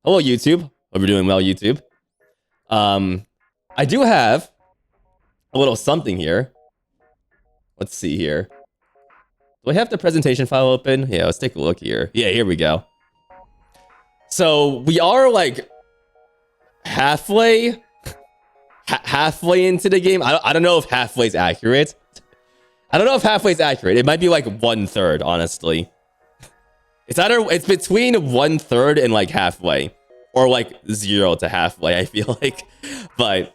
Hello, YouTube. Hope you're doing well, YouTube. I do have a little something here. Let's see here. Do I have the presentation file open? Yeah, let's take a look here. Yeah, here we go. So we are like halfway into the game. I don't know if halfway is accurate. It might be like 1/3, honestly. It's between 1/3 and like halfway, or like 0 to halfway, I feel like. But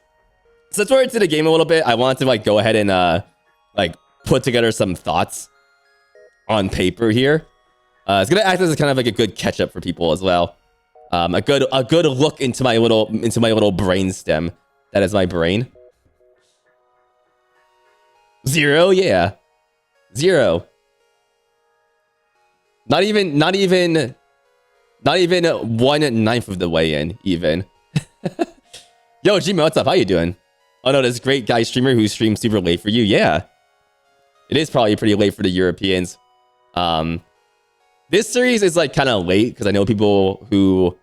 since we're into the game a little bit, I wanted to like go ahead and like put together some thoughts on paper here. It's gonna act as kind of like a good catch up for people as well. A good look into my little brain stem. That is my brain. 0, yeah. 0. Not even 1/9 of the way in, even. Yo, Gmail, what's up? How you doing? Oh no, this great guy streamer who streams super late for you. Yeah. It is probably pretty late for the Europeans. This series is like kind of late because I know people who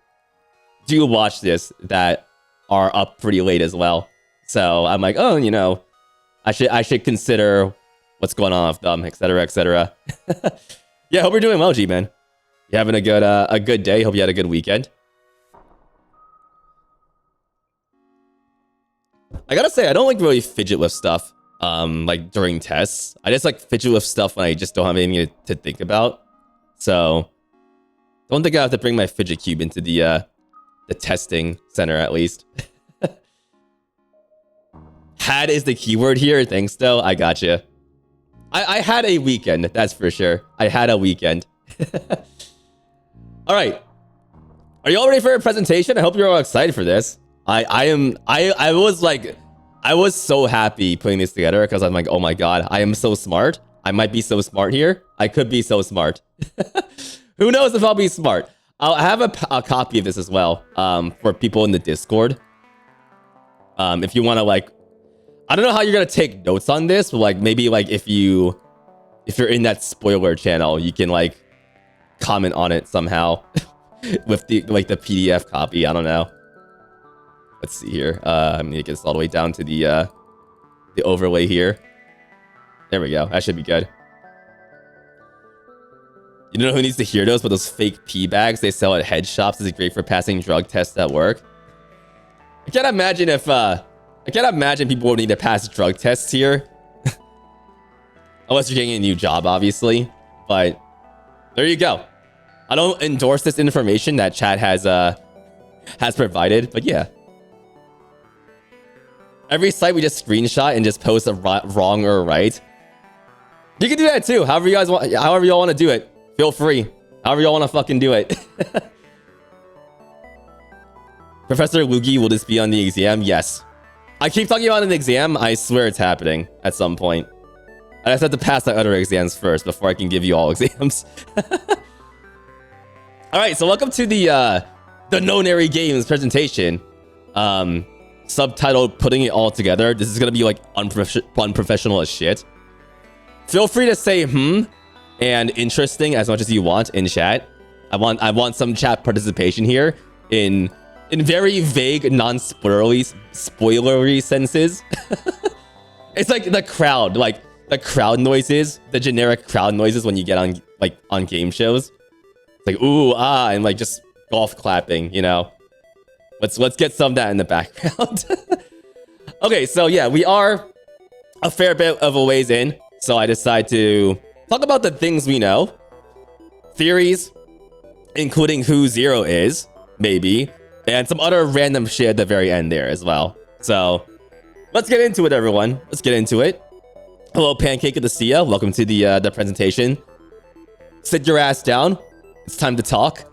do watch this that are up pretty late as well. So I'm like, oh, you know, I should consider what's going on with them, etc., etc. Yeah, hope you're doing well, G-Man. You having a good day? Hope you had a good weekend. I gotta say, I don't like really fidget with stuff. Like during tests, I just like fidget with stuff when I just don't have anything to think about. So, don't think I have to bring my fidget cube into the testing center at least. Had is the keyword here. Thanks, though. I gotcha. I had a weekend, that's for sure. I had a weekend. All right. Are you all ready for a presentation? I hope you're all excited for this. I was so happy putting this together because I'm like, oh my god, I am so smart. I might be so smart here. I could be so smart. Who knows if I'll be smart? I'll have a copy of this as well for people in the Discord. If you want to like, I don't know how you're gonna take notes on this, but like maybe like if you're in that spoiler channel, you can like comment on it somehow with the PDF copy. I don't know. Let's see here. I'm gonna get this all the way down to the overlay here. There we go. That should be good. You don't know who needs to hear those, but those fake pee bags they sell at head shops is great for passing drug tests at work. I can't imagine people would need to pass drug tests here. Unless you're getting a new job, obviously. But there you go. I don't endorse this information that chat has provided, but yeah. Every site we just screenshot and just post a wrong or right. You can do that too. However y'all want to do it. Feel free. However y'all want to fucking do it. Professor Luigi, will this be on the exam? Yes. I keep talking about an exam. I swear it's happening at some point. I just have to pass the other exams first before I can give you all exams. All right, so welcome to the Nonary Games presentation. Subtitled "Putting It All Together." This is gonna be like unprofessional as shit. Feel free to say and interesting as much as you want in chat. I want some chat participation here in very vague, non-spoilery senses. It's like the crowd noises, the generic crowd noises when you get on game shows. It's like ooh, ah, and like just golf clapping, you know. Let's get some of that in the background. Okay, so yeah, we are a fair bit of a ways in, so I decide to talk about the things we know, theories, including who Zero is, maybe, and some other random shit at the very end there as well. So let's get into it, everyone. Let's get into it. Hello, Pancake, good to see ya. Welcome to the presentation. Sit your ass down. It's time to talk.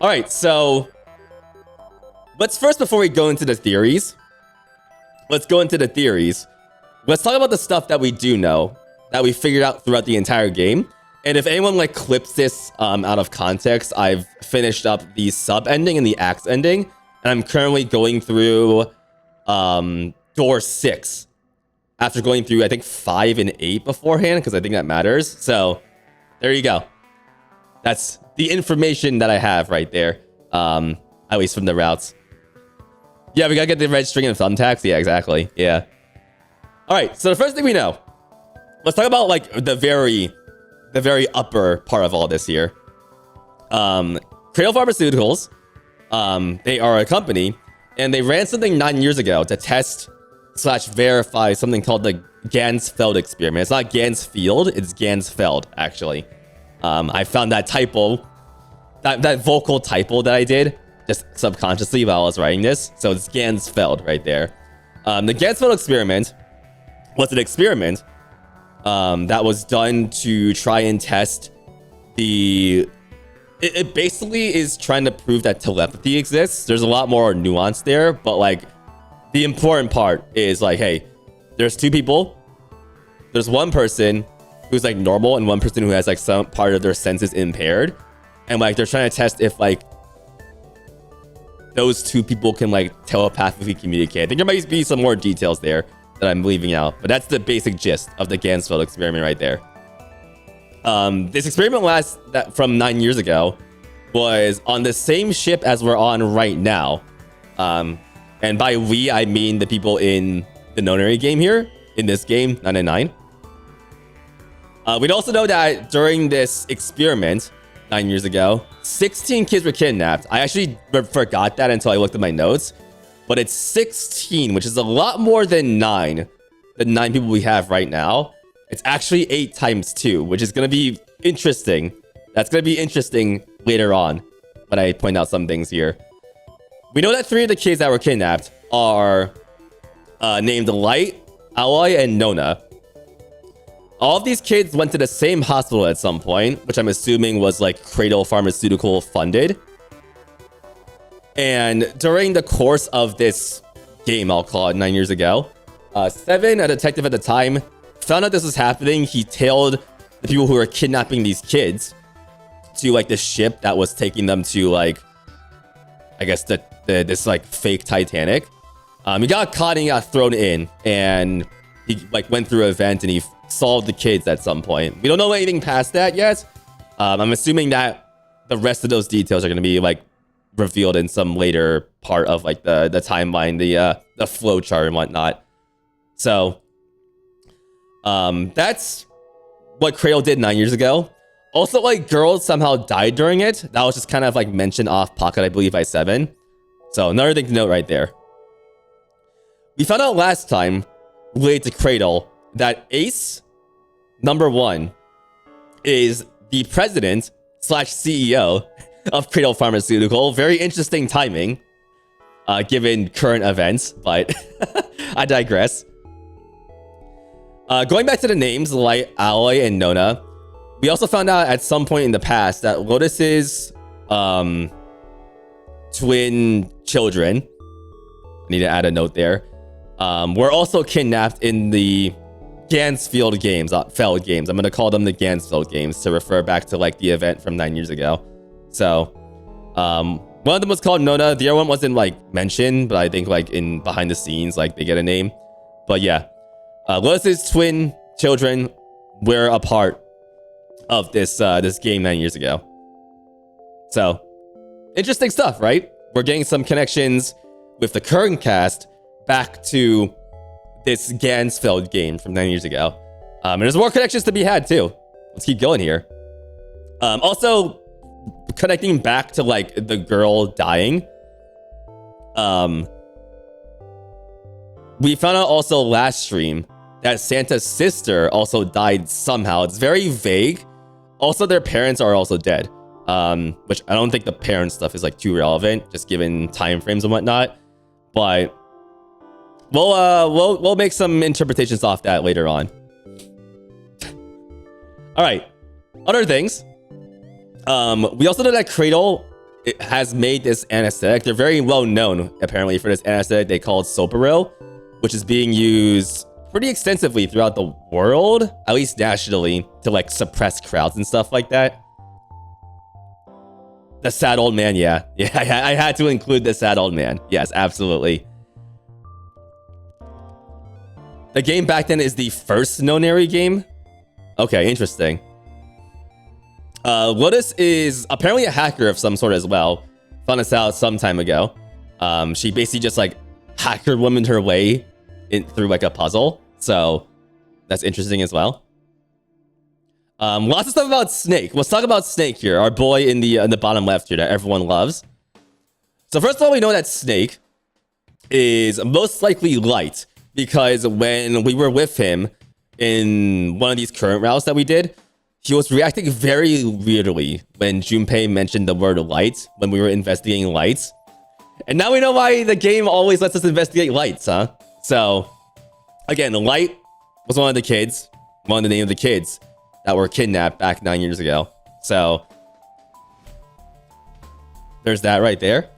All right, so let's first, before we go into the theories, let's talk about the stuff that we do know, that we figured out throughout the entire game. And if anyone like clips this out of context, I've finished up the sub ending and the axe ending, and I'm currently going through door 6 after going through I think 5 and 8 beforehand, because I think that matters. So there you go. That's the information that I have right there. At least from the routes. Yeah, we gotta get the red string and thumbtacks. Yeah, exactly. Yeah. All right. So the first thing we know. Let's talk about like the very upper part of all this here. Cradle Pharmaceuticals. They are a company, and they ran something 9 years ago to test / verify something called the Gansfeld experiment. It's not Gansfield, it's Gansfeld, actually. I found that typo, that vocal typo that I did, just subconsciously while I was writing this. So it's Gansfeld right there. The Gansfeld experiment was an experiment that was done to try and test the... It basically is trying to prove that telepathy exists. There's a lot more nuance there, but like the important part is like, hey, there's two people. There's one person who's like normal and one person who has like some part of their senses impaired. And like they're trying to test if like those two people can like telepathically communicate. I think there might be some more details there that I'm leaving out, but that's the basic gist of the Gansfeld experiment right there. This experiment from 9 years ago was on the same ship as we're on right now. And by we, I mean the people in the Nonary game here, in this game, 999. We'd also know that during this experiment 9 years ago, 16 kids were kidnapped. I actually forgot that until I looked at my notes. But it's 16, which is a lot more than 9. The 9 people we have right now. It's actually 8 times 2, which is going to be interesting. That's going to be interesting later on when I point out some things here. We know that 3 of the kids that were kidnapped are named Light, Aloy, and Nona. All of these kids went to the same hospital at some point, which I'm assuming was like Cradle Pharmaceutical funded. And during the course of this game, I'll call it 9 years ago, Seven, a detective at the time, found out this was happening. He tailed the people who were kidnapping these kids to like the ship that was taking them to like, I guess this like fake Titanic. He got caught and he got thrown in, and he like went through an event and he solved the kids at some point. We don't know anything past that yet. I'm assuming that the rest of those details are going to be like revealed in some later part of like the timeline, the flow chart and whatnot. So that's what Cradle did 9 years ago. Also, like, girls somehow died during it. That was just kind of like mentioned off pocket, I believe, by Seven. So another thing to note right there. We found out last time, related to Cradle, that Ace number 1 is the president / CEO of Cradle Pharmaceutical. Very interesting timing, given current events, but I digress. Going back to the names, Light, Aloy, and Nona, we also found out at some point in the past that Lotus's twin children, I need to add a note there, were also kidnapped in the Gansfeld games, Feld games. I'm going to call them the Gansfeld games to refer back to like the event from 9 years ago. So, one of them was called Nona. The other one wasn't like mentioned, but I think like in behind the scenes, like they get a name. But yeah, Lotus's twin children were a part of this game 9 years ago. So, interesting stuff, right? We're getting some connections with the current cast back to this Gansfeld game from 9 years ago. And there's more connections to be had too. Let's keep going here. Also, connecting back to like the girl dying. We found out also last stream that Santa's sister also died somehow. It's very vague. Also, their parents are also dead. Which I don't think the parent stuff is like too relevant, just given time frames and whatnot. But we'll make some interpretations off that later on. All right, other things. We also know that Cradle has made this anesthetic. They're very well known apparently for this anesthetic they call Soparil, which is being used pretty extensively throughout the world, at least nationally, to like suppress crowds and stuff like that. The sad old man, yeah. Yeah, I had to include the sad old man. Yes, absolutely. The game back then is the first Nonary game? Okay, interesting. Lotus is apparently a hacker of some sort as well. found this out some time ago. She basically just like hacker womaned her way through like a puzzle. So that's interesting as well. Lots of stuff about Snake. Let's talk about Snake here, our boy in the bottom left here that everyone loves. So first of all, we know that Snake is most likely light because when we were with him in one of these current routes that we did, he was reacting very weirdly when Junpei mentioned the word light when we were investigating lights. And now we know why the game always lets us investigate lights, huh? So, again, Light was one of the kids, one of the name of the kids that were kidnapped back 9 years ago. So, there's that right there.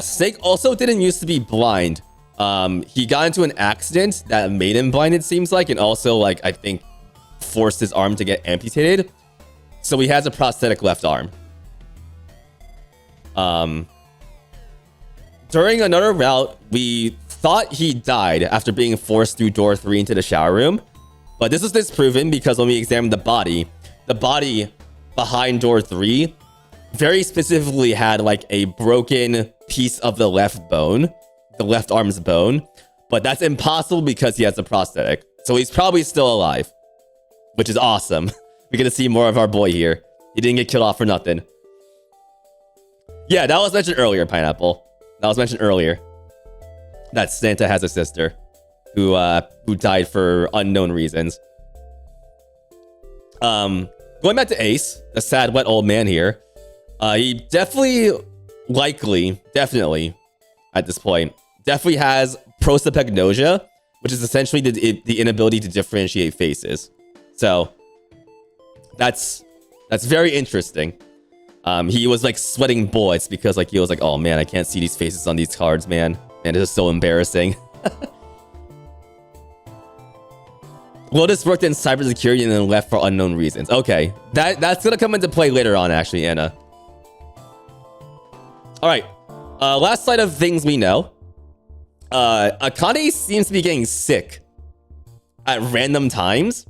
Snake also didn't used to be blind. He got into an accident that made him blind, it seems like, and also, like, I think, forced his arm to get amputated. So he has a prosthetic left arm. During another route, we thought he died after being forced through door 3 into the shower room. But this was disproven because when we examined the body behind door 3 very specifically had like a broken piece of the left bone, the left arm's bone. But that's impossible because he has a prosthetic. So he's probably still alive, which is awesome. We're going to see more of our boy here. He didn't get killed off for nothing. Yeah, that was mentioned earlier, Pineapple. That was mentioned earlier. That Santa has a sister who died for unknown reasons. Going back to Ace, the sad, wet old man here. He definitely at this point, definitely has prosopagnosia, which is essentially the inability to differentiate faces. So that's very interesting. He was like sweating bullets because like he was like, oh man, I can't see these faces on these cards, man. Man, it is so embarrassing. Lotus worked in cybersecurity and then left for unknown reasons. Okay, that's gonna come into play later on, actually, Anna. All right, last slide of things we know. Akane seems to be getting sick at random times.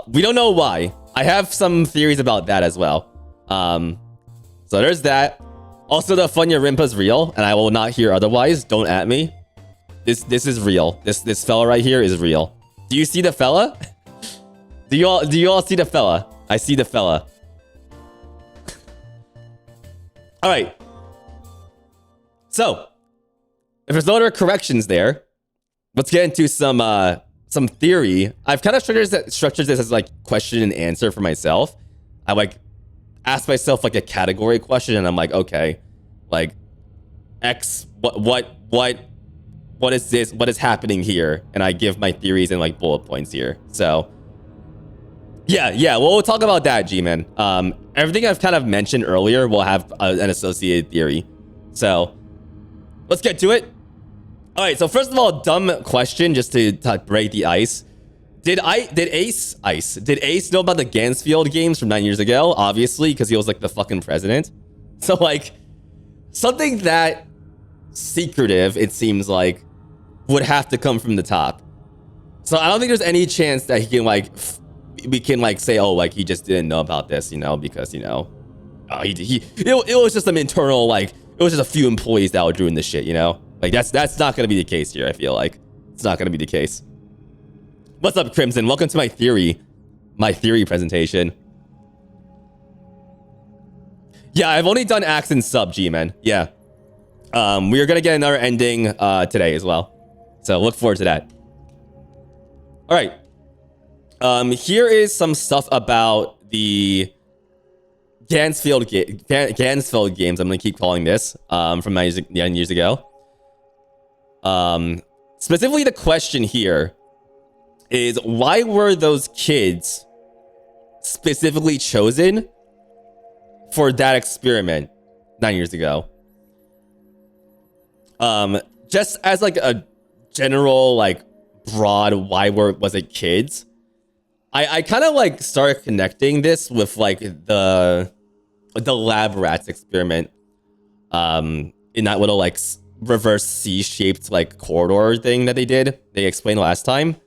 We don't know why. I have some theories about that as well. So there's that. Also, the Funya Rimpa's real, and I will not hear otherwise. Don't at me. This is real. This fella right here is real. Do you see the fella? Do you all see the fella? I see the fella. All right. So, if there's no other corrections there, let's get into some theory. I've kind of structured this as like question and answer for myself. I like ask myself like a category question, and I'm like, okay, like X, what is this? What is happening here? And I give my theories and like bullet points here. So yeah. Well, we'll talk about that, G-Man. Everything I've kind of mentioned earlier will have an associated theory. So let's get to it. All right, so first of all, dumb question just to break the ice. Did Ace know about the Gansfield games from 9 years ago? Obviously, because he was like the fucking president. So like something that secretive, it seems like, would have to come from the top. So I don't think there's any chance that he can like we can like say, oh, like he just didn't know about this, you know, because you know, it was just some internal, like it was just a few employees that were doing this shit, you know. Like that's not gonna be the case here. I feel like it's not gonna be the case. What's up, Crimson? Welcome to my theory presentation. Yeah, I've only done Axe and Sub, G-Man. Yeah. We are gonna get another ending today as well. So look forward to that. All right. Here is some stuff about the Gansfield games. I'm gonna keep calling this from 9 years ago. Specifically, the question here is, why were those kids specifically chosen for that experiment 9 years ago? Just as like a general, like broad, why was it kids? I kind of like started connecting this with like the lab rats experiment, in that little like reverse C-shaped like corridor thing that they explained last time.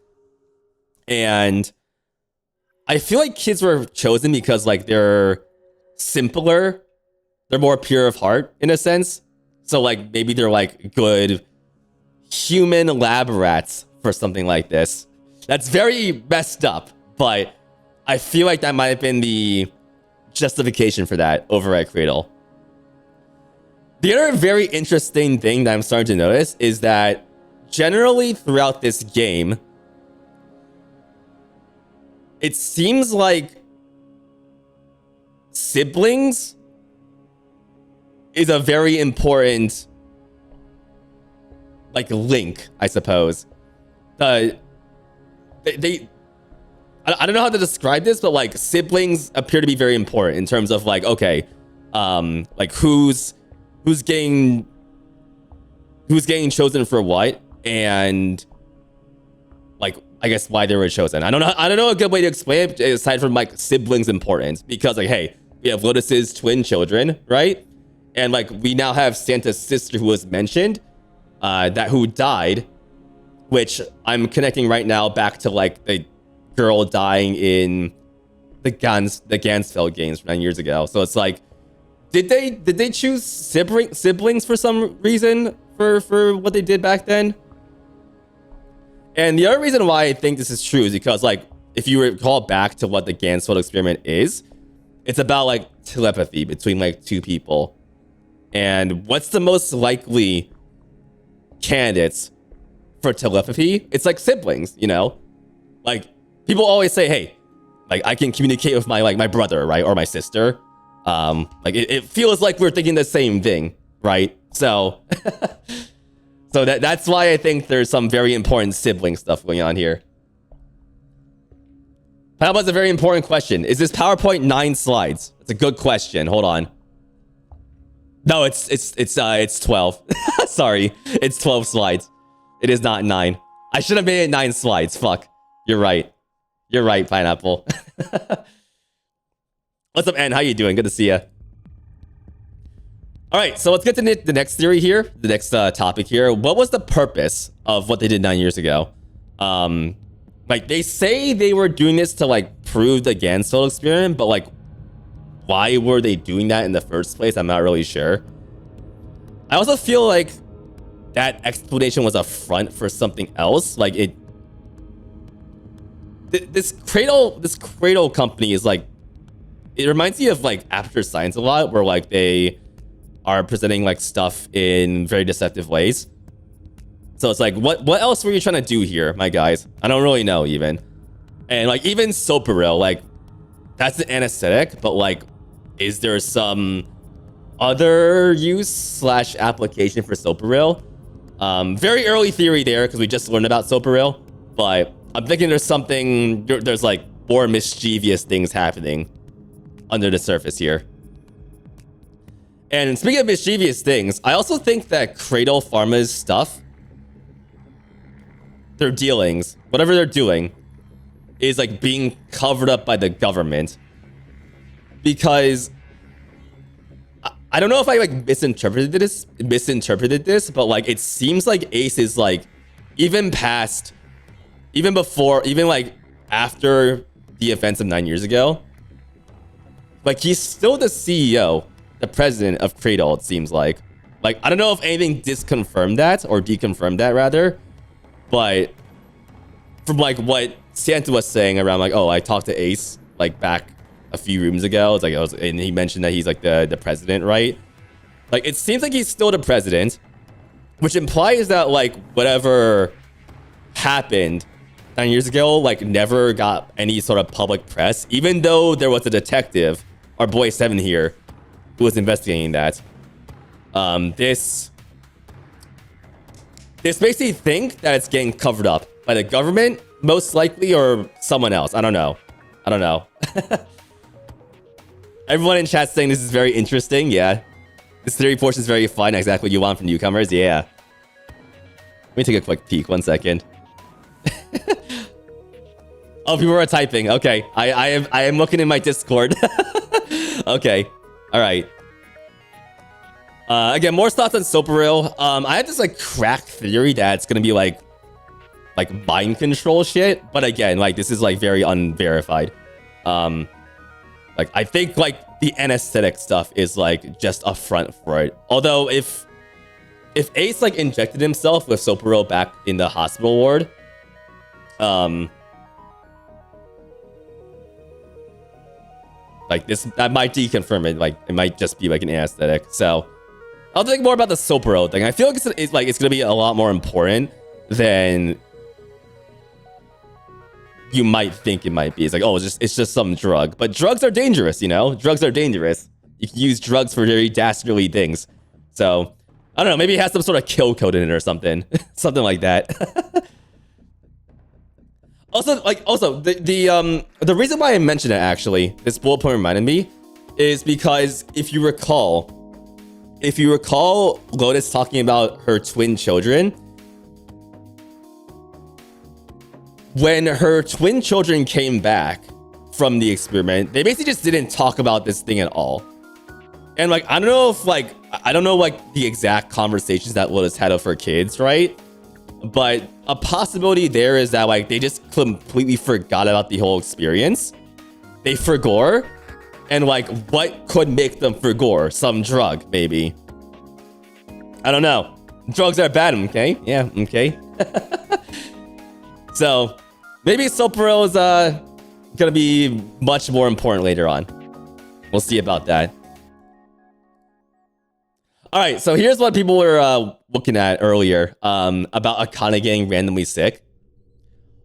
And I feel like kids were chosen because like they're simpler they're more pure of heart in a sense. So like maybe they're like good human lab rats for something like this. That's very messed up, but I feel like that might have been the justification for that over at Cradle. The other very interesting thing that I'm starting to notice is that generally throughout this game, it seems like siblings is a very important like link, I suppose. I don't know how to describe this, but like siblings appear to be very important in terms of like, okay, like who's getting chosen for what, and like I guess why they were chosen. I don't know a good way to explain it aside from like siblings importance, because like, hey, we have Lotus's twin children, right? And like we now have Santa's sister who was mentioned, who died, which I'm connecting right now back to like the girl dying in the Gansfeld games 9 years ago. So it's like, did they choose siblings for some reason for what they did back then? And the other reason why I think this is true is because like if you recall back to what the Gansfeld experiment is, it's about like telepathy between like two people. And what's the most likely candidates for telepathy? It's like siblings, you know? Like people always say, hey, like I can communicate with my brother, right? Or my sister. Like it feels like we're thinking the same thing, right? So so that's why I think there's some very important sibling stuff going on here. How about a very important question? Is this PowerPoint 9 slides? It's a good question. Hold on. No, it's 12. Sorry, it's 12 slides. It is not 9. I should have made it 9 slides. Fuck. You're right. You're right, Pineapple. What's up, N? How you doing? Good to see you. All right, so let's get to the next theory here. The next topic here. What was the purpose of what they did 9 years ago? Like they say they were doing this to like prove the Gansfeld experiment, but like, why were they doing that in the first place? I'm not really sure. I also feel like that explanation was a front for something else. Like this Cradle company is like, it reminds me of like After Science a lot, where like they are presenting like stuff in very deceptive ways. So it's like, what else were you trying to do here, my guys? I don't really know even. And like even Soparil, like that's an anesthetic, but like, is there some other use / application for Soparil? Very early theory there because we just learned about Soparil, but I'm thinking there's like more mischievous things happening under the surface here. And speaking of mischievous things, I also think that Cradle Pharma's stuff, their dealings, whatever they're doing, is like being covered up by the government. Because I don't know if I like misinterpreted this, but like it seems like Ace is like even like after the events of 9 years ago, like he's still the CEO, the president of Cradle, it seems like. Like I don't know if anything disconfirmed that or deconfirmed that rather, but from like what Santa was saying around like, oh, I talked to Ace like back a few rooms ago. It's like and he mentioned that he's like the president, right? Like it seems like he's still the president, which implies that like whatever happened 9 years ago like never got any sort of public press, even though there was a detective, our boy Seven here, who was investigating that. This makes me think that it's getting covered up by the government, most likely, or someone else. I don't know. Everyone in chat saying this is very interesting. Yeah. This theory portion is very fun. Exactly what you want from newcomers. Yeah. Let me take a quick peek. 1 second. Oh, people are typing. Okay. I am looking in my Discord. Okay. All right. Again, more thoughts on Soparil. I have this like crack theory that it's gonna be like mind control shit, but again, like this is like very unverified. Like I think like the anesthetic stuff is like just a front for it. Although if Ace like injected himself with Sopero back in the hospital ward, like that might deconfirm it. Like it might just be like an anesthetic. So I'll think more about the Sopero thing. I feel like it's gonna be a lot more important than you might think it might be. It's like, oh, it's just some drug. But drugs are dangerous, you know? Drugs are dangerous. You can use drugs for very dastardly things. So I don't know, maybe it has some sort of kill code in it or something. Something like that. Also, the reason why I mentioned it, actually, this bullet point reminded me, is because if you recall Lotus talking about her twin children, when her twin children came back from the experiment, they basically just didn't talk about this thing at all. And like, I don't know like the exact conversations that Lotus had with her kids, right? But a possibility there is that like they just completely forgot about the whole experience. They forgot, and like what could make them forget? Some drug, maybe. I don't know. Drugs are bad, okay? Yeah, okay. So maybe Sopero is gonna be much more important later on. We'll see about that. All right, so here's what people were looking at earlier about Akane getting randomly sick.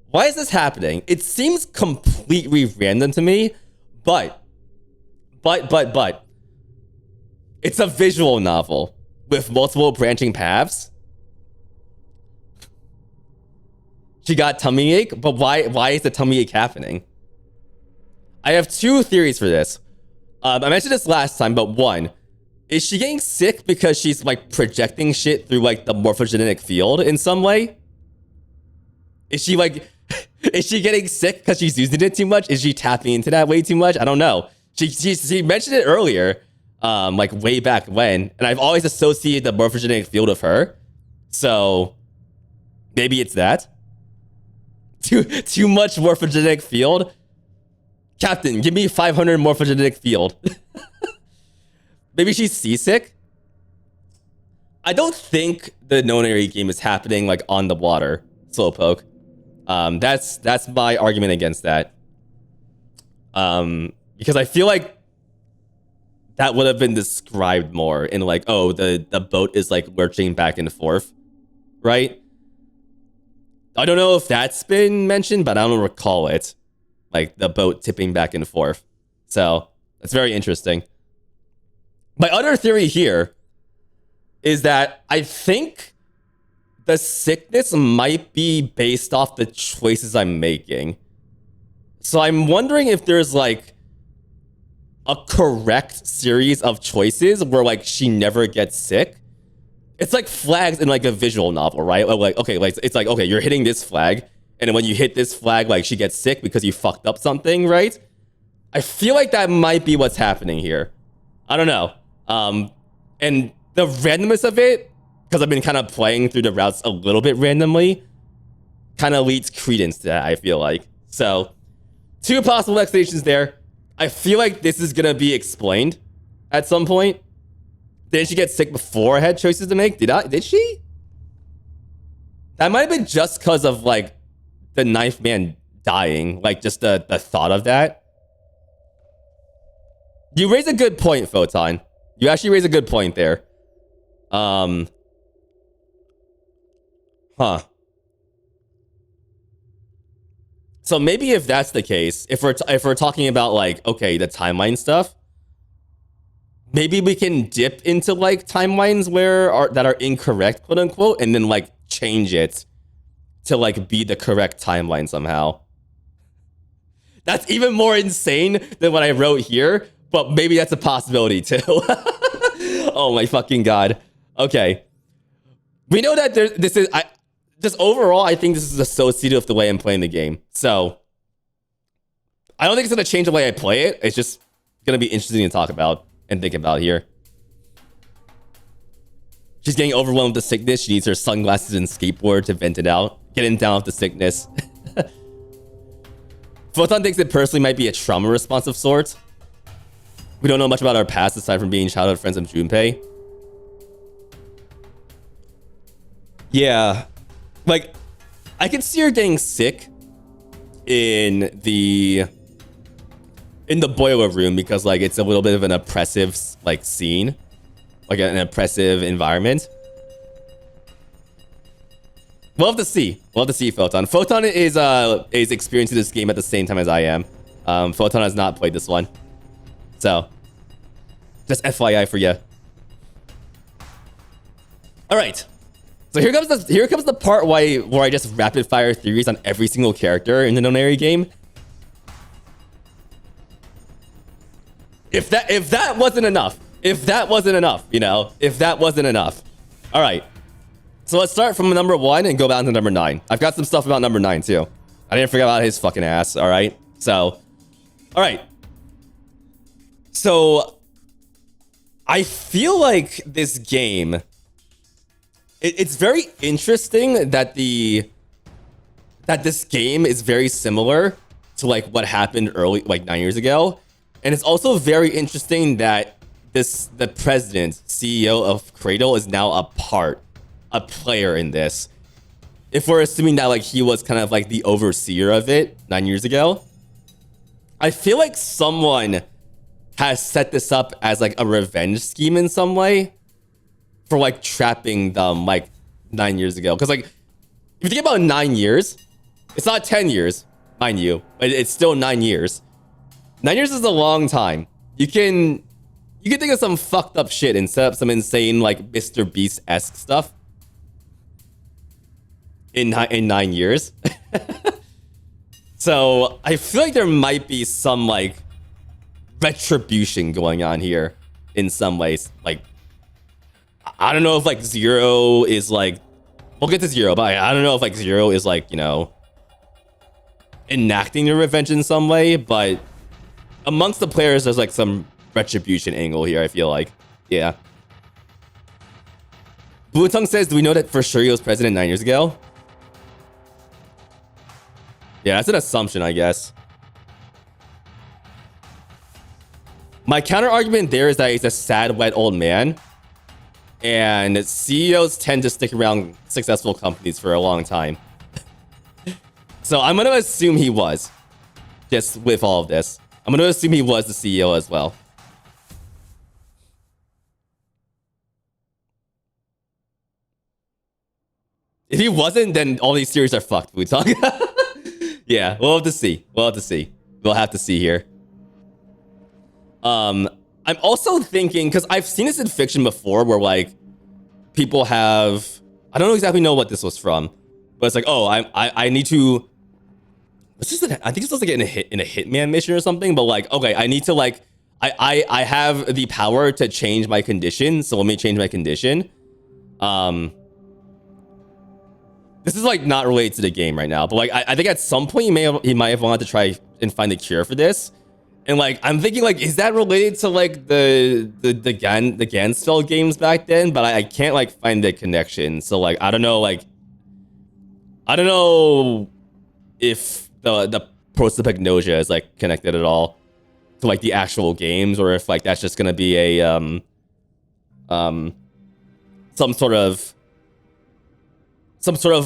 Why is this happening? It seems completely random to me, but it's a visual novel with multiple branching paths. She got tummy ache, but why is the tummy ache happening? I have two theories for this. I mentioned this last time, but one, is she getting sick because she's like projecting shit through like the morphogenetic field in some way? Is she getting sick because she's using it too much? Is she tapping into that way too much? I don't know. She mentioned it earlier, like way back when, and I've always associated the morphogenetic field of her. So maybe it's that. Too much morphogenetic field. Captain, give me 500 morphogenetic field. Maybe she's seasick. I don't think the Nonary game is happening like on the water, Slowpoke. That's my argument against that. Because I feel like that would have been described more in like, oh, the boat is like lurching back and forth, right? I don't know if that's been mentioned, but I don't recall it. Like the boat tipping back and forth. So it's very interesting. My other theory here is that I think the sickness might be based off the choices I'm making. So I'm wondering if there's like a correct series of choices where like she never gets sick. It's like flags in like a visual novel, right? Like, okay, like it's like, okay, you're hitting this flag, and then when you hit this flag, like she gets sick because you fucked up something, right? I feel like that might be what's happening here. I don't know. And the randomness of it, because I've been kind of playing through the routes a little bit randomly, kind of leads credence to that, I feel like. So, two possible explanations there. I feel like this is going to be explained at some point. Didn't she get sick before I had choices to make? Did she? That might have been just because of, like, the ninth man dying. Like, just the thought of that. You raise a good point, Photon. You actually raise a good point there. Huh. So maybe if that's the case, if we're talking about like, okay, the timeline stuff, maybe we can dip into like timelines that are incorrect, quote unquote, and then like change it to like be the correct timeline somehow. That's even more insane than what I wrote here, but maybe that's a possibility too. Oh my fucking god. Okay. We know that just overall, I think this is associated with the way I'm playing the game. So, I don't think it's going to change the way I play it. It's just going to be interesting to talk about and think about here. She's getting overwhelmed with the sickness. She needs her sunglasses and skateboard to vent it out. Getting down with the sickness. Photon thinks it personally might be a trauma response of sorts. We don't know much about our past aside from being childhood friends of Junpei. Yeah. Like, I can see her getting sick in the boiler room because, like, it's a little bit of an oppressive, like, scene. Like, an oppressive environment. We'll have to see. We'll have to see Photon. Photon is experiencing this game at the same time as I am. Photon has not played this one. So, just FYI for you. All right. So here comes the part where I just rapid fire theories on every single character in the Nonary game. If that wasn't enough, you know, if that wasn't enough. All right. So let's start from number 1 and go down to number 9. I've got some stuff about number 9 too. I didn't forget about his fucking ass. All right. So, all right. So I feel like this game, it's very interesting that this game is very similar to like what happened early, like 9 years ago. And it's also very interesting that the president, CEO of Cradle, is now a player in this. If we're assuming that like he was kind of like the overseer of it 9 years ago, I feel like someone has set this up as like a revenge scheme in some way for like trapping them like 9 years ago. Because like if you think about 9 years, it's not 10 years, mind you, but it's still 9 years. 9 years is a long time. You can think of some fucked up shit and set up some insane like Mr. Beast-esque stuff in 9 years. So I feel like there might be some like retribution going on here in some ways. Like, I don't know if like Zero is like, we'll get to Zero, but I don't know if like Zero is like, you know, enacting the revenge in some way, but amongst the players, there's like some retribution angle here, I feel like. Yeah. Blue Tongue says, do we know that for sure he was president 9 years ago? Yeah, that's an assumption, I guess. My counter argument there is that he's a sad, wet old man. And CEOs tend to stick around successful companies for a long time. So I'm going to assume he was. Just with all of this. I'm going to assume he was the CEO as well. If he wasn't, then all these theories are fucked, Blue Tongue. Yeah, we'll have to see. We'll have to see here. I'm also thinking, because I've seen this in fiction before, where like people have, I don't exactly know what this was from, but it's like, oh, I need to. I think it's supposed to get in a hitman mission or something. But like, okay, I need to like, I have the power to change my condition, so let me change my condition. This is like not related to the game right now, but like I think at some point he might have wanted to try and find a cure for this. And like I'm thinking like, is that related to like the Ganspell games back then? But I can't like find the connection. So like I don't know if the prosopagnosia is like connected at all to like the actual games, or if like that's just gonna be a some sort of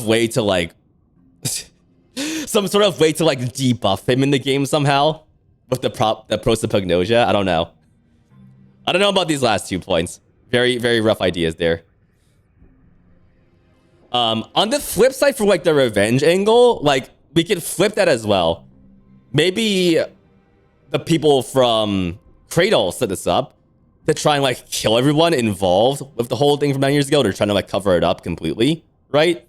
way to like debuff him in the game somehow with the prosopagnosia. I don't know about these last 2 points. Very, very rough ideas there. On the flip side, for like the revenge angle, like we could flip that as well. Maybe the people from Cradle set this up to try and like kill everyone involved with the whole thing from 9 years ago. They're trying to like cover it up completely, right?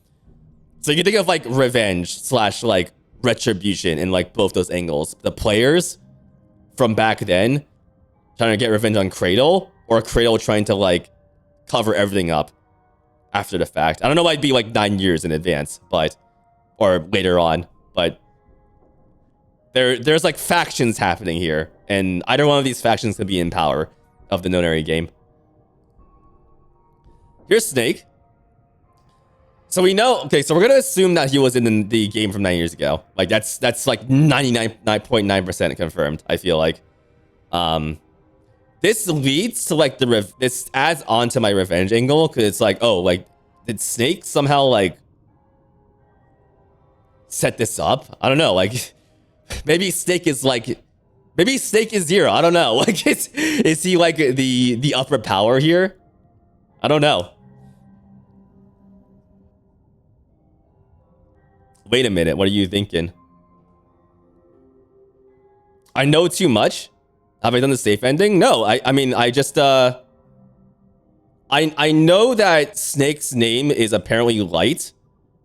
So you can think of like revenge / like retribution in like both those angles. The players from back then trying to get revenge on Cradle, or Cradle trying to like cover everything up after the fact. I don't know why it'd be like 9 years in advance, but or later on, but there's like factions happening here, and either one of these factions could be in power of the Nonary game. Here's Snake. So we know, okay, so we're gonna assume that he was in the game from 9 years ago. Like that's like 99.9% confirmed, I feel like. this leads to like this adds on to my revenge angle, because it's like, oh, like did Snake somehow like set this up? I don't know. Like maybe Snake is Zero. I don't know. Like is he like the upper power here? I don't know. Wait a minute. What are you thinking? I know too much. Have I done the safe ending? No. I mean, I just I know that Snake's name is apparently Light,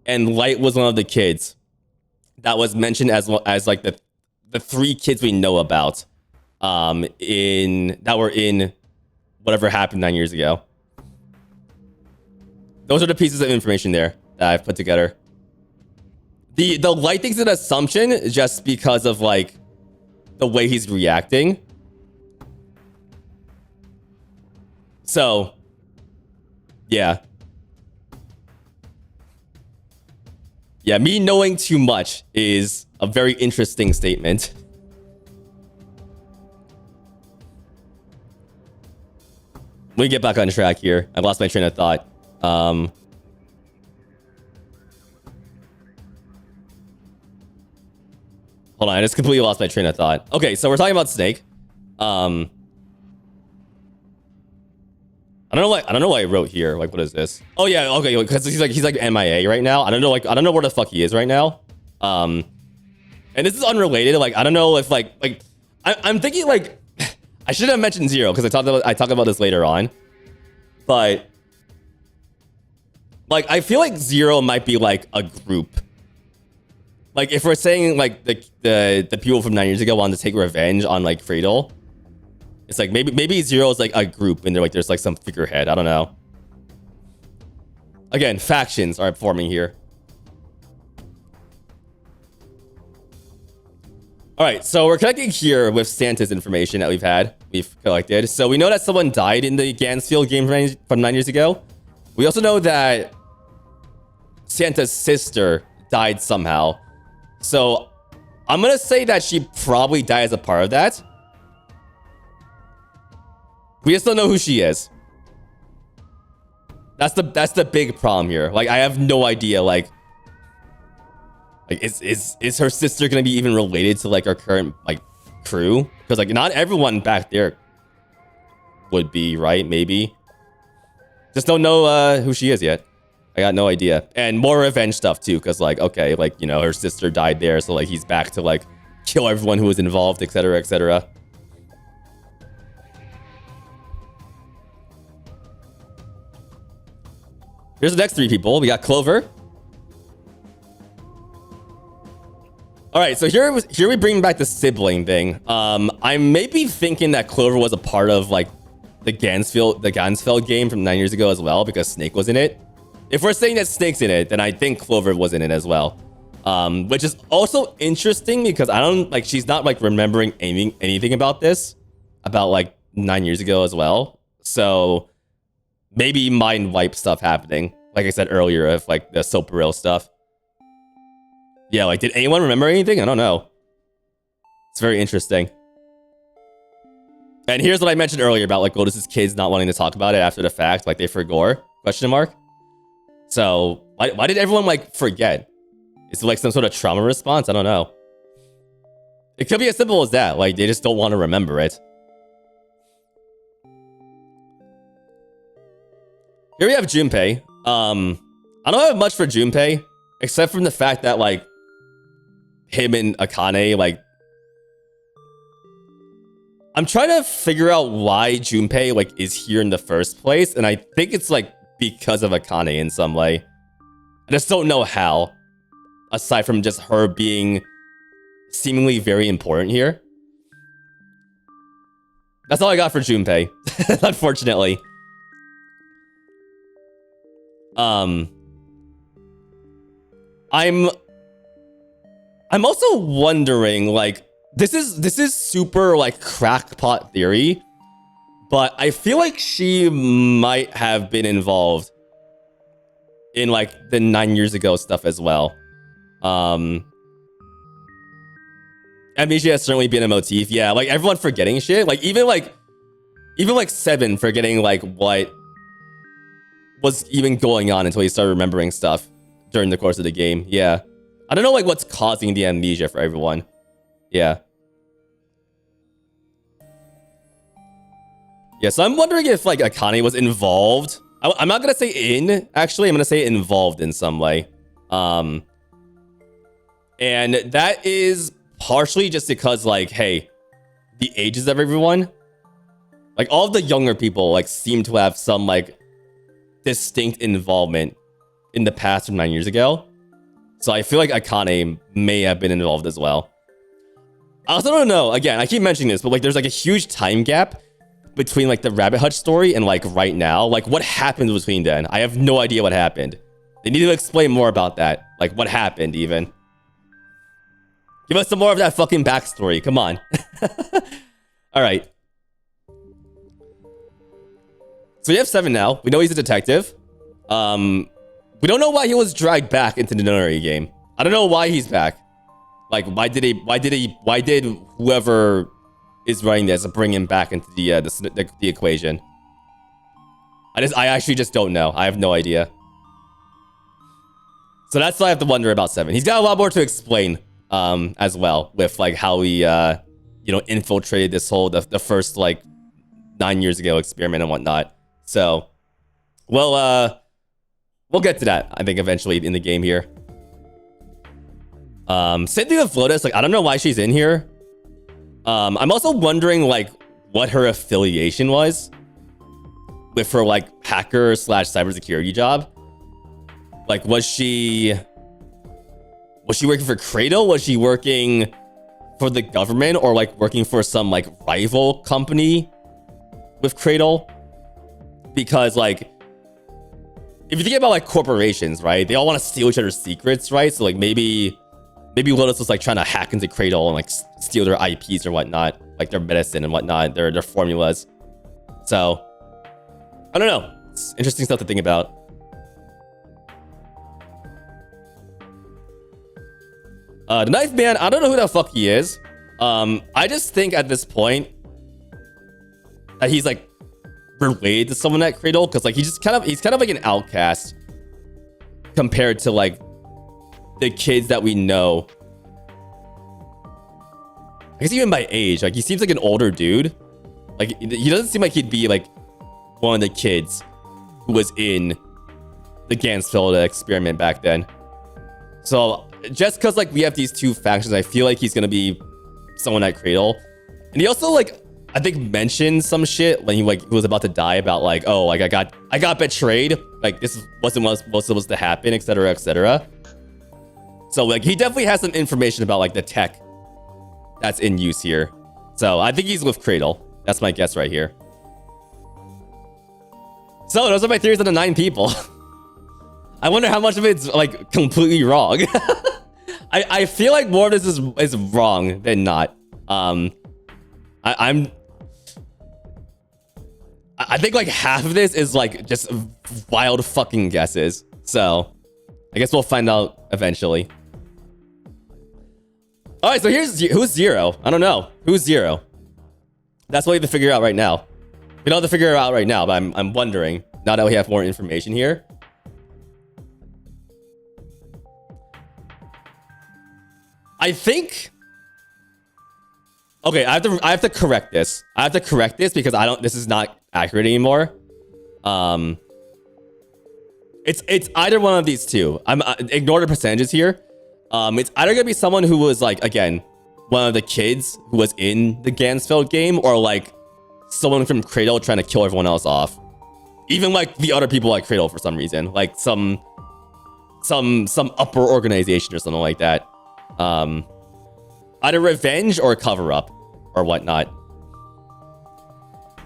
and Light was one of the kids that was mentioned as well as like the 3 kids we know about that were in whatever happened 9 years ago. Those are the pieces of information there that I've put together. The Light thing's an assumption just because of like the way he's reacting. So, yeah. Yeah, me knowing too much is a very interesting statement. Let me get back on track here. I lost my train of thought. Hold on, I just completely lost my train of thought. Okay, so we're talking about Snake. I don't know why I wrote here. Like, what is this? Oh yeah, okay, because he's like MIA right now. I don't know where the fuck he is right now. And this is unrelated. Like, I don't know if like I'm thinking like I should have mentioned Zero because I talk about this later on. But like I feel like Zero might be like a group. Like if we're saying like the people from 9 years ago wanted to take revenge on like Cradle, it's like maybe Zero is like a group and there's like some figurehead. I don't know. Again, factions are forming here. All right, so we're connecting here with Santa's information that we've collected. So we know that someone died in the Gansfield game from 9 years ago. We also know that Santa's sister died somehow. So I'm gonna say that she probably died as a part of that. We just don't know who she is. That's the big problem here. Like I have no idea. Like is her sister gonna be even related to like our current like crew? Because like not everyone back there would be, right? Maybe. Just don't know who she is yet. I got no idea. And more revenge stuff too, because like, okay, like, you know, her sister died there, so like he's back to like kill everyone who was involved, etc., etc. Here's the next 3 people. We got Clover. All right, so here we bring back the sibling thing. I may be thinking that Clover was a part of like the Gansfeld game from 9 years ago as well, because Snake was in it. If we're saying that Snake's in it, then I think Clover was in it as well. Which is also interesting because I don't like she's not like remembering anything about this about like 9 years ago as well. So maybe mind wipe stuff happening, like I said earlier, of like the Soparil stuff. Yeah, like did anyone remember anything? I don't know. It's very interesting. And here's what I mentioned earlier about like Lotus's kids not wanting to talk about it after the fact, like they forgot? Question mark. So why did everyone like forget? Is it like some sort of trauma response? I don't know. It could be as simple as that. Like they just don't want to remember it. Here we have Junpei. I don't have much for Junpei, except from the fact that like him and Akane, like I'm trying to figure out why Junpei like is here in the first place, and I think it's like because of Akane in some way. I just don't know how, aside from just her being seemingly very important here. That's all I got for Junpei, unfortunately. I'm also wondering, like, this is super like crackpot theory, but I feel like she might have been involved in like the 9 years ago stuff as well. Amnesia has certainly been a motif. Yeah, like everyone forgetting shit. Like even like Even like 7 forgetting like what was even going on until he started remembering stuff during the course of the game. Yeah. I don't know like what's causing the amnesia for everyone. Yeah. Yeah, so I'm wondering if like Akane was involved. I'm not gonna say in, actually, I'm gonna say involved in some way. And that is partially just because like, hey, the ages of everyone, like all of the younger people like seem to have some like distinct involvement in the past from 9 years ago. So I feel like Akane may have been involved as well. I also don't know, again, I keep mentioning this, but like there's like a huge time gap between like the Rabbit Hutch story and like right now. Like what happened between then? I have no idea what happened. They need to explain more about that. Like what happened even. Give us some more of that fucking backstory. Come on. All right. So we have 7 now. We know he's a detective. We don't know why he was dragged back into the notary game. I don't know why he's back. Like, why did whoever is running this bring him back into the equation? I actually just don't know. I have no idea. So that's why I have to wonder about 7. He's got a lot more to explain, as well, with like how he, infiltrated this whole the first like 9 years ago experiment and whatnot. So, well, we'll get to that, I think, eventually in the game here. Same thing with Lotus. Like, I don't know why she's in here. I'm also wondering, like, what her affiliation was with her, like, hacker / cybersecurity job. Like, was she working for Cradle? Was she working for the government, or like working for some like rival company with Cradle? Because like, if you think about like corporations, right? They all want to steal each other's secrets, right? So like maybe Lotus was like trying to hack into Cradle and like steal their IPs or whatnot, like their medicine and whatnot, their formulas. So I don't know. It's interesting stuff to think about. The Knife Man, I don't know who the fuck he is. I just think at this point that he's like related to someone at Cradle, because like he's kind of like an outcast compared to like the kids that we know. I guess even by age, like he seems like an older dude. Like he doesn't seem like he'd be like one of the kids who was in the Gansfeld experiment back then. So just because like we have these two factions, I feel like he's gonna be someone at Cradle. And he also like, I think, mentioned some shit when he was about to die about like, oh, like I got betrayed, like this wasn't what was supposed to happen, etc., etc. So like he definitely has some information about like the tech that's in use here. So I think he's with Cradle. That's my guess right here. So those are my theories on the 9 people. I wonder how much of it's like completely wrong. I feel like more of this is wrong than not. I think like half of this is like just wild fucking guesses. So I guess we'll find out eventually. All right, so who's Zero? I don't know. Who's Zero? That's what we have to figure out right now. We don't have to figure it out right now, but I'm wondering, now that we have more information here. I think... Okay, I have to correct this. I have to correct this because this is not accurate anymore. It's either one of these two. Ignore the percentages here. It's either gonna be someone who was like, again, one of the kids who was in the Gansfeld game, or like someone from Cradle trying to kill everyone else off. Even like the other people at Cradle for some reason, like some upper organization or something like that. Either revenge or cover up or whatnot.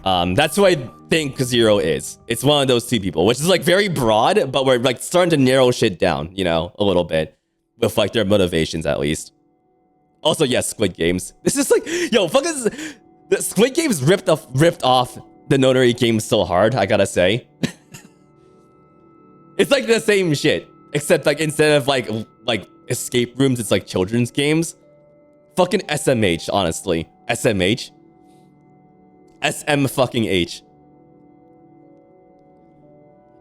That's who I think Zero is. It's one of those two people, which is like very broad, but we're like starting to narrow shit down, you know, a little bit with like their motivations at least. Also, yes, Squid Games. This is like, yo, fucking the Squid Games ripped off the Notary game so hard, I gotta say. It's like the same shit, except like instead of like escape rooms, it's like children's games. Fucking SMH, honestly. SMH. SM fucking H.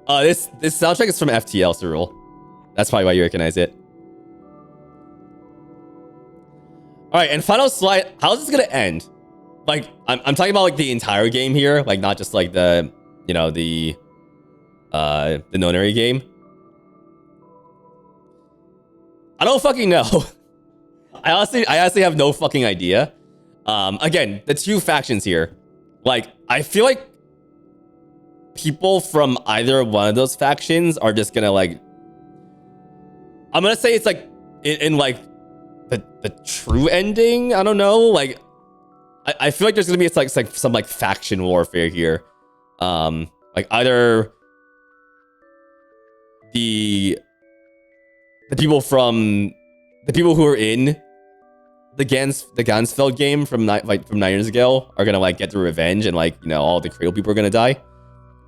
This soundtrack is from FTL, Cyril. That's probably why you recognize it. All right, and final slide. How's this gonna end? Like, I'm talking about like the entire game here, like not just like the, you know, the nonary game. I don't fucking know. I honestly have no fucking idea. Again, the two factions here. Like, I feel like people from either one of those factions are just gonna like, I'm gonna say it's like in like the true ending. I don't know. Like, I feel like there's gonna be like some like faction warfare here. Like either the people who are in the Gansfeld game from 9 years ago are gonna like get their revenge, and like, you know, all the Cradle people are gonna die,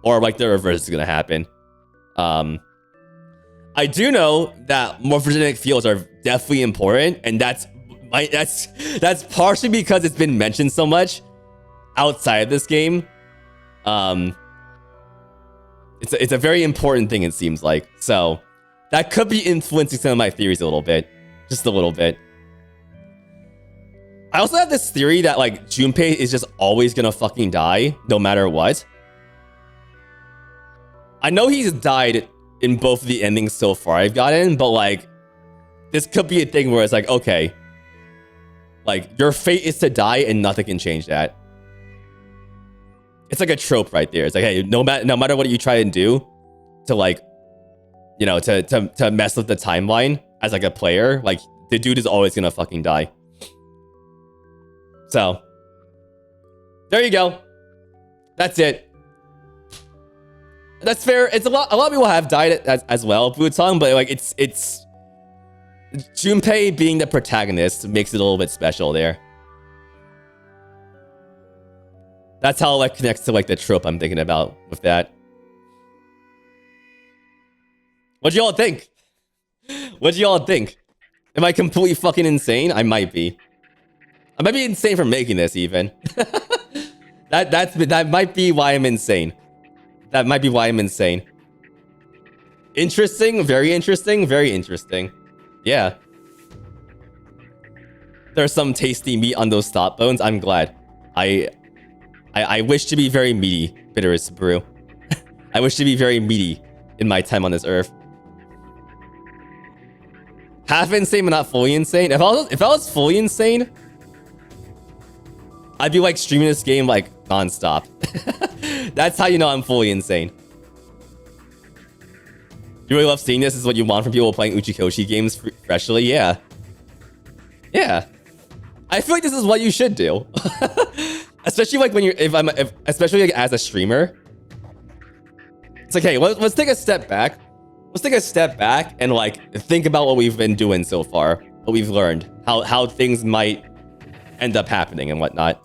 or like the reverse is gonna happen. I do know that morphogenic fields are definitely important, and that's partially because it's been mentioned so much outside of this game. It's a very important thing, it seems like. So that could be influencing some of my theories a little bit, just a little bit. I also have this theory that like Junpei is just always gonna fucking die no matter what. I know he's died in both of the endings so far I've gotten, but like this could be a thing where it's like, okay, like your fate is to die and nothing can change that. It's like a trope right there. It's like, hey, no matter what you try and do to like, you know, to mess with the timeline as like a player, like the dude is always gonna fucking die. So there you go. That's it. That's fair. It's a lot of people have died as well, Bootsong, but like it's Junpei being the protagonist makes it a little bit special there. That's how it like connects to like the trope I'm thinking about with that. What do y'all think? What do y'all think? Am I completely fucking insane? I might be. I might be insane for making this even. that might be why I'm insane. That might be why I'm insane. Interesting, very interesting, very interesting. Yeah. There's some tasty meat on those thought bones. I'm glad. I wish to be very meaty, Bitterest Brew. I wish to be very meaty in my time on this earth. Half insane, but not fully insane. If I was fully insane, I'd be like streaming this game like nonstop. That's how you know I'm fully insane. You really love seeing this? This is what you want from people playing Uchikoshi games freshly? Yeah. Yeah. I feel like this is what you should do. Especially like when you're, especially like as a streamer. It's like, hey, let's take a step back. Let's take a step back and like think about what we've been doing so far, what we've learned, how things might end up happening and whatnot.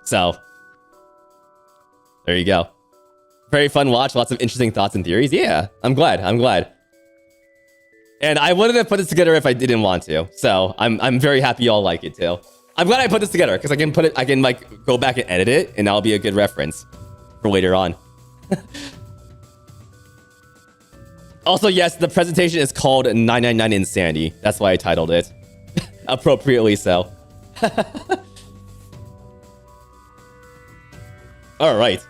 So there you go. Very fun watch. Lots of interesting thoughts and theories. Yeah, I'm glad. I'm glad. And I wouldn't have put this together if I didn't want to. So I'm very happy y'all like it too. I'm glad I put this together because I can like go back and edit it, and that'll be a good reference for later on. Also, yes, the presentation is called 999 Insanity. That's why I titled it. Appropriately so. All right.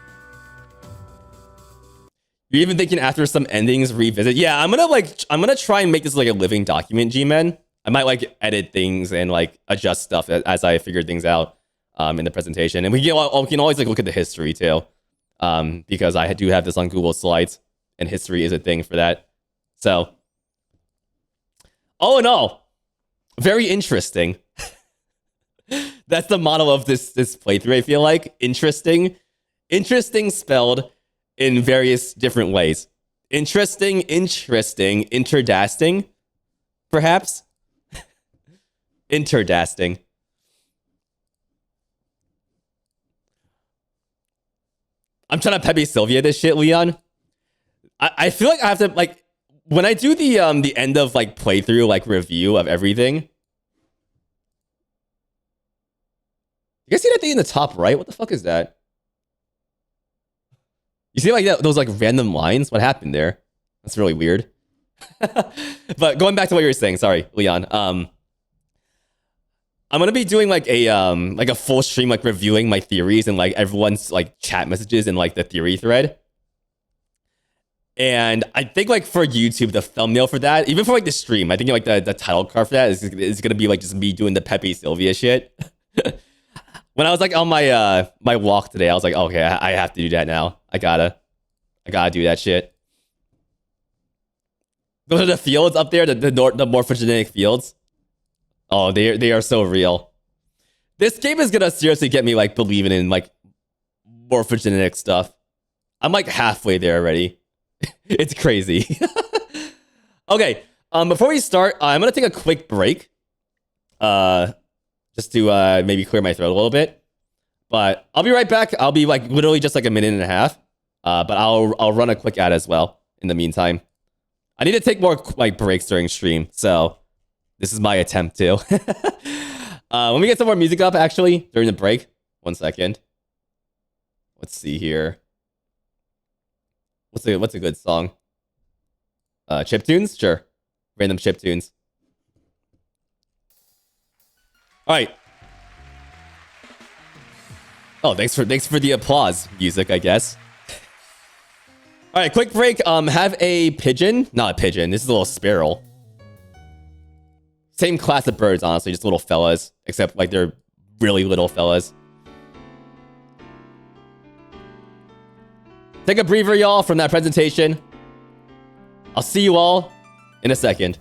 You're even thinking after some endings revisit? Yeah, I'm gonna try and make this like a living document, G-Men. I might like edit things and like adjust stuff as I figure things out in the presentation. And we can always like look at the history too. Because I do have this on Google Slides, and history is a thing for that. So, all in all, very interesting. That's the model of this playthrough, I feel like. Interesting spelled in various different ways. Interesting, interdasting, perhaps. Interdasting. I'm trying to Pepe Sylvia this shit, Leon. I feel like I have to like when I do the end of like playthrough like review of everything. You guys see that thing in the top right? What the fuck is that? You see like those like random lines? What happened there? That's really weird. But going back to what you were saying, sorry, Leon. I'm gonna be doing like a full stream like reviewing my theories and like everyone's like chat messages in like the theory thread. And I think like for YouTube, the thumbnail for that, even for like the stream, I think like the title card for that is gonna be like just me doing the Pepe Sylvia shit. When I was like on my my walk today, I was like, okay, I have to do that now. I gotta do that shit. Those are the fields up there, the morphogenetic fields. Oh, they are so real. This game is gonna seriously get me like believing in like morphogenetic stuff. I'm like halfway there already. It's crazy. Okay, before we start, I'm gonna take a quick break. Just to maybe clear my throat a little bit. But I'll be right back. I'll be like literally just like a minute and a half. But I'll run a quick ad as well in the meantime. I need to take more like breaks during stream, so this is my attempt to. Let me get some more music up actually during the break. 1 second. Let's see here. What's a good song? Chiptunes? Sure. Random chiptunes. All right. Oh, thanks for the applause music, I guess. All right, quick break. Have a pigeon. Not a pigeon. This is a little sparrow. Same class of birds, honestly, just little fellas, except like they're really little fellas. Take a breather, y'all, from that presentation. I'll see you all in a second.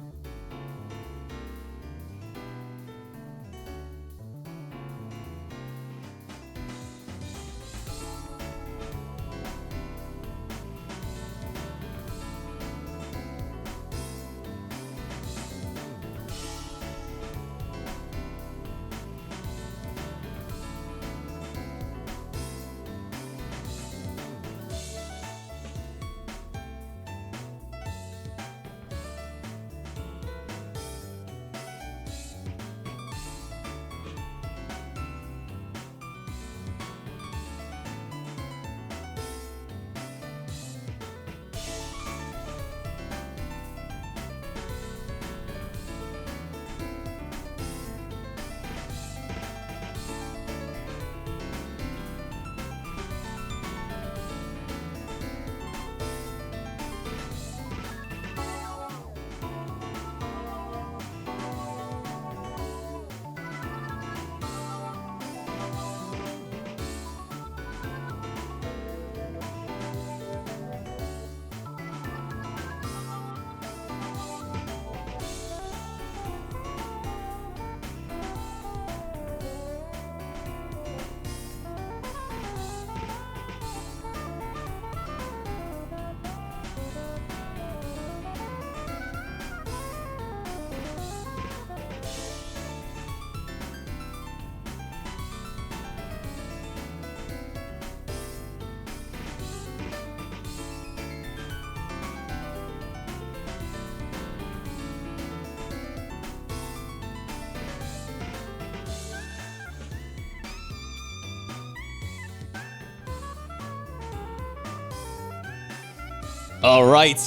All right,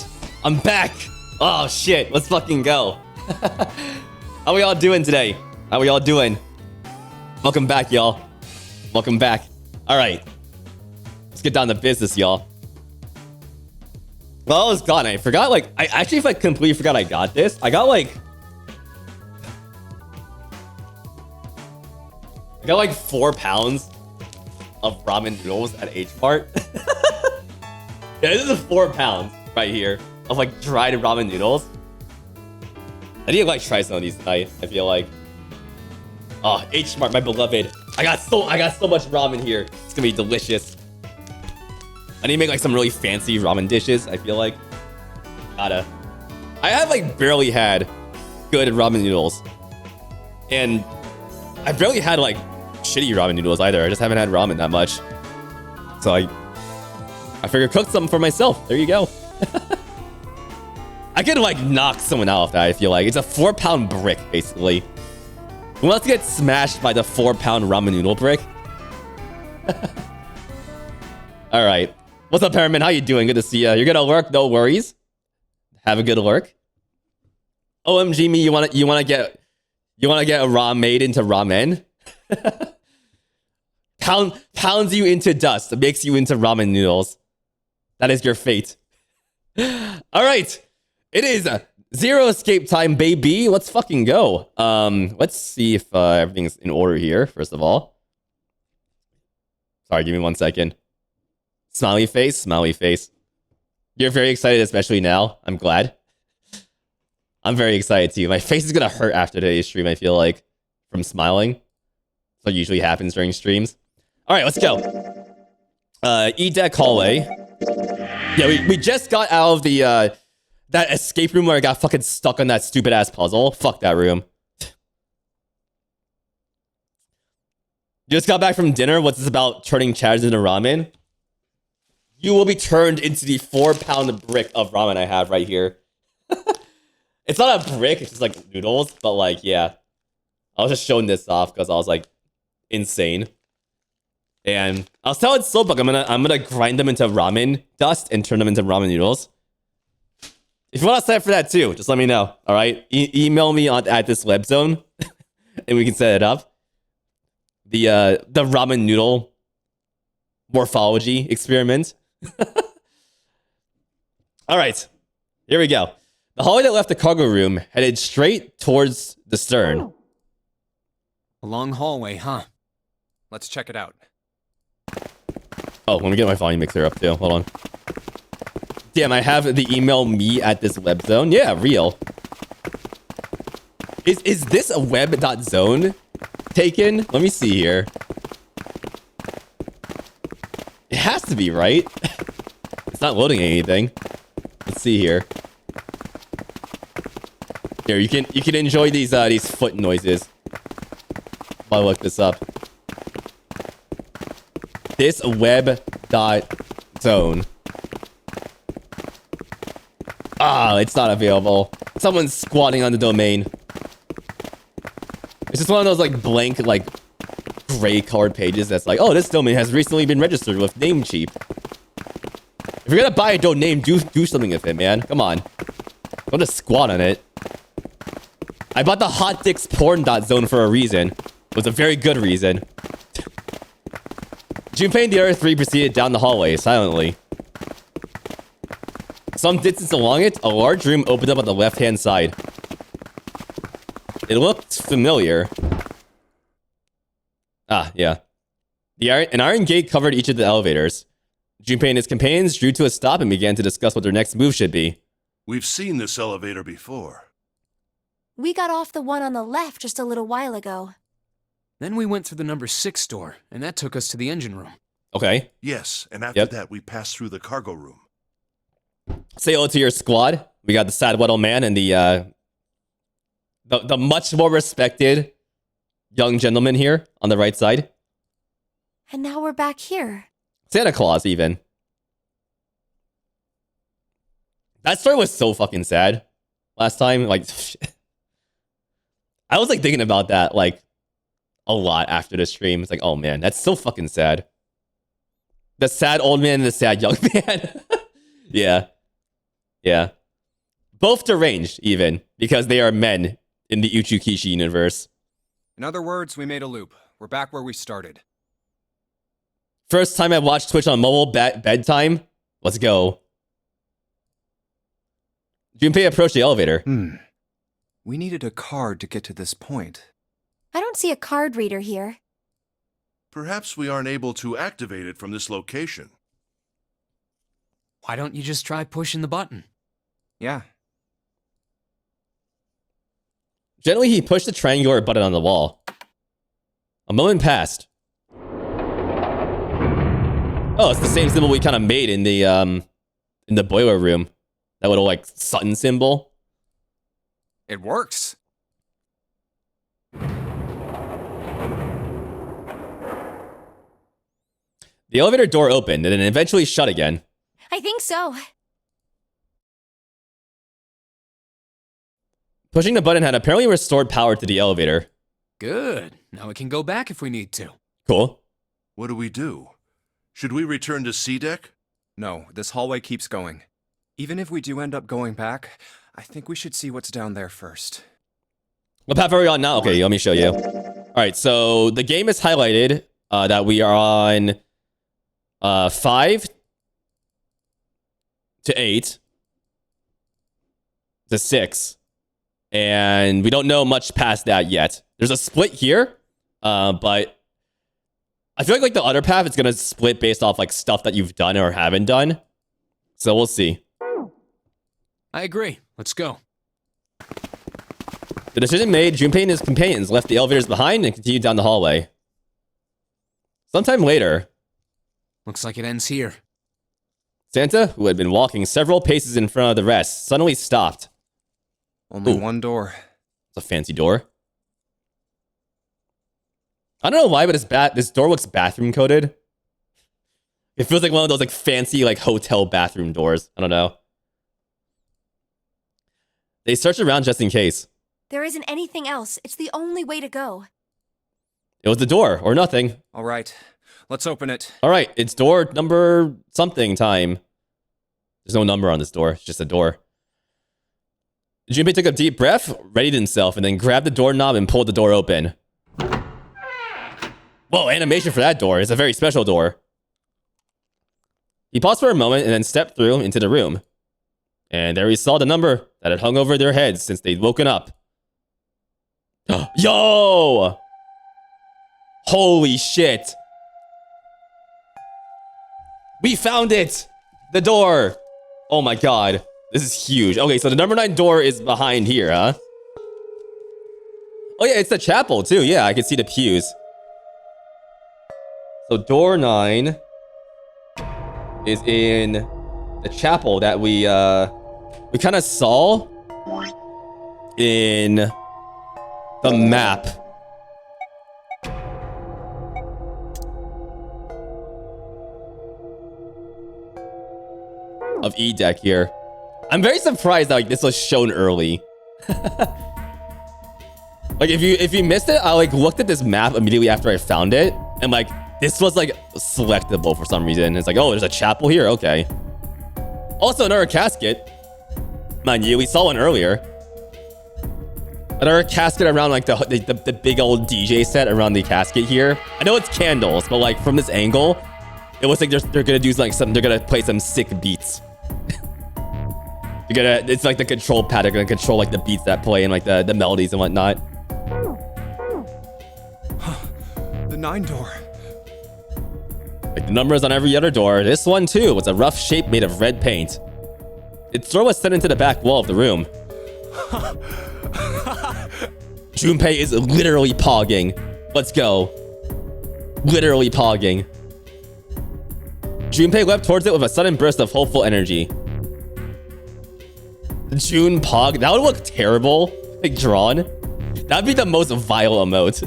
I'm back. Oh shit, let's fucking go. How we all doing today? How we all doing? Welcome back, y'all. Welcome back. All right, let's get down to business, y'all. Well, I was gone. I forgot. Like, I actually completely forgot I got this. I got like 4 pounds of ramen noodles at H Mart. Yeah, this is 4 pounds right here of like dried ramen noodles. I need to like try some of these tonight. I feel like, oh, H Mart, my beloved. I got so much ramen here. It's gonna be delicious. I need to make like some really fancy ramen dishes. I feel like I have like barely had good ramen noodles, and I barely had like shitty ramen noodles either. I just haven't had ramen that much, so I figured cook something for myself. There you go. I could like knock someone out of that. I feel like it's a 4-pound brick basically. Who wants to get smashed by the 4-pound ramen noodle brick? All right. What's up, Perriman? How you doing? Good to see you. You're gonna lurk? No worries. Have a good lurk. OMG me, you wanna get a raw made into ramen? Pounds you into dust, makes you into ramen noodles. That is your fate. All right. It is zero escape time, baby. Let's fucking go. Let's see if everything's in order here, first of all. Sorry, give me 1 second. Smiley face, smiley face. You're very excited, especially now. I'm glad. I'm very excited too. My face is gonna hurt after today's stream, I feel like, from smiling. That's what usually happens during streams. All right, let's go. E-deck hallway. Yeah, we just got out of the that escape room where I got fucking stuck on that stupid ass puzzle. Fuck that room. Just got back from dinner. What's this about turning chatters into ramen? You will be turned into the 4-pound brick of ramen I have right here. It's not a brick, it's just like noodles, but like, yeah. I was just showing this off because I was like insane. And I was telling Slowbug I'm gonna grind them into ramen dust and turn them into ramen noodles. If you want to sign up for that too, just let me know. All right, email me at this web zone, and we can set it up. The ramen noodle morphology experiment. All right, here we go. The hallway that left the cargo room headed straight towards the stern. A long hallway, huh? Let's check it out. Oh, let me get my volume mixer up too. Hold on. Damn, I have the email me at this web zone. Yeah, real. Is this a web.zone taken? Let me see here. It has to be, right? It's not loading anything. Let's see here. Here, you can enjoy these foot noises while I look this up. This web.zone. Ah, it's not available. Someone's squatting on the domain. It's just one of those like blank, like gray colored pages that's like, oh, this domain has recently been registered with Namecheap. If you're gonna buy a domain, do something with it, man. Come on. Don't just squat on it. I bought the hotdicksporn.zone for a reason. It was a very good reason. Junpei and the other three proceeded down the hallway silently. Some distance along it, a large room opened up on the left-hand side. It looked familiar. Ah, yeah. An iron gate covered each of the elevators. Junpei and his companions drew to a stop and began to discuss what their next move should be. We've seen this elevator before. We got off the one on the left just a little while ago. Then we went through the number 6 door, and that took us to the engine room. Okay. Yes, and after that we passed through the cargo room. Say hello to your squad. We got the Sad Weddle Man and the much more respected young gentleman here on the right side. And now we're back here. Santa Claus, even. That story was so fucking sad last time. Like, I was like thinking about that like a lot after the stream. It's like, oh man, that's so fucking sad. The sad old man and the sad young man. Yeah. Yeah. Both deranged, even, because they are men in the Uchukishi universe. In other words, we made a loop. We're back where we started. First time I watched Twitch on mobile bedtime. Let's go. Junpei approached the elevator. We needed a card to get to this point. I don't see a card reader here. Perhaps we aren't able to activate it from this location. Why don't you just try pushing the button? Yeah. Gently, he pushed the triangular button on the wall. A moment passed. Oh, it's the same symbol we kind of made in the boiler room. That little like sun symbol. It works. The elevator door opened and then eventually shut again. I think so. Pushing the button had apparently restored power to the elevator. Good. Now we can go back if we need to. Cool. What do we do? Should we return to C deck? No, this hallway keeps going. Even if we do end up going back, I think we should see what's down there first. What path are we on now? Okay, let me show you. All right, so the game is highlighted that we are on 5 to 8 to 6. And we don't know much past that yet. There's a split here, but I feel like the other path is going to split based off like stuff that you've done or haven't done. So we'll see. I agree. Let's go. The decision made, Junpei and his companions left the elevators behind and continued down the hallway. Sometime later, Looks like it ends here. Santa, who had been walking several paces in front of the rest, suddenly stopped. Only Ooh. one door. It's a fancy door. I don't know why, but this door looks bathroom coded. It feels like one of those like fancy like hotel bathroom doors. I don't know. They searched around just in case. There isn't anything else. It's the only way to go. It was the door or nothing. All right, let's open it. All right, it's door number something time. There's no number on this door. It's just a door. Junpei took a deep breath, readied himself, and then grabbed the doorknob and pulled the door open. Whoa, animation for that door. It's a very special door. He paused for a moment and then stepped through into the room. And there he saw the number that had hung over their heads since they'd woken up. Yo! Holy shit. We found it! The door! Oh my god. This is huge. Okay, so the number 9 door is behind here, huh? Oh yeah, it's the chapel too. Yeah, I can see the pews. So door 9 is in the chapel that we kind of saw in the map. Of E deck here. I'm very surprised that like this was shown early. Like if you missed it, I like looked at this map immediately after I found it, and like this was like selectable for some reason. It's like, oh, there's a chapel here. Okay. Also another casket. Mind you, we saw one earlier. Another casket around like the big old DJ set around the casket here. I know it's candles, but like from this angle, it looks like they're gonna do like they're gonna play some sick beats. It's like the control pad. They're gonna control like the beats that play and like the melodies and whatnot. The 9 door. Like the numbers on every other door. This one too was a rough shape made of red paint. Its throw was set into the back wall of the room. Junpei is literally pogging. Let's go. Literally pogging. Junpei leapt towards it with a sudden burst of hopeful energy. June Pog. That would look terrible. Like drawn. That'd be the most vile emote.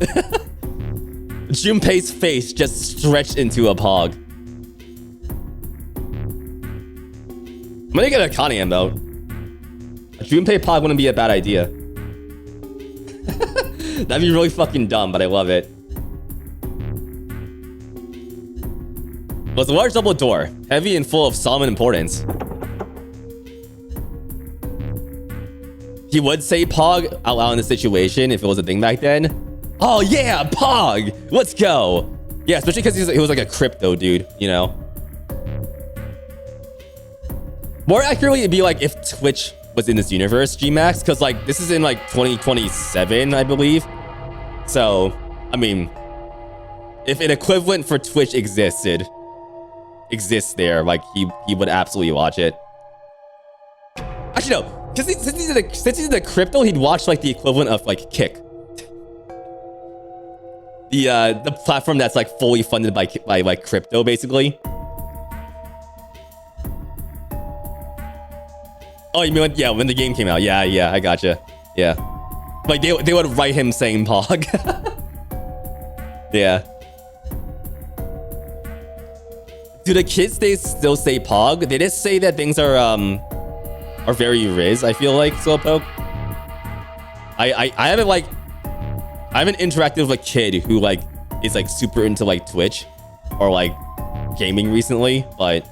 Junpei's face just stretched into a Pog. I'm gonna get a Connie emote. A Junpei Pog wouldn't be a bad idea. That'd be really fucking dumb, but I love it. It was a large double door, heavy and full of solemn importance. He would say Pog out loud in the situation if it was a thing back then. Oh yeah, Pog! Let's go! Yeah, especially because he was like a crypto dude, you know? More accurately, it'd be like if Twitch was in this universe, Gmax, because like this is in like 2027, I believe. So, I mean, if an equivalent for Twitch exists there, like he would absolutely watch it. Actually, no. Since he's the crypto, he'd watch like the equivalent of like Kick, the platform that's like fully funded by like crypto, basically. Oh, you mean when the game came out? Yeah, I gotcha. Yeah, like they would write him saying Pog. Yeah. Do the kids still say Pog? They just say that things are very Riz, I feel like, Slowpoke. I haven't interacted with a kid who like is like super into like Twitch. or like gaming recently, but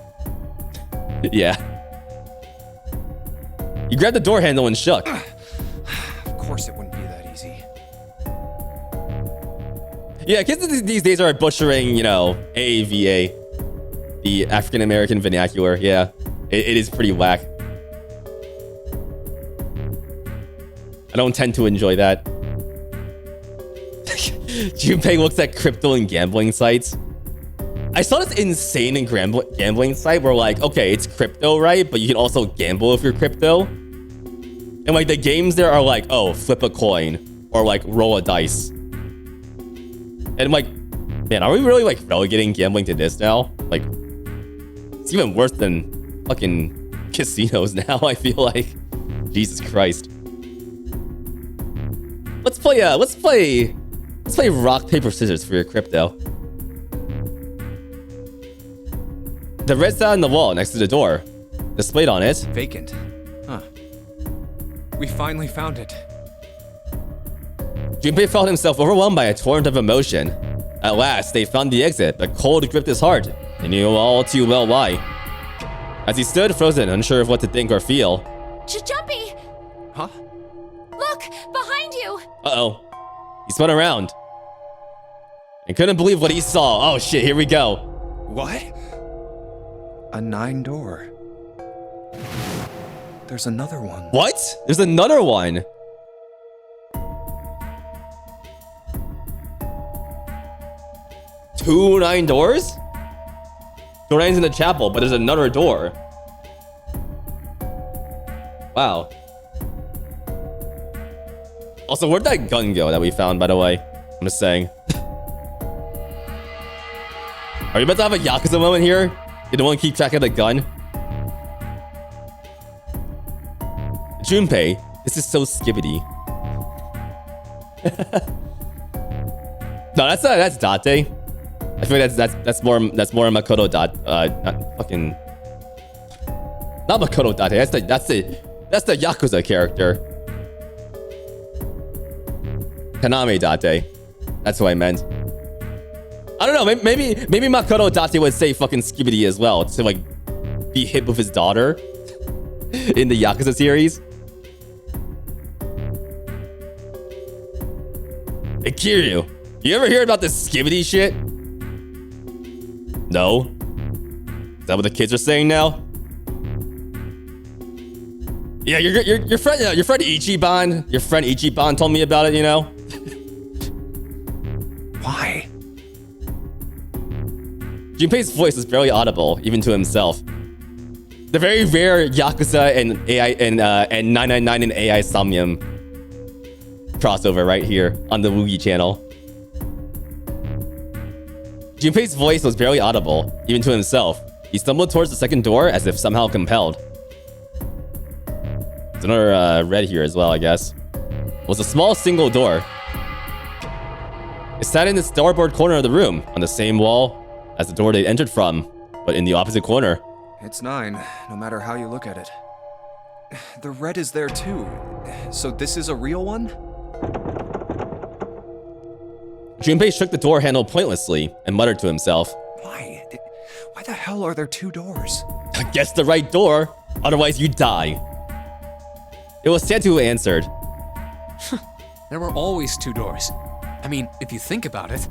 yeah. You grabbed the door handle and shook. Of course it wouldn't be that easy. Yeah, kids these days are butchering, you know, AAVA, the African American vernacular. Yeah, it is pretty whack. I don't tend to enjoy that. Junpei looks at crypto and gambling sites. I saw this insane and gambling site where like, okay, it's crypto, right? But you can also gamble if you're crypto. And like the games there are like, oh, flip a coin or like roll a dice. And I'm like, man, are we really like relegating gambling to this now? Like, it's even worse than fucking casinos now, I feel like. Jesus Christ. Let's play rock, paper, scissors for your crypto. The red sign on the wall next to the door. Displayed on it. Vacant. Huh. We finally found it. Junpei felt himself overwhelmed by a torrent of emotion. At last, they found the exit, but cold gripped his heart. He knew all too well why. As he stood frozen, unsure of what to think or feel. Jumpy! Huh? Look! Behind you! Uh-oh. He spun around. And couldn't believe what he saw. Oh shit, here we go. What? A 9-door. There's another one. What? There's another one. Two 9 doors? Door 9's in the chapel, but there's another door. Wow. Also, where'd that gun go that we found, by the way? I'm just saying. Are you about to have a Yakuza moment here? You don't want to keep track of the gun? Junpei, this is so skibbity. No, that's Date. I feel like that's more Makoto not Makoto Date. That's the Yakuza character. Kaname Date. That's what I meant. I don't know. Maybe Makoto Date would say fucking skibbity as well to like be hit with his daughter in the Yakuza series. Hey Kiryu, you ever hear about this skibbity shit? No. Is that what the kids are saying now? Yeah, your friend Ichiban, your friend Ichiban told me about it, you know? Why? Junpei's voice was barely audible, even to himself. The very rare Yakuza and AI and 999 and AI Somnium crossover right here on the Woogie channel. Junpei's voice was barely audible, even to himself. He stumbled towards the second door as if somehow compelled. There's another red here as well, I guess. It was a small single door. It sat in the starboard corner of the room, on the same wall as the door they entered from, but in the opposite corner. It's 9, no matter how you look at it. The red is there too. So this is a real one? Junpei shook the door handle pointlessly and muttered to himself. Why? Why the hell are there 2 doors? Guess the right door, otherwise you die. It was Santu who answered. There were always 2 doors. I mean, if you think about it.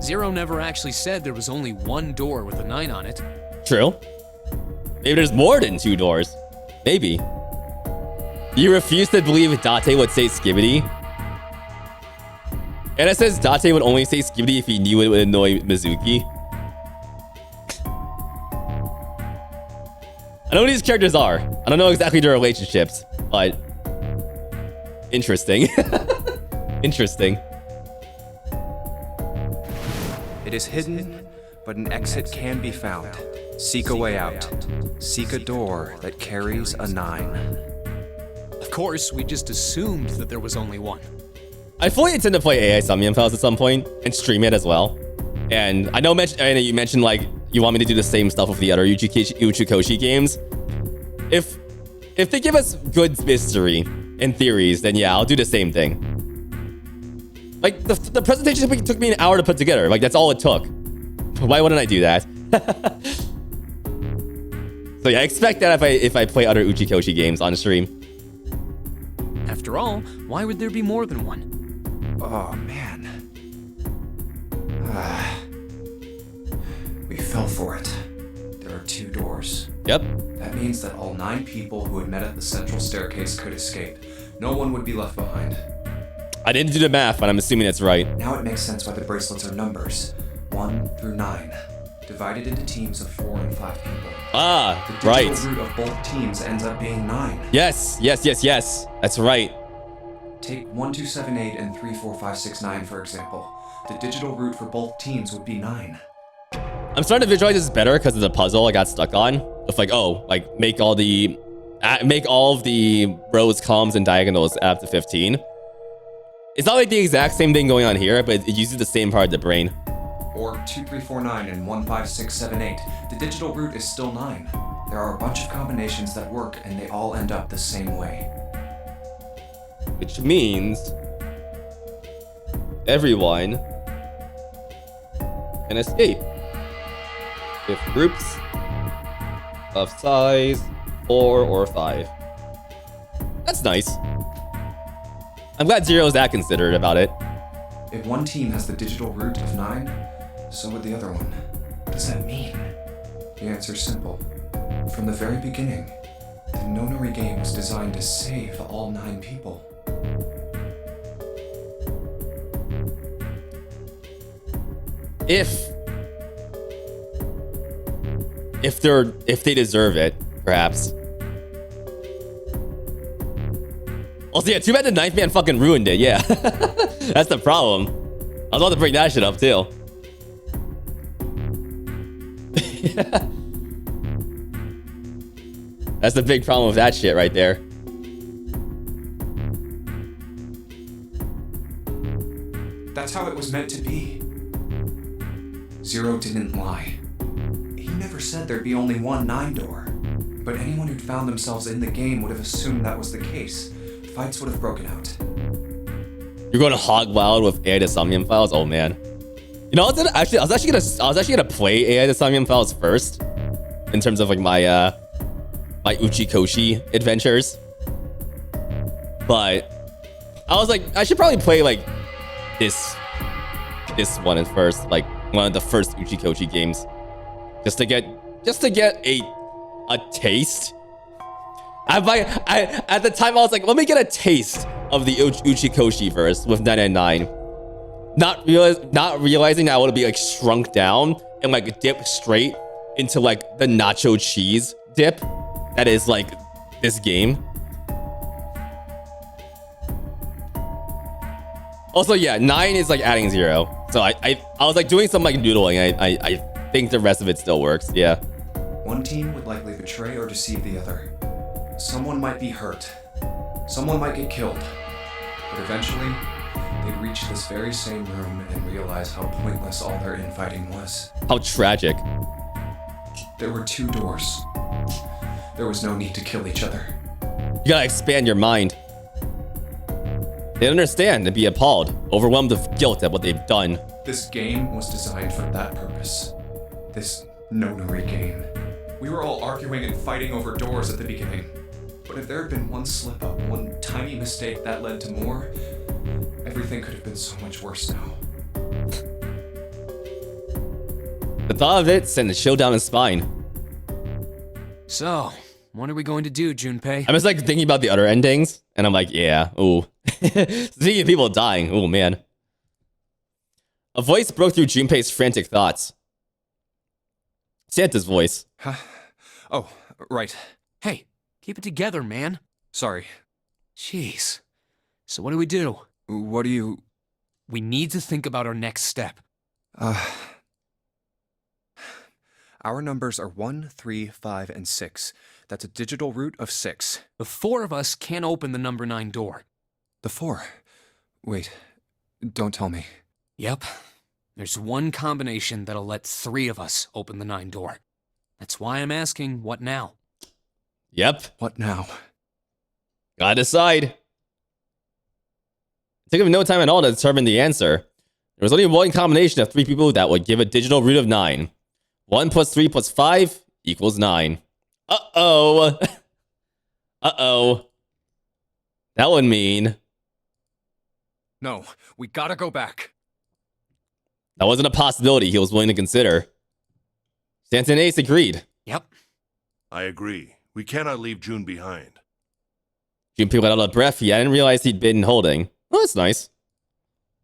Zero never actually said there was only 1 door with a 9 on it. True. Maybe there's more than 2 doors. Maybe. You refuse to believe Date would say skibbity? And it says Date would only say skibbity if he knew it would annoy Mizuki. I know who these characters are. I don't know exactly their relationships, but interesting. Interesting. It is hidden, but an exit can be found. Seek a way out. Seek a door that carries a 9. Of course, we just assumed that there was only 1. I fully intend to play AI Somnium Files at some point and stream it as well. And I know you mentioned like you want me to do the same stuff with the other Uchikoshi games. If they give us good mystery and theories, then yeah, I'll do the same thing. Like the presentation took me an hour to put together. Like that's all it took. Why wouldn't I do that? So yeah, expect that if I play other Uchikoshi games on stream. After all, why would there be more than one? Oh, man. We fell for it. There are 2 doors. Yep. That means that all 9 people who had met at the central staircase could escape. No one would be left behind. I didn't do the math, but I'm assuming that's right. Now it makes sense why the bracelets are numbers. 1 through 9. Divided into teams of 4 and 5 people. Ah, The digital right. root of both teams ends up being 9. Yes. That's right. Take 1, 2, 7, 8, and 3, 4, 5, 6, 9, for example. The digital root for both teams would be 9. I'm starting to visualize this better because of the puzzle I got stuck on. Of like, oh, like make all of the rows, columns, and diagonals add up to 15. It's not like the exact same thing going on here, but it uses the same part of the brain. Or 2, 3, 4, 9, and 1, 5, 6, 7, 8. The digital root is still 9. There are a bunch of combinations that work, and they all end up the same way. Which means everyone can escape if groups of size 4 or 5. That's nice. I'm glad Zero's that considerate about it. If one team has the digital root of 9, so would the other one. What does that mean? The answer's simple. From the very beginning, the Nonori game was designed to save all 9 people. If they deserve it, perhaps. Also, yeah, too bad the 9th man fucking ruined it, yeah. That's the problem. I was about to bring that shit up, too. That's the big problem with that shit right there. That's how it was meant to be. Zero didn't lie. He never said there'd be only one 9 door. But anyone who'd found themselves in the game would have assumed that was the case. Fights would have broken out. You're going to hog wild with AI to Somnium files? Oh man. You know, I was actually gonna play AI to Somnium files first. In terms of like my Uchikoshi adventures. But I was like, I should probably play like this one at first, like one of the first Uchikoshi games. Just to get a taste. At the time I was like, let me get a taste of the Uchikoshi first with 999. Not realizing that I would be like shrunk down and like dip straight into like the nacho cheese dip that is like this game. Also, yeah, 9 is like adding 0. So I was like doing some like noodling. I think the rest of it still works. Yeah. One team would likely betray or deceive the other. Someone might be hurt. Someone might get killed. But eventually, they'd reach this very same room and realize how pointless all their infighting was. How tragic. There were 2 doors. There was no need to kill each other. You gotta expand your mind. They understand and be appalled, overwhelmed with guilt at what they've done. This game was designed for that purpose. This Nonori game. We were all arguing and fighting over doors at the beginning. But if there had been one slip-up, one tiny mistake that led to more, everything could have been so much worse now. The thought of it sent a chill down his spine. So, what are we going to do, Junpei? I'm just like thinking about the other endings, and I'm like, yeah, ooh. Speaking of people dying, oh man. A voice broke through Junpei's frantic thoughts. Santa's voice. Huh? Oh, right. Hey, keep it together, man. Sorry. Jeez. So what do we do? What do you... We need to think about our next step. Our numbers are 1, 3, 5, and 6. That's a digital root of 6. The 4 of us can't open the number 9 door. The 4? Wait, don't tell me. Yep. There's one combination that'll let 3 of us open the 9 door. That's why I'm asking, what now? Yep. What now? Gotta decide. It took him no time at all to determine the answer. There was only one combination of 3 people that would give a digital root of 9. 1 plus 3 plus 5 equals 9. Uh-oh. Uh-oh. That would mean... No, we gotta go back. That wasn't a possibility he was willing to consider. Santa and Ace agreed. Yep. I agree. We cannot leave June behind. Junpei let out a breath he hadn't realized he'd been holding. Oh, that's nice.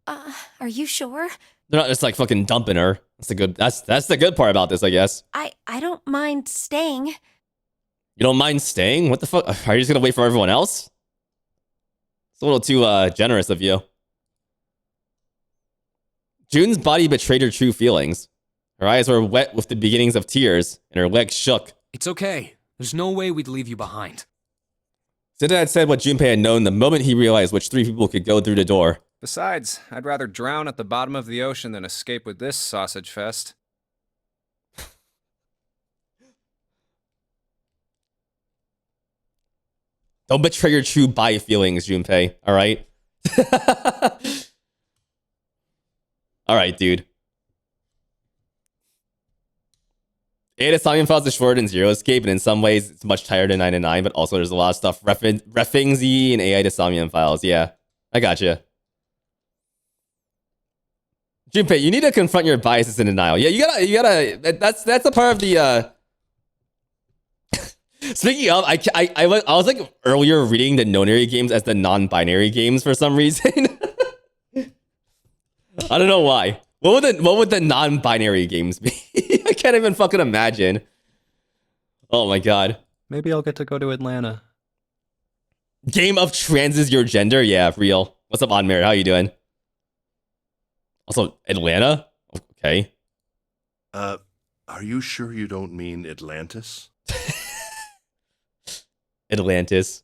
Are you sure? They're not just like fucking dumping her. That's the good part about this, I guess. I don't mind staying. You don't mind staying? What the fuck? Are you just gonna wait for everyone else? It's a little too generous of you. June's body betrayed her true feelings. Her eyes were wet with the beginnings of tears, and her legs shook. It's okay. There's no way we'd leave you behind. Santa had said what Junpei had known the moment he realized which 3 people could go through the door. Besides, I'd rather drown at the bottom of the ocean than escape with this sausage fest. Don't betray your true body feelings, Junpei, alright? Alright, dude. 8 assignment files is shorter than 0 escape, and in some ways it's much tighter than 9 and 9, but also there's a lot of stuff reffing Z and AI assignment files. Yeah, I gotcha. Junpei, you need to confront your biases and denial. Yeah, you gotta. That's a part of the. Speaking of, I was like earlier reading the no-nary games as the non-binary games for some reason. I don't know why. What would the non-binary games be? I can't even fucking imagine. Oh my god. Maybe I'll get to go to Atlanta. Game of trans is your gender? Yeah, real. What's up, On Merit? How you doing? Also, Atlanta? Okay. Are you sure you don't mean Atlantis? Atlantis.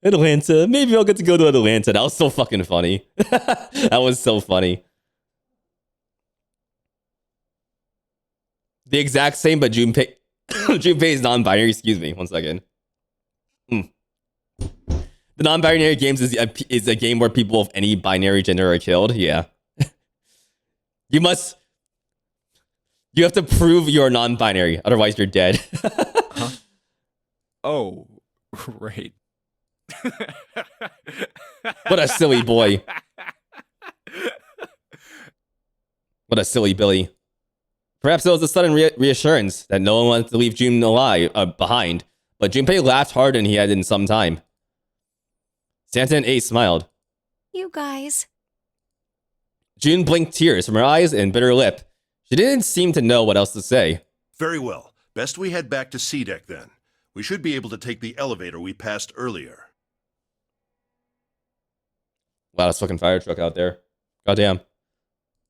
Atlanta. Maybe I'll get to go to Atlanta. That was so fucking funny. That was so funny. The exact same, but Junpei is non-binary. Excuse me. 1 second. The non-binary games is a game where people of any binary gender are killed. Yeah. You have to prove you're non-binary, otherwise you're dead. Huh? Oh, right. What a silly boy. What a silly Billy. Perhaps it was a sudden reassurance that no one wanted to leave June behind, but Junpei laughed harder than he had in some time. Santa and Ace smiled. You guys. June blinked tears from her eyes and bit her lip. She didn't seem to know what else to say. Very well. Best we head back to C deck then. We should be able to take the elevator we passed earlier. Wow, this fucking fire truck out there. Goddamn.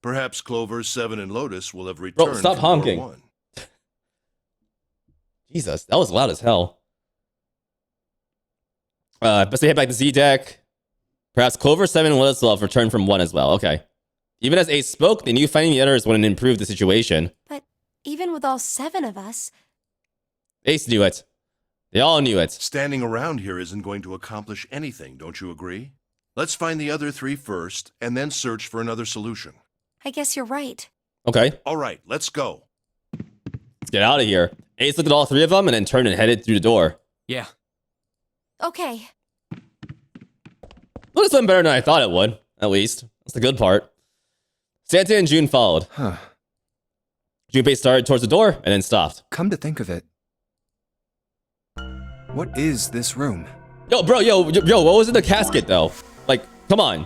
Perhaps Clover, 7, and Lotus will have returned. Bro, stop from War honking. 1. Jesus, that was loud as hell. Best to head back to Z deck. Perhaps Clover, 7, and Lotus will have returned from 1 as well. Okay. Even as Ace spoke, they knew finding the others wouldn't improve the situation. But even with all 7 of us... Ace knew it. They all knew it. Standing around here isn't going to accomplish anything, don't you agree? Let's find the other 3 first, and then search for another solution. I guess you're right. Okay, All right, let's go. let's get out of here. Ace looked at all 3 of them and then turned and headed through the door. Yeah. Okay. Well, this went better than I thought it would, at least. That's the good part. Santa and June followed. Huh. Junpei started towards the door and then stopped. Come to think of it, what is this room? Yo, bro, yo, what was in the casket, though? Like, come on.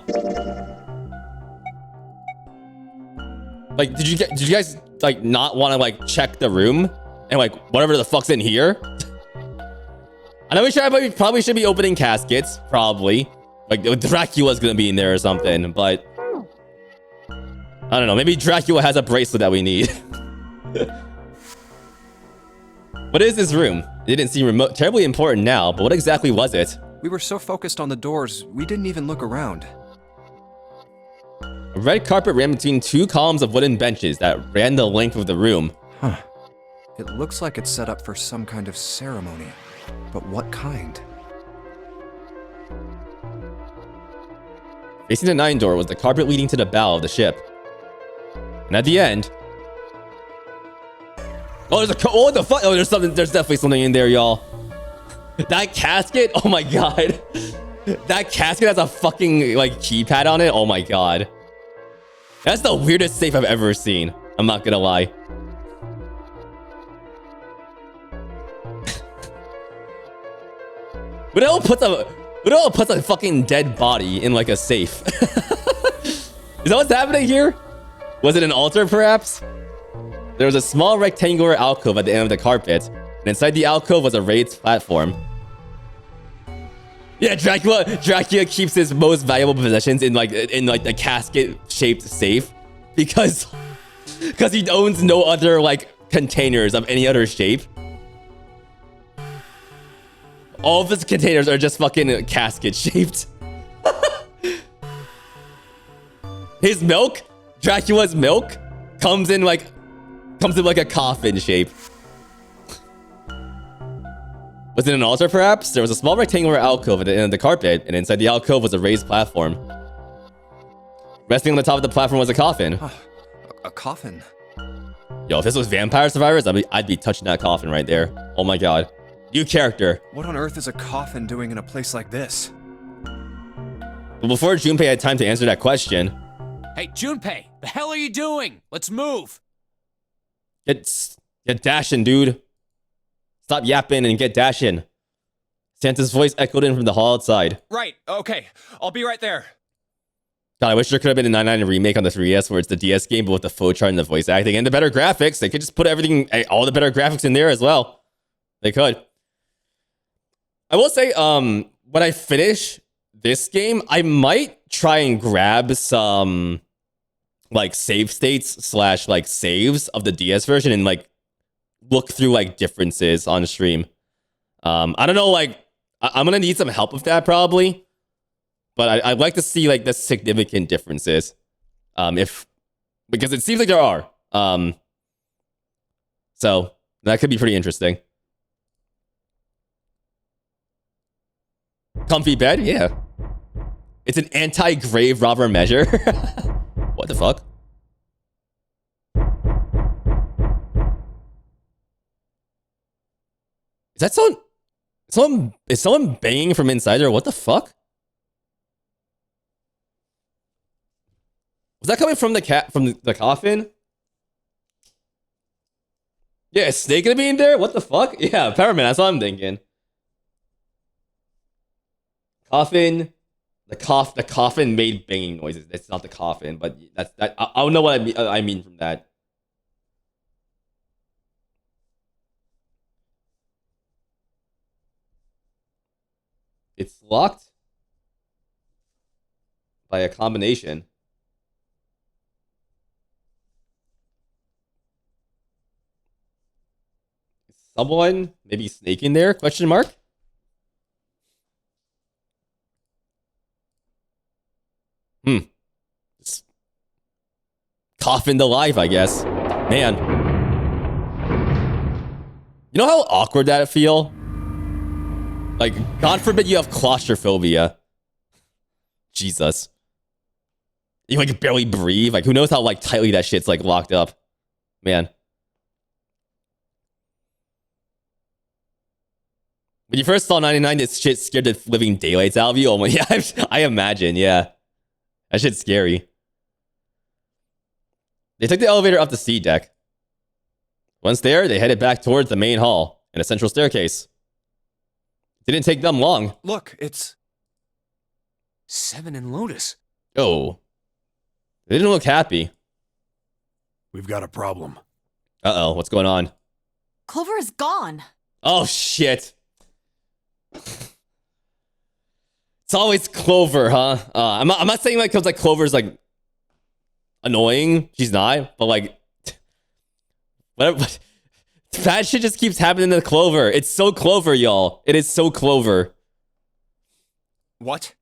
Like, did you guys, like, not want to, like, check the room? And, like, whatever the fuck's in here? I know we probably should be opening caskets, probably. Like, Dracula's gonna be in there or something, but... I don't know, maybe Dracula has a bracelet that we need. What is this room? It didn't seem terribly important now, but what exactly was it? We were so focused on the doors, we didn't even look around. A red carpet ran between 2 columns of wooden benches that ran the length of the room. Huh. It looks like it's set up for some kind of ceremony. But what kind? Facing the 9 door was the carpet leading to the bow of the ship. And at the end... Oh, what the fuck? Oh, there's definitely something in there, y'all. That casket? Oh my god. That casket has a fucking, like, keypad on it? Oh my god. That's the weirdest safe I've ever seen. I'm not gonna lie. What the hell puts a fucking dead body in like a safe? Is that what's happening here? Was it an altar perhaps? There was a small rectangular alcove at the end of the carpet, and inside the alcove was a raised platform. Yeah, Dracula keeps his most valuable possessions in like the casket-shaped safe because he owns no other like containers of any other shape. All of his containers are just fucking casket shaped. His milk, Dracula's milk, comes in like a coffin shape. Was it an altar perhaps? There was a small rectangular alcove at the end of the carpet, and inside the alcove was a raised platform. Resting on the top of the platform was a coffin. A coffin? Yo, if this was Vampire Survivors, I'd be touching that coffin right there. Oh my god. New character. What on earth is a coffin doing in a place like this? But before Junpei had time to answer that question... Hey, Junpei, the hell are you doing? Let's move. Get dashing, dude. Stop yapping and get dashing. Santa's voice echoed in from the hall outside. Right, okay. I'll be right there. God, I wish there could have been a 99 remake on the 3DS where it's the DS game, but with the flowchart and the voice acting and the better graphics. They could just put everything, all the better graphics in there as well. They could. I will say, when I finish this game, I might try and grab some like save states / like saves of the DS version and like look through like differences on stream. I don't know, like I'm gonna need some help with that probably, but I'd like to see like the significant differences, because it seems like there are. So that could be pretty interesting. Comfy bed? Yeah. It's an anti-grave robber measure. What the fuck? Is that someone? Is someone banging from inside there? What the fuck? Was that coming from the coffin? Yeah, is Snake gonna be in there? What the fuck? Yeah, Powerman, that's what I'm thinking. Coffin. The coffin made banging noises. It's not the coffin, but that's that. I don't know what I mean from that. It's locked by a combination. Is someone maybe Snake in there? Question mark. Just coffined alive, I guess. Man. You know how awkward that'd feel? Like, God forbid you have claustrophobia. Jesus. You like barely breathe. Like, who knows how like tightly that shit's like locked up. Man. When you first saw 99, this shit scared the living daylights out of you. Oh my, yeah, I imagine, yeah. That shit's scary. They took the elevator up the C deck. Once there, they headed back towards the main hall and a central staircase. Didn't take them long. Look, it's... 7 and Lotus. Oh. They didn't look happy. We've got a problem. Uh-oh, what's going on? Clover is gone. Oh, shit. It's always Clover, huh? I'm not saying like because like Clover's like annoying. She's not, but like whatever. Bad shit just keeps happening to Clover. It's so Clover, y'all. It is so Clover. What?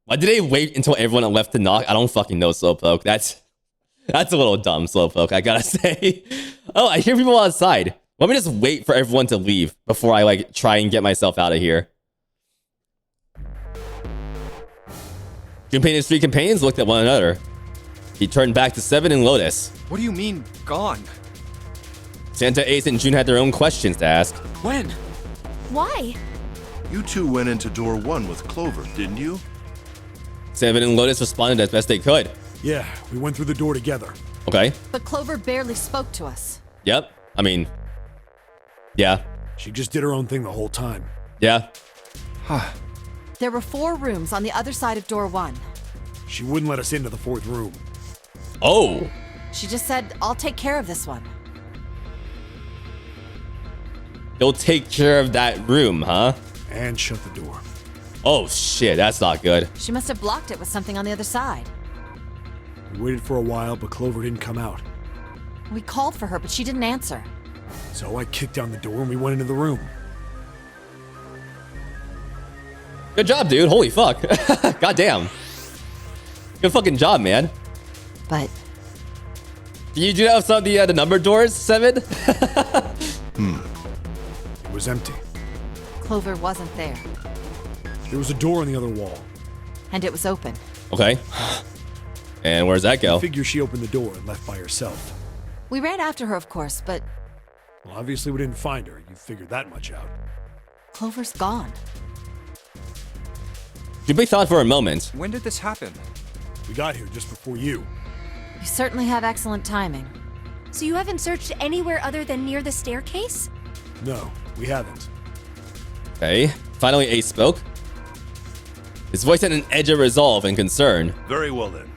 Why did they wait until everyone left to knock? I don't fucking know, Slowpoke. That's a little dumb, Slowpoke, I gotta say. Oh, I hear people outside. Let me just wait for everyone to leave before I like try and get myself out of here. Junpei and his three companions looked at one another. He turned back to Seven and Lotus. What do you mean, gone? Santa, Ace, and June had their own questions to ask. When? Why? You two went into door 1 with Clover, didn't you? Seven and Lotus responded as best they could. Yeah, we went through the door together. Okay. But Clover barely spoke to us. Yep. I mean, yeah. She just did her own thing the whole time. Yeah. There were 4 rooms on the other side of door 1. She wouldn't let us into the 4th room. Oh. She just said, I'll take care of this one. They'll take care of that room, huh? And shut the door. Oh, shit. That's not good. She must have blocked it with something on the other side. We waited for a while, but Clover didn't come out. We called for her, but she didn't answer. So I kicked down the door and we went into the room. Good job, dude. Holy fuck. Goddamn. Good fucking job, man. But Did you do that with some of the number doors, Seven? It was empty. Clover wasn't there. There was a door on the other wall. And it was open. Okay. And where's that I go? figure she opened the door and left by herself. We ran after her, of course, but Well, obviously we didn't find her. You figured that much out. Clover's gone. Junpei thought for a moment. When did this happen? We got here just before you. You certainly have excellent timing. So you haven't searched anywhere other than near the staircase? No, we haven't. Okay. Finally, Ace spoke. His voice had an edge of resolve and concern. Very well then.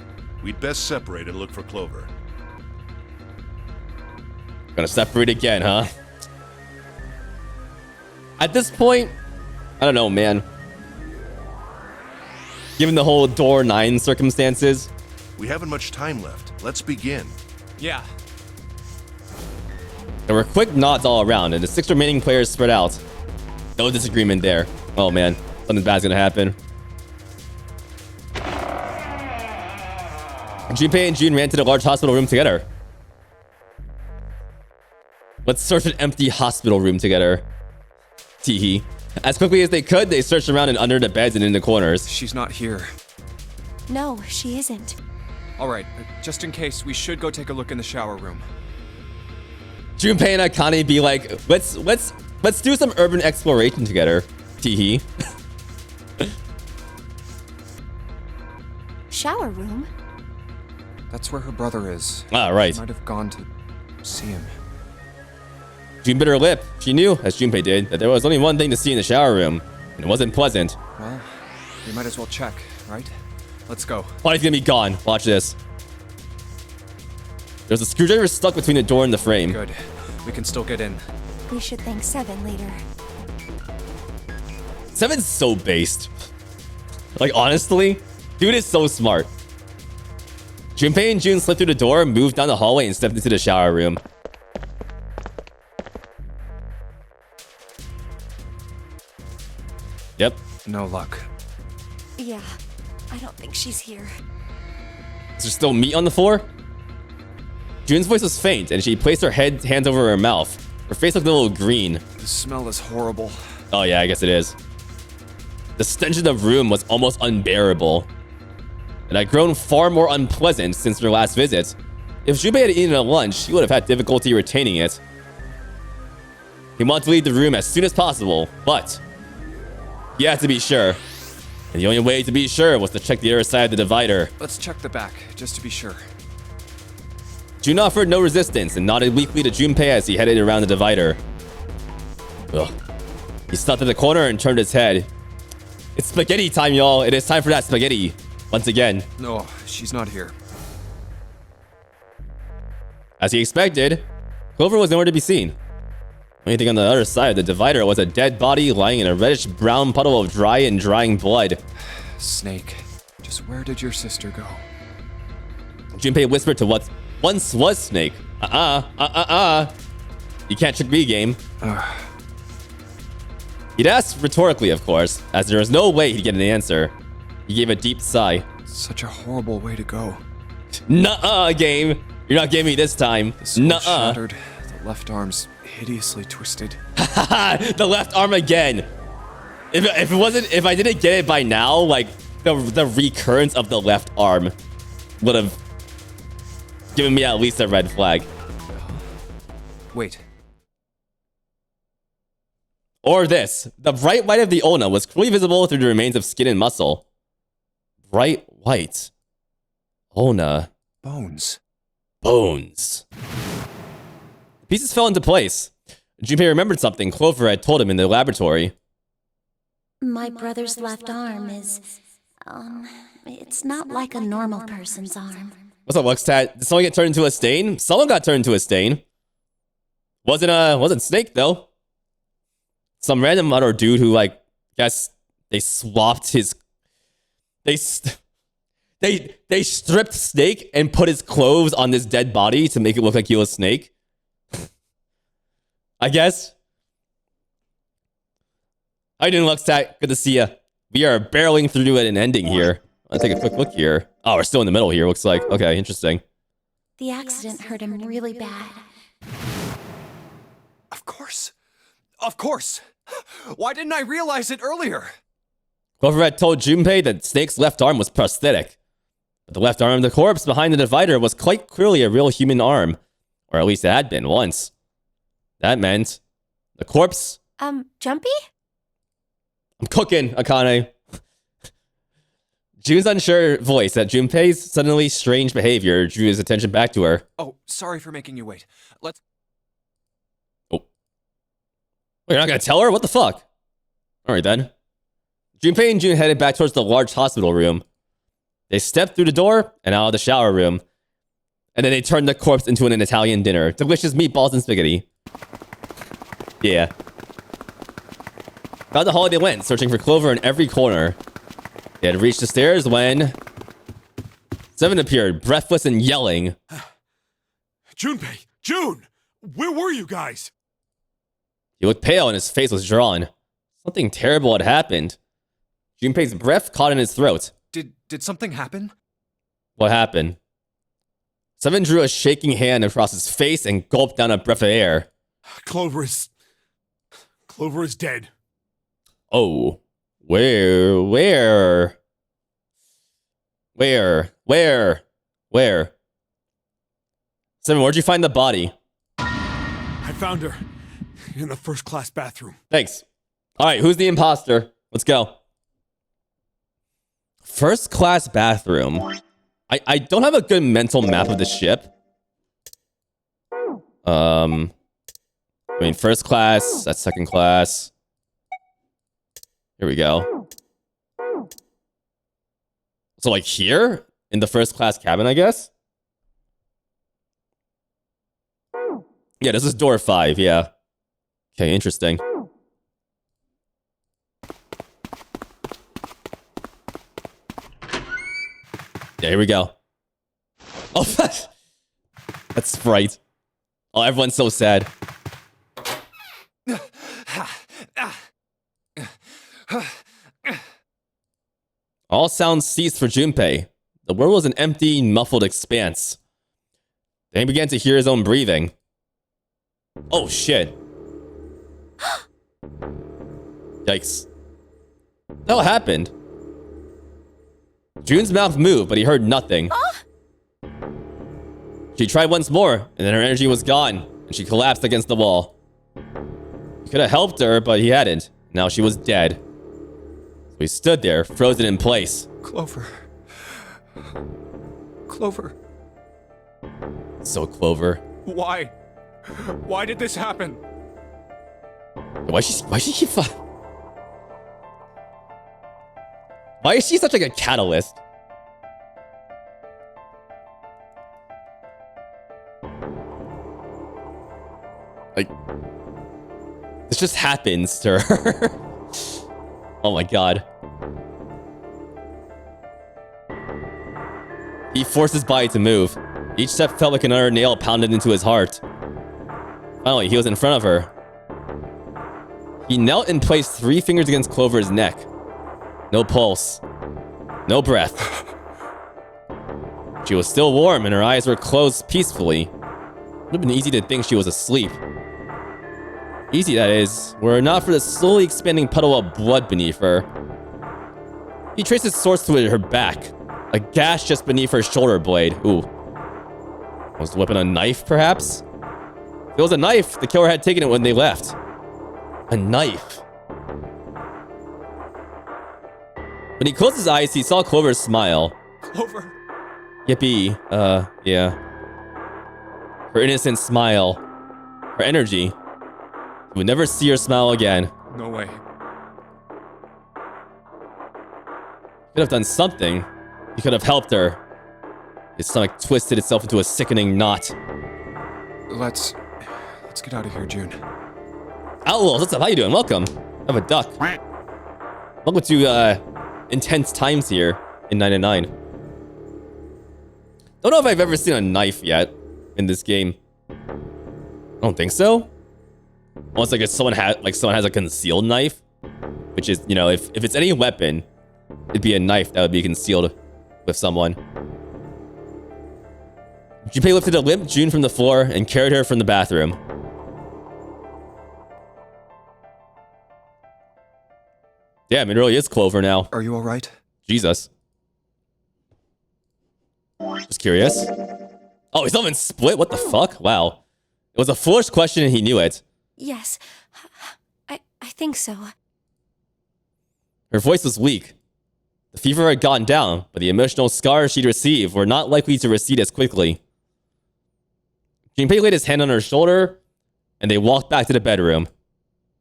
We'd best separate and look for Clover. Gonna separate again, huh? At this point, I don't know, man. Given the whole door 9 circumstances, We haven't much time left. Let's begin. Yeah. there were quick nods all around, and the 6 remaining players spread out. No disagreement there. Oh man, something bad's gonna happen. Junpei and June ran to the large hospital room together. Let's search an empty hospital room together. Teehee. As quickly as they could, they searched around and under the beds and in the corners. She's not here. No, she isn't. All right, just in case, we should go take a look in the shower room. Junpei and Akane be like, let's do some urban exploration together. Teehee. Shower room? That's where her brother is. Ah, right. Might have gone to see him. June bit her lip. She knew, as Junpei did, that there was only one thing to see in the shower room, and it wasn't pleasant. Well, we might as well check, right? Let's go. Body's gonna be gone. Watch this. There's a screwdriver stuck between the door and the frame. Good. We can still get in. We should thank Seven later. Seven's so based. Like, honestly, dude is so smart. Junpei and June slipped through the door, moved down the hallway, and stepped into the shower room. Yep. No luck. Yeah, I don't think she's here. Is there still meat on the floor? June's voice was faint, and she placed her hands over her mouth. Her face looked a little green. The smell is horrible. Oh yeah, I guess it is. The stench of the room was almost unbearable. It had grown far more unpleasant since their last visit. If Junpei had eaten a lunch, he would have had difficulty retaining it. He wanted to leave the room as soon as possible, but he had to be sure. And the only way to be sure was to check the other side of the divider. Let's check the back, just to be sure. June offered no resistance and nodded weakly to Junpei as he headed around the divider. Ugh. He stopped at the corner and turned his head. It's spaghetti time, y'all. It is time for that spaghetti. Once again. No, she's not here. As he expected, Clover was nowhere to be seen. Only thing on the other side of the divider was a dead body lying in a reddish-brown puddle of dry and drying blood. Snake, just where did your sister go? Junpei whispered to what once was Snake. You can't trick me, game. He'd asked rhetorically, of course, as there was no way he'd get an answer. He gave a deep sigh. Such a horrible way to go. Nuh-uh, game. You're not getting me this time. The skull Nuh-uh. shattered, the left arm's hideously twisted. The left arm again. If I didn't get it by now, like the recurrence of the left arm would have given me at least a red flag. Wait. Or this. The bright white of the ulna was clearly visible through the remains of skin and muscle. Bright white. Ulna. Bones. Bones. The pieces fell into place. Junpei remembered something Clover had told him in the laboratory. My brother's left arm is, it's not like a normal person's arm. What's up, Luxtat? Did someone get turned into a stain? Someone got turned into a stain. Wasn't Snake, though. Some random other dude who, like, guess they swapped his... They stripped Snake and put his clothes on this dead body to make it look like he was Snake. I guess. How you doing, Luxtat? Good to see ya. We are barreling through an ending here. I'll take a quick look here. Oh, we're still in the middle here, looks like. Okay, interesting. The accident hurt him really bad. Of course. Of course. Why didn't I realize it earlier? Clover had told Junpei that Snake's left arm was prosthetic. But the left arm of the corpse behind the divider was quite clearly a real human arm. Or at least it had been once. That meant the corpse... Jumpy? I'm cooking, Akane. June's unsure voice at Junpei's suddenly strange behavior drew his attention back to her. Oh, sorry for making you wait. Let's... Oh. Wait, you're not gonna tell her? What the fuck? Alright then. Junpei and June headed back towards the large hospital room. They stepped through the door and out of the shower room. And then they turned the corpse into an Italian dinner. Delicious meatballs and spaghetti. Yeah. Down the hall they went, searching for Clover in every corner. They had reached the stairs when... Seven appeared, breathless and yelling. Junpei! June! Where were you guys? He looked pale and his face was drawn. Something terrible had happened. Junpei's breath caught in his throat. Did something happen? What happened? Seven drew a shaking hand across his face and gulped down a breath of air. Clover is dead. Oh. Where? Seven, where'd you find the body? I found her in the first-class bathroom. Thanks. Alright, who's the imposter? Let's go. First class bathroom. I don't have a good mental map of the ship. I mean, first class, that's second class. Here we go. So, like, here? In the first class cabin, I guess? Yeah, this is door 5, yeah. Okay, interesting. Yeah, here we go. Oh, that's Sprite. Oh, everyone's so sad. All sounds ceased for Junpei. The world was an empty, muffled expanse. Then he began to hear his own breathing. Oh, shit. Yikes. What the hell happened? June's mouth moved, but he heard nothing. She tried once more, and then her energy was gone, and she collapsed against the wall. He could have helped her, but he hadn't. Now she was dead. So he stood there, frozen in place. Clover. So Clover. Why? Why did this happen? Why is she such like a catalyst? Like, this just happens to her. Oh my god. He forced his body to move. Each step felt like another nail pounded into his heart. Finally, he was in front of her. He knelt and placed 3 fingers against Clover's neck. No pulse. No breath. She was still warm and her eyes were closed peacefully. It would have been easy to think she was asleep. Easy, that is, were it not for the slowly expanding puddle of blood beneath her. He traces source to her back, a gash just beneath her shoulder blade. Ooh. Was the weapon a knife, perhaps? If it was a knife, the killer had taken it when they left. A knife. When he closed his eyes, he saw Clover smile. Clover. Yippee. Yeah. Her innocent smile. Her energy. He would never see her smile again. No way. He could have done something. He could have helped her. His stomach twisted itself into a sickening knot. Let's get out of here, June. Outlaws, what's up? How you doing? Welcome. I have a duck. Welcome to, intense times here in 99. Don't know if I've ever seen a knife yet in this game. I don't think so. Unless like if someone has a concealed knife, which is, you know, if it's any weapon, it'd be a knife that would be concealed with someone. Junpei lifted a limp June from the floor and carried her from the bathroom. Damn, it really is Clover now. Are you all right? Jesus. Just curious. Oh, he's not even split? What the fuck? Wow. It was a foolish question and he knew it. Yes, I think so. Her voice was weak. The fever had gone down, but the emotional scars she'd received were not likely to recede as quickly. Junpei laid his hand on her shoulder, and they walked back to the bedroom.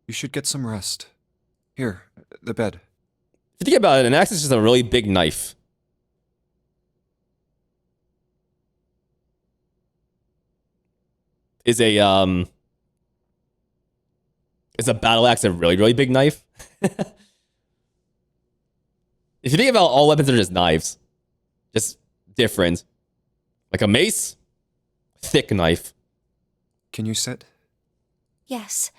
You should get some rest. Here, the bed. If you think about it, an axe is just a really big knife. Is a battle axe a really, really big knife? If you think about all weapons are just knives. Just different. Like a mace, thick knife. Can you sit? Yes.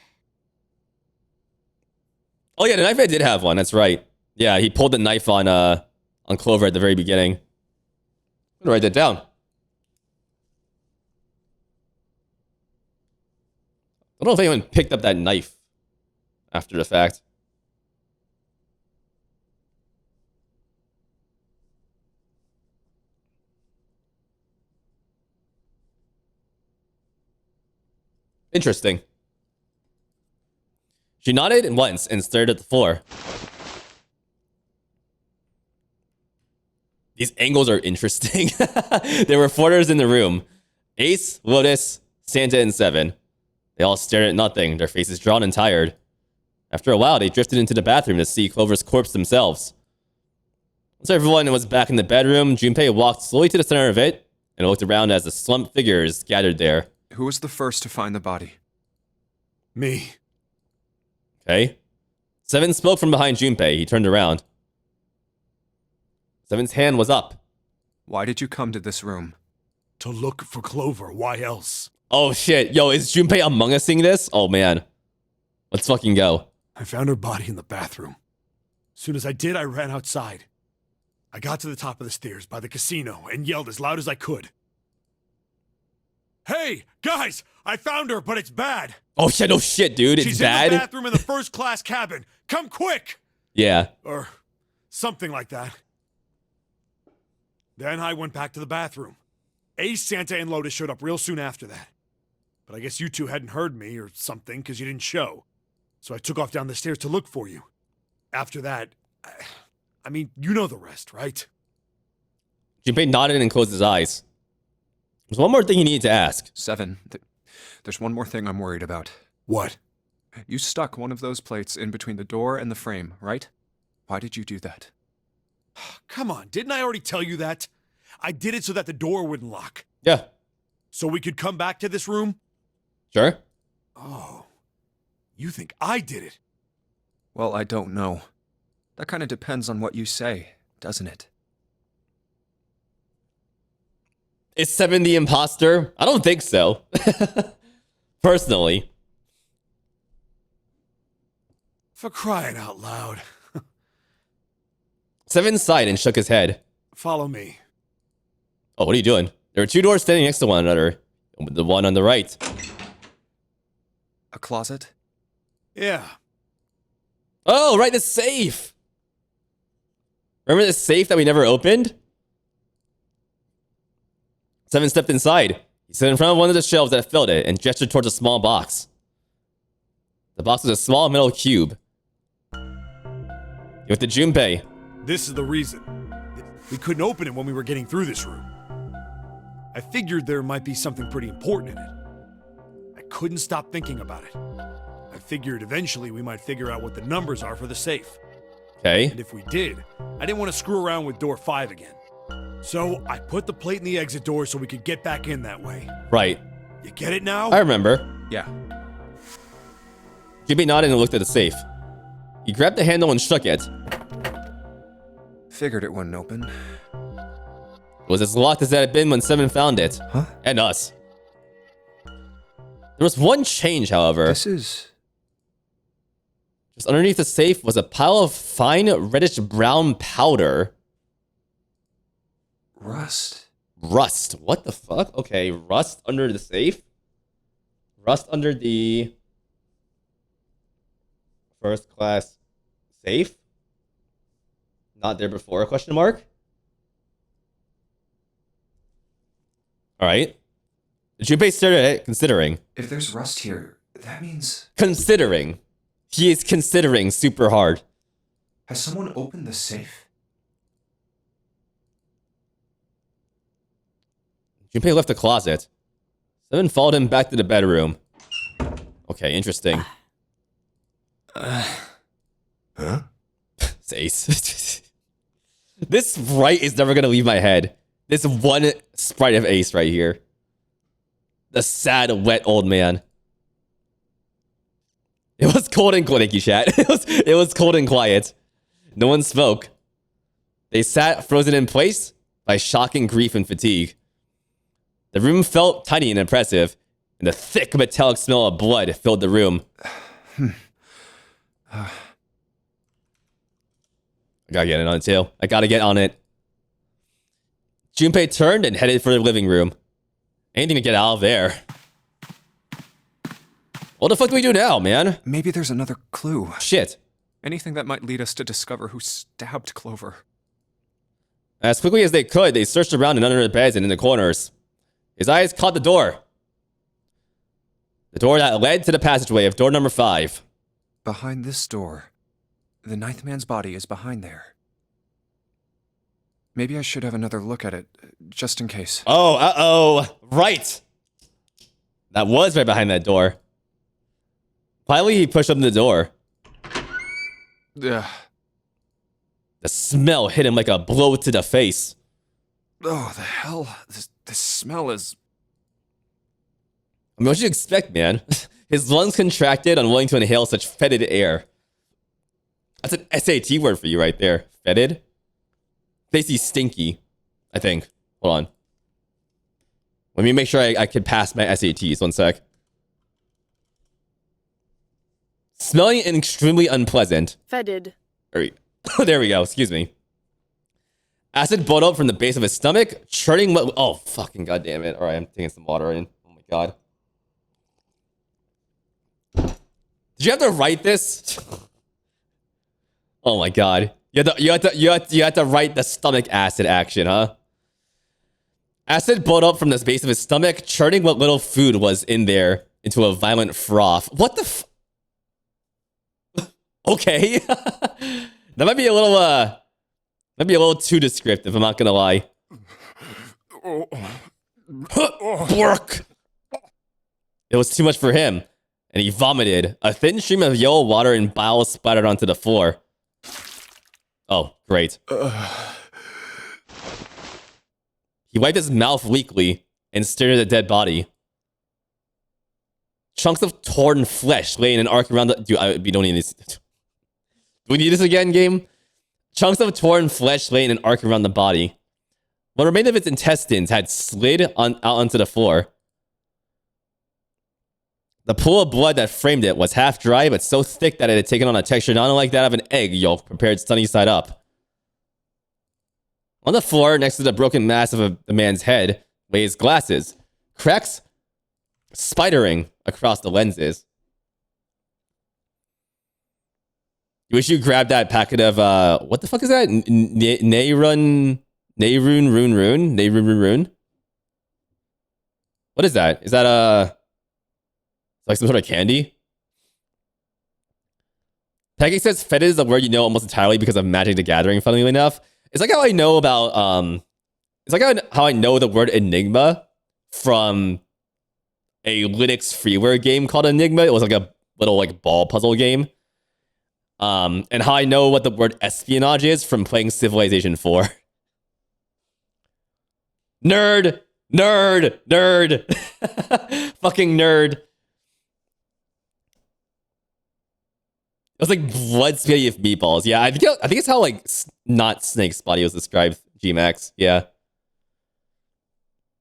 Oh yeah, the knife I did have one, that's right. Yeah, he pulled the knife on Clover at the very beginning. I'm gonna write that down. I don't know if anyone picked up that knife after the fact. Interesting. She nodded once and stared at the floor. These angles are interesting. There were foreigners in the room. Ace, Lotus, Santa, and Seven. They all stared at nothing, their faces drawn and tired. After a while, they drifted into the bathroom to see Clover's corpse themselves. Once everyone was back in the bedroom, Junpei walked slowly to the center of it and looked around as the slumped figures gathered there. Who was the first to find the body? Me. Okay. Seven spoke from behind Junpei. He turned around. Seven's hand was up. Why did you come to this room? To look for Clover. Why else? Oh shit. Yo, is Junpei Among Us-ing this? Oh man. Let's fucking go. I found her body in the bathroom. As soon as I did, I ran outside. I got to the top of the stairs by the casino and yelled as loud as I could. Hey, guys! I found her, but it's bad. Oh shit, no shit, dude. It's She's bad. in the bathroom in the first class cabin. Come quick! Yeah. Or something like that. Then I went back to the bathroom. Ace, Santa, and Lotus showed up real soon after that. But I guess you two hadn't heard me or something because you didn't show. So I took off down the stairs to look for you. After that, I mean, you know the rest, right? Junpei nodded and closed his eyes. There's one more thing you need to ask. Seven. There's one more thing I'm worried about. What? You stuck one of those plates in between the door and the frame, right? Why did you do that? Come on, didn't I already tell you that? I did it so that the door wouldn't lock. Yeah. So we could come back to this room? Sure. Oh. You think I did it? Well, I don't know. That kind of depends on what you say, doesn't it? Is Seven the imposter? I don't think so. Personally. For crying out loud. Seven sighed and shook his head. Follow me. Oh, what are you doing? There are two doors standing next to one another. The one on the right. A closet? Yeah. Oh, right, the safe. Remember the safe that we never opened? 7 stepped inside. He stood in front of one of the shelves that filled it and gestured towards a small box. The box was a small metal cube. With the Junpei. This is the reason. We couldn't open it when we were getting through this room. I figured there might be something pretty important in it. I couldn't stop thinking about it. I figured eventually we might figure out what the numbers are for the safe. Okay. And if we did, I didn't want to screw around with door 5 again. So I put the plate in the exit door so we could get back in that way. Right. You get it now? I remember. Yeah. Junpei nodded and looked at the safe. He grabbed the handle and shook it. Figured it wouldn't open. It was as locked as it had been when 7 found it. Huh? And us. There was one change, however. This is... Just underneath the safe was a pile of fine reddish-brown powder. Rust. Rust. What the fuck? Okay, rust under the safe? Rust under the... first class safe? Not there before, question mark? Alright. Junpei stared at it, considering. If there's rust here, that means... Considering. He is considering super hard. Has someone opened the safe? Junpei left the closet. 7 followed him back to the bedroom. Okay, interesting. Huh? It's Ace. This sprite is never gonna leave my head. This one sprite of Ace right here. The sad, wet old man. It was cold and quiet, chat. It was cold and quiet. No one spoke. They sat frozen in place by shocking grief and fatigue. The room felt tiny and impressive, and the thick metallic smell of blood filled the room. I gotta get it on it too. I gotta get on it. Junpei turned and headed for the living room. Anything to get out of there. What the fuck do we do now, man? Maybe there's another clue. Shit. Anything that might lead us to discover who stabbed Clover. As quickly as they could, they searched around and under the beds and in the corners. His eyes caught the door. The door that led to the passageway of door number 5. Behind this door. The 9th man's body is behind there. Maybe I should have another look at it, just in case. Oh, uh-oh. Right. That was right behind that door. Finally, he pushed open the door. Ugh. The smell hit him like a blow to the face. Oh, the hell? This smell is... I mean, what you expect, man? His lungs contracted, unwilling to inhale such fetid air. That's an SAT word for you right there. Fetid? Basically stinky, I think. Hold on. Let me make sure I can pass my SATs. One sec. Smelling and extremely unpleasant. Fetid. There we go. Excuse me. Acid built up from the base of his stomach, churning what... Oh, fucking goddamn it. All right, I'm taking some water in. Oh my god. Did you have to write this? Oh my god. You had to write the stomach acid action, huh? Acid built up from the base of his stomach, churning what little food was in there into a violent froth. What the f... Okay. That might be a little too descriptive, I'm not gonna lie. Bork! It was too much for him, and he vomited. A thin stream of yellow water and bile splattered onto the floor. Oh, great. He wiped his mouth weakly and stared at the dead body. Chunks of torn flesh lay in an arc around the... Dude, we don't need this. Do we need this again, game? Chunks of torn flesh lay in an arc around the body. What remained of its intestines had slid out onto the floor. The pool of blood that framed it was half dry, but so thick that it had taken on a texture not unlike that of an egg yolk prepared sunny side up. On the floor, next to the broken mass of the man's head, lay his glasses. Cracks spidering across the lenses. You wish you grabbed that packet of what the fuck is that? Nayrun Rune. What is that? Is that like some sort of candy? Peggy says fetid is a word you know almost entirely because of Magic the Gathering, funnily enough. It's like how I know about it's like how I know the word enigma from a Linux freeware game called Enigma. It was like a little like ball puzzle game. And how I know what the word espionage is from playing Civilization 4. Nerd! Fucking nerd. It was like blood spaghetti with meatballs. Yeah, I think it's how like not Snake's body was described. Gmax. Yeah.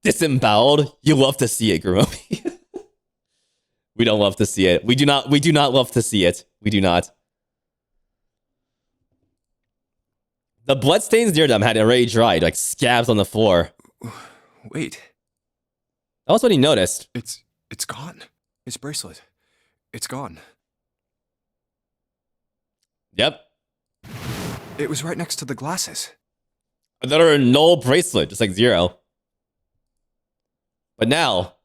Disemboweled. You love to see it, Guromi. We don't love to see it. We do not love to see it. We do not. The bloodstains near them had already dried, like scabs on the floor. Wait. That was what he noticed. It's gone. His bracelet. It's gone. Yep. It was right next to the glasses. Another null bracelet, just like 0. But now,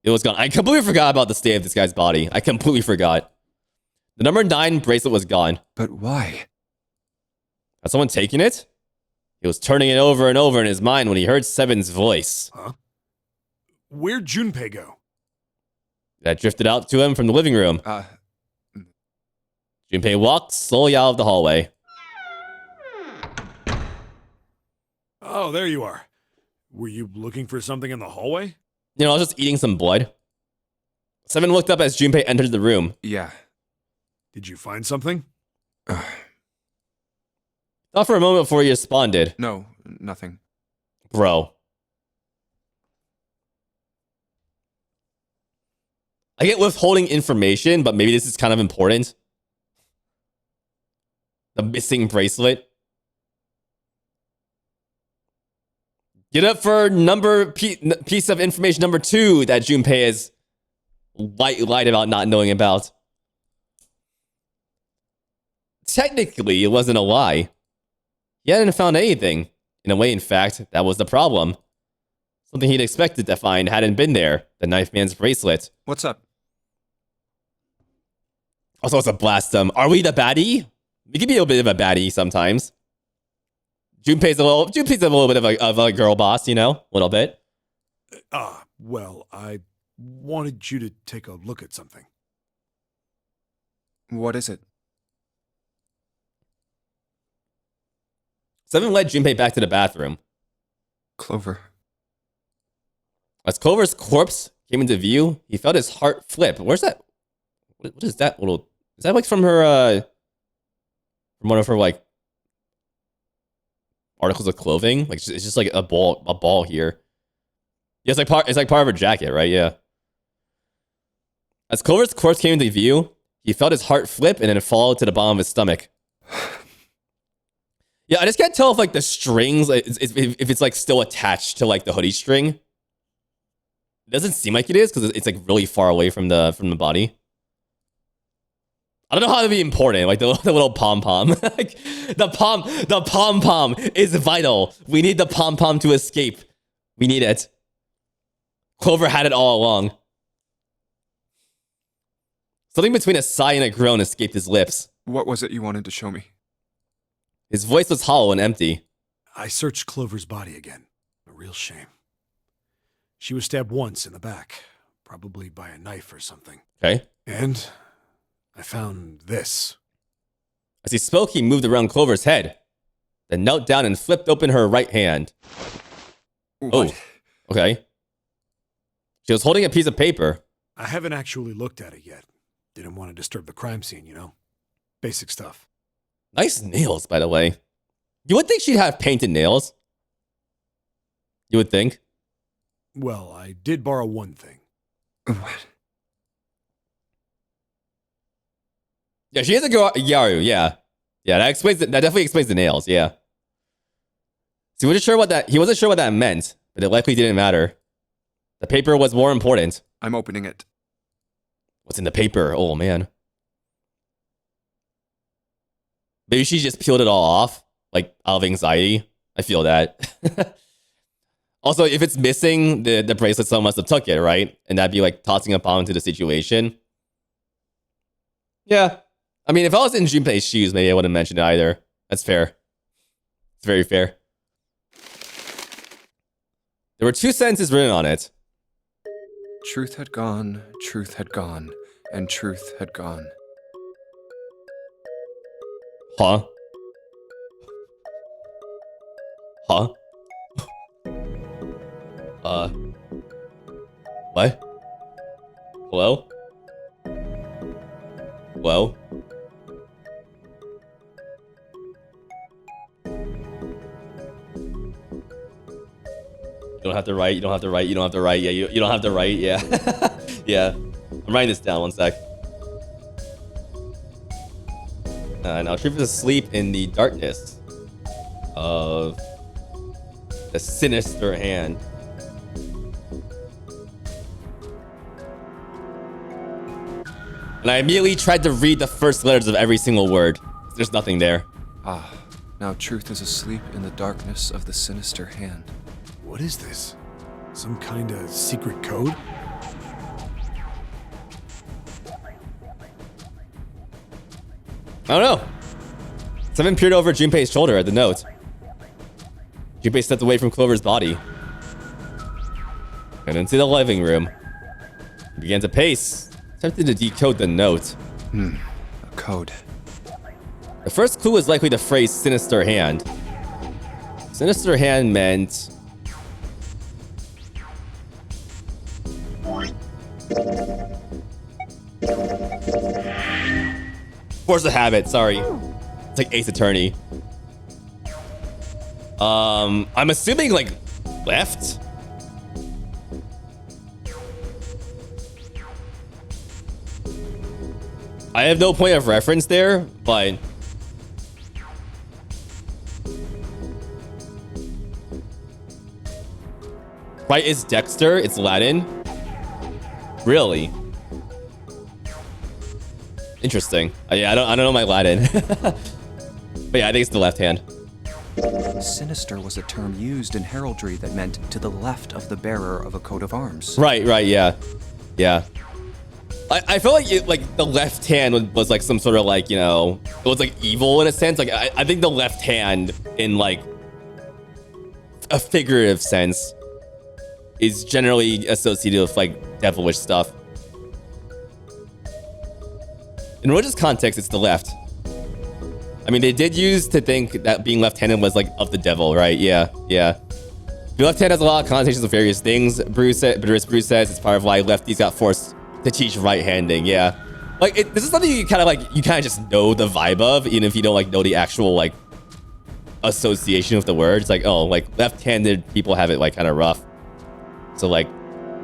it was gone. I completely forgot about the state of this guy's body. I completely forgot. The number 9 bracelet was gone. But why? Had someone taken it? He was turning it over and over in his mind when he heard Seven's voice. Huh? Where'd Junpei go? That drifted out to him from the living room. Junpei walked slowly out of the hallway. Oh, there you are. Were you looking for something in the hallway? You know, I was just eating some blood. Seven looked up as Junpei entered the room. Yeah. Did you find something? Thought for a moment before he responded. No, nothing. Bro. I get withholding information, but maybe this is kind of important. The missing bracelet. Get up for piece of information number 2 that Junpei is lied about not knowing about. Technically, it wasn't a lie. He hadn't found anything. In a way, in fact, that was the problem. Something he'd expected to find hadn't been there. The knife man's bracelet. What's up? Also, it's a blast. Are we the baddie? We can be a little bit of a baddie sometimes. Junpei's a little bit of a girl boss, you know? A little bit. Well, I wanted you to take a look at something. What is it? Seven led Junpei back to the bathroom. Clover. As Clover's corpse came into view, he felt his heart flip. Where's that? What is that little? Is that like from her? From one of her like articles of clothing? Like it's just like a ball here. Yeah, it's like part of her jacket, right? Yeah. As Clover's corpse came into view, he felt his heart flip and then fall to the bottom of his stomach. Yeah, I just can't tell if like the strings, if it's like still attached to like the hoodie string. It doesn't seem like it is because it's like really far away from the body. I don't know how to be important, like the little pom-pom. Like the pom-pom is vital. We need the pom-pom to escape. We need it. Clover had it all along. Something between a sigh and a groan escaped his lips. What was it you wanted to show me? His voice was hollow and empty. I searched Clover's body again. A real shame. She was stabbed once in the back, probably by a knife or something. Okay. And I found this. As he spoke, he moved around Clover's head, then knelt down and flipped open her right hand. What? Oh, okay. She was holding a piece of paper. I haven't actually looked at it yet. Didn't want to disturb the crime scene, you know? Basic stuff. Nice nails, by the way. You would think she'd have painted nails. You would think. Well, I did borrow one thing. What? Yeah, she is a Yaru, yeah. Yeah, that definitely explains the nails, yeah. So he wasn't sure what that meant, but it likely didn't matter. The paper was more important. I'm opening it. What's in the paper? Oh, man. Maybe she just peeled it all off, like out of anxiety. I feel that. Also, if it's missing the bracelet, someone must have took it, right? And that'd be like tossing a bomb into the situation. Yeah. I mean, if I was in Junpei's shoes, maybe I wouldn't mention it either. That's fair. It's very fair. There were 2 sentences written on it. Truth had gone, and truth had gone. Huh? Huh? What? Hello? Hello? You don't have to write, you don't have to write, you don't have to write. Yeah, you don't have to write, yeah. Yeah. I'm writing this down, one sec. Now Truth is asleep in the darkness of the sinister hand. And I immediately tried to read the first letters of every single word. There's nothing there. Ah, now truth is asleep in the darkness of the sinister hand. What is this? Some kind of secret code? I don't know. Something peered over Junpei's shoulder at the note. Junpei stepped away from Clover's body and into the living room. He began to pace, attempting to decode the note. A code. The first clue was likely the phrase sinister hand. Sinister hand meant... Force of habit, sorry. It's like Ace Attorney. I'm assuming like left. I have no point of reference there, but right is Dexter. It's Latin. Really? Interesting. Yeah, I don't know my Latin. But yeah, I think it's the left hand. Sinister was a term used in heraldry that meant to the left of the bearer of a coat of arms. Right, yeah. Yeah. I feel like the left hand was like some sort of like, you know, it was like evil in a sense. Like I think the left hand in like a figurative sense is generally associated with like devilish stuff. In religious context, it's the left. I mean, they did use to think that being left-handed was like of the devil, right? Yeah. The left hand has a lot of connotations of various things. Bruce says it's part of why lefties got forced to teach right-handing. Yeah, like this is something you kind of just know the vibe of, even if you don't like know the actual like association with the word. It's like, oh, like left-handed people have it like kind of rough. So like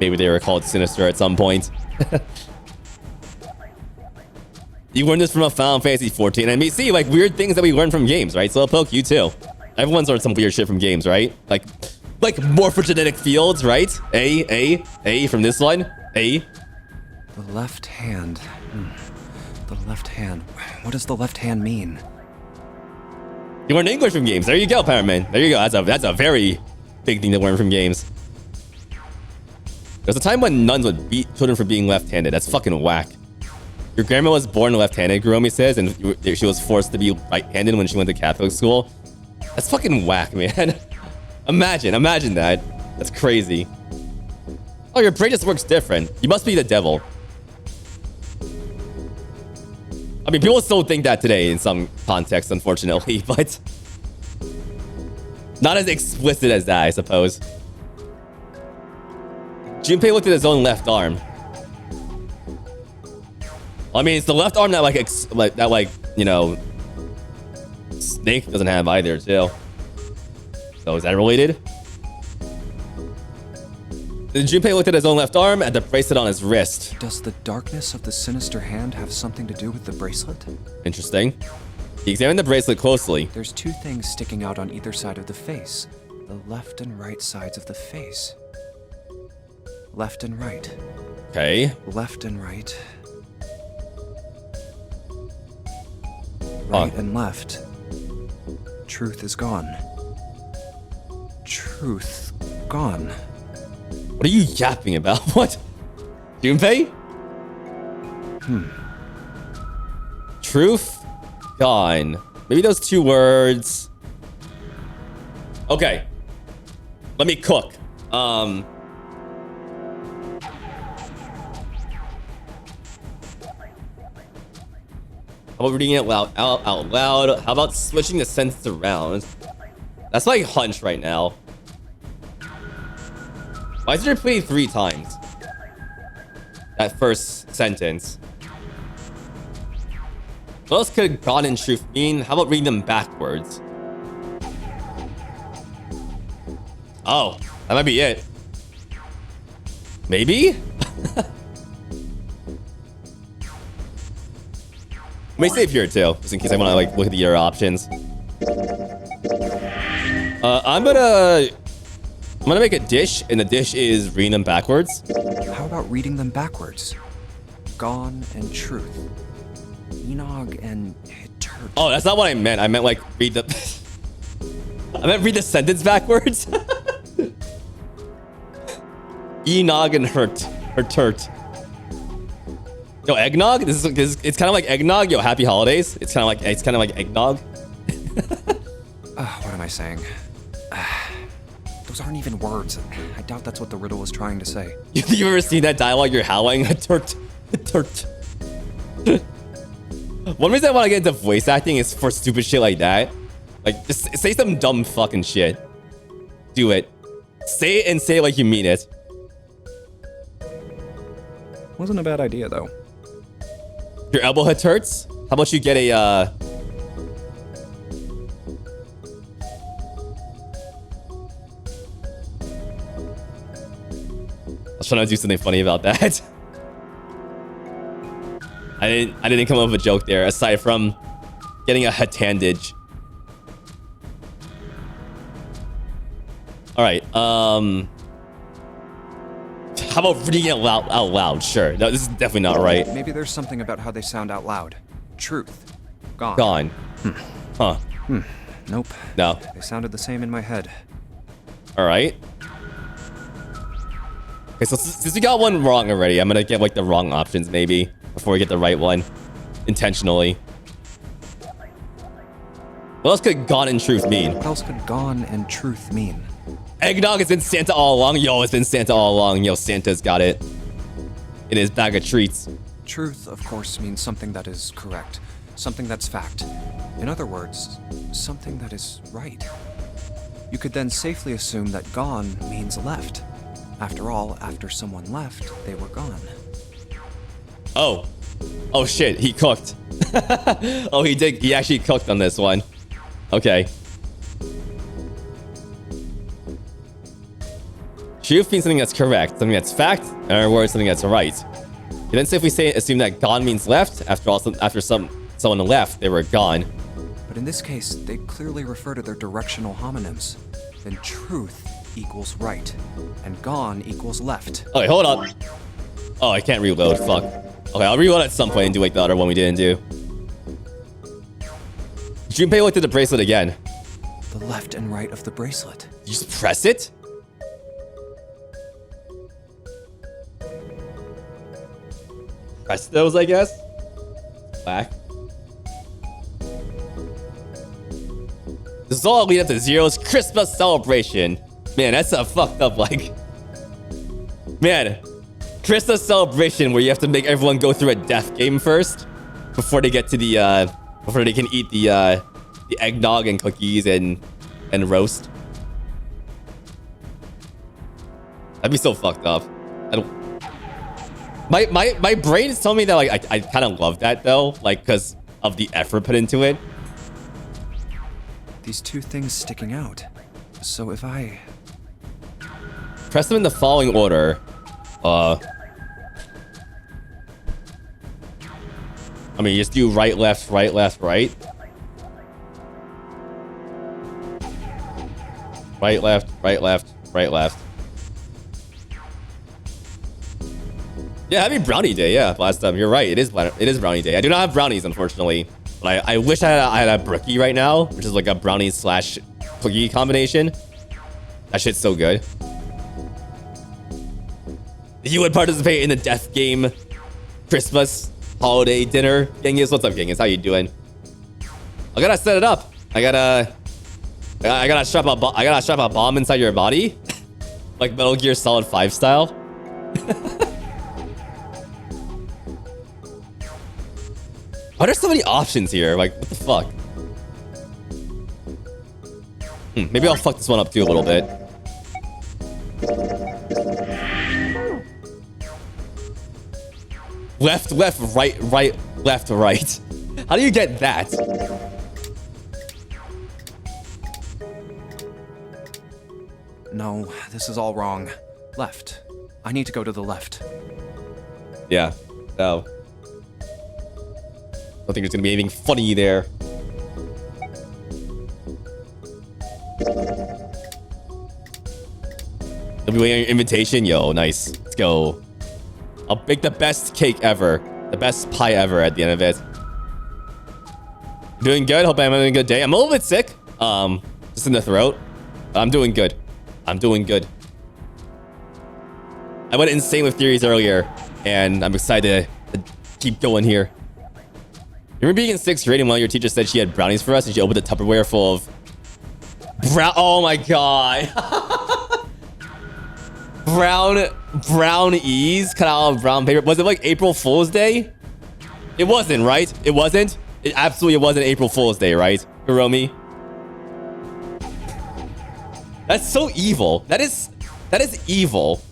maybe they were called sinister at some point. You learned this from a Final Fantasy 14. I mean, see, like, weird things that we learn from games, right? Slowpoke, you too. Everyone's learned some weird shit from games, right? Like morphogenetic fields, right? A from this one. A. The left hand. The left hand. What does the left hand mean? You learned English from games. There you go, Paraman. There you go. That's a very big thing to learn from games. There's a time when nuns would beat children for being left-handed. That's fucking whack. Your grandma was born left-handed, Kuromi says, and she was forced to be right-handed when she went to Catholic school. That's fucking whack, man. Imagine that. That's crazy. Oh, your brain just works different. You must be the devil. I mean, people still think that today in some contexts, unfortunately, but not as explicit as that, I suppose. Junpei looked at his own left arm. I mean, it's the left arm that you know, Snake doesn't have either, too. So is that related? Then Junpei looked at his own left arm at the bracelet on his wrist. Does the darkness of the sinister hand have something to do with the bracelet? Interesting. He examined the bracelet closely. There's 2 things sticking out on either side of the face. The left and right sides of the face. Left and right. Okay. Left and right. right and left. Truth is gone. Truth gone. What are you yapping about? What? Junpei? Truth gone. Maybe those two words. Okay. Let me cook. How about reading it out loud? How about switching the sentence around? That's my hunch right now. Why is it repeated 3 times? That first sentence. What else could God and truth mean? How about reading them backwards? Oh, that might be it. Maybe? Let me save here too, just in case I want to like look at the other options. I'm gonna make a dish, and the dish is reading them backwards. How about reading them backwards? Gone and truth. Enog and Hitert. Oh, that's not what I meant. I meant like read the. I meant read the sentence backwards. Enog and Hitert. Yo, eggnog. This is it's kind of like eggnog. Yo, happy holidays. It's kind of like eggnog. What am I saying? Those aren't even words. I doubt that's what the riddle was trying to say. You ever seen that dialogue? You're howling. Hitert. One reason I want to get into voice acting is for stupid shit like that. Like, just say some dumb fucking shit. Do it. Say it and say it like you mean it. Wasn't a bad idea, though. Your elbow hurts? How about you get a, I was trying to do something funny about that. I didn't come up with a joke there, aside from getting a hatandage. Alright, how about reading it out loud? Sure. No, this is definitely not right. Maybe there's something about how they sound out loud. Truth. Gone. Gone. Huh. Nope. No. They sounded the same in my head. Alright. Okay, so since we got one wrong already, I'm gonna get like the wrong options maybe before we get the right one. Intentionally. What else could gone and truth mean? What else could gone and truth mean? Eggnog has been Santa all along. Yo, it's been Santa all along. Yo, Santa's got it in his bag of treats. Truth, of course, means something that is correct. Something that's fact. In other words, something that is right. You could then safely assume that gone means left. After all, after someone left, they were gone. Oh. Oh shit, he cooked. Oh, he did. He actually cooked on this one. Okay. Truth means something that's correct, something that's fact, in other words, something that's right. You then safely assume that gone means left. After all, after someone left, they were gone. But in this case, they clearly refer to their directional homonyms. Then truth equals right, and gone equals left. Okay, hold up. Oh, I can't reload. Fuck. Okay, I'll reload at some point and do like the other one we didn't do. Junpei looked at the bracelet again. The left and right of the bracelet. You just press it? Press those, I guess. Back. This is all lead up to Zero's Christmas celebration. Man, that's a fucked up, like... Man, Christmas celebration where you have to make everyone go through a death game first before they get to the, before they can eat the eggnog and cookies and roast. That'd be so fucked up. I don't... My brain is telling me that like I kind of love that though, like because of the effort put into it. These two things sticking out. So if I press them in the following order, I mean, you just do right, left, right, left, right. Right, left, right, left, right, left. Yeah, happy brownie day. Yeah, last time. You're right. It is brownie day. I do not have brownies, unfortunately. But I wish I had a brookie right now, which is like a brownie slash cookie combination. That shit's so good. You would participate in the death game Christmas holiday dinner. Genghis, what's up, Genghis? How you doing? I gotta set it up. I gotta strap a bomb inside your body, like Metal Gear Solid 5 style. Why are there so many options here? Like, what the fuck? Maybe I'll fuck this one up too a little bit. Left, right, left, right. How do you get that? No, this is all wrong. Left. I need to go to the left. Yeah. No. I don't think there's gonna be anything funny there. They'll be waiting on your invitation. Yo, nice. Let's go. I'll bake the best cake ever. The best pie ever at the end of it. Doing good. Hope I'm having a good day. I'm a little bit sick. Just in the throat. But I'm doing good. I'm doing good. I went insane with theories earlier, and I'm excited to keep going here. You remember being in 6th grade and one of your teachers said she had brownies for us, and she opened a Tupperware full of oh my god. brownies cut out of brown paper. Was it like April Fool's Day? It wasn't, right? It wasn't? It absolutely wasn't April Fool's Day, right? Hiromi? That's so evil. That is evil.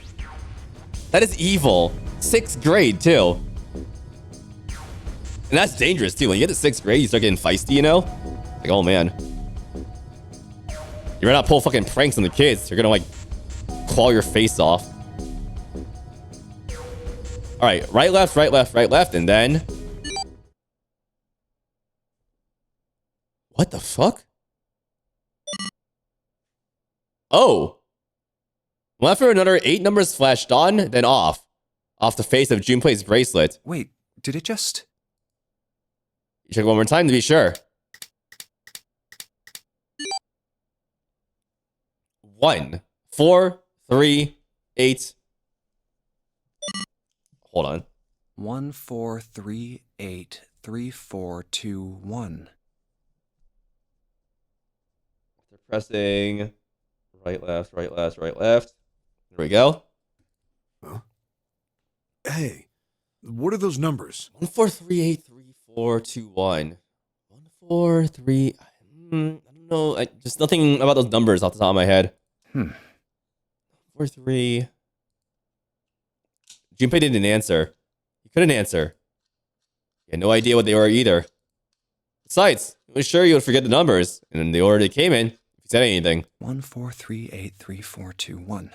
That is evil. 6th grade, too. And that's dangerous, too. When you get to 6th grade, you start getting feisty, you know? Like, oh, man. You better not pull fucking pranks on the kids. They're gonna, like, claw your face off. All right, right, left, and then... What the fuck? Oh. Well, after another 8 numbers flashed on, then off. Off the face of Junpei's bracelet. Wait, did it just... You check one more time to be sure. 1, 4, 3, 8. Hold on. 1, 4, 3, 8, 3, 4, 2, 1. They're pressing right, left. There we go. Huh? Hey, what are those numbers? 1, 4, 3, 8, 3, 4, 2, 1. 1, 4, 3. I don't know. Just nothing about those numbers off the top of my head. 4, 3. Junpei didn't answer. He couldn't answer. He had no idea what they were either. Besides, he was sure you would forget the numbers, and in the order they came in, if he said anything. 1, 4, 3, 8, 3, 4, 2, 1.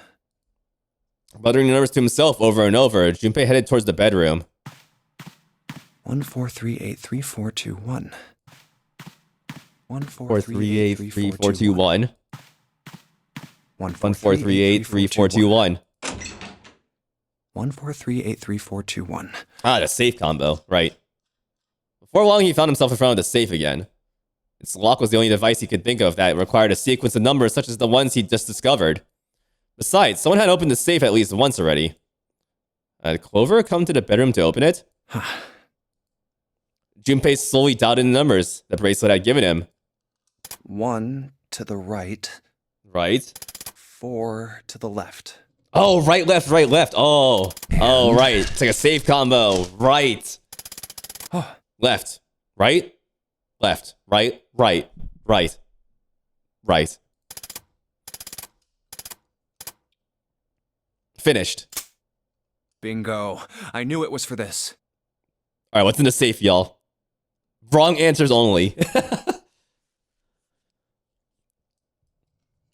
Muttering the numbers to himself over and over, Junpei headed towards the bedroom. 1, 4, 3, 8, 3, 4, 2, 1. 1, 4, 3, 8, 3, 4, 2, 1. 1, 4, 3, 8, 3, 4, 2, 1. 1, 4, 3, 8, 3, 4, 2, 1. Ah, the safe combo. Right. Before long, he found himself in front of the safe again. Its lock was the only device he could think of that required a sequence of numbers such as the ones he'd just discovered. Besides, someone had opened the safe at least once already. Had Clover come to the bedroom to open it? Junpei slowly doubted the numbers the bracelet had given him. 1 to the right. Right. 4 to the left. Oh, right, left. Oh, right. It's like a safe combo. Right. Left. Right. Left. Right. Finished. Bingo. I knew it was for this. All right, what's in the safe, y'all? Wrong answers only.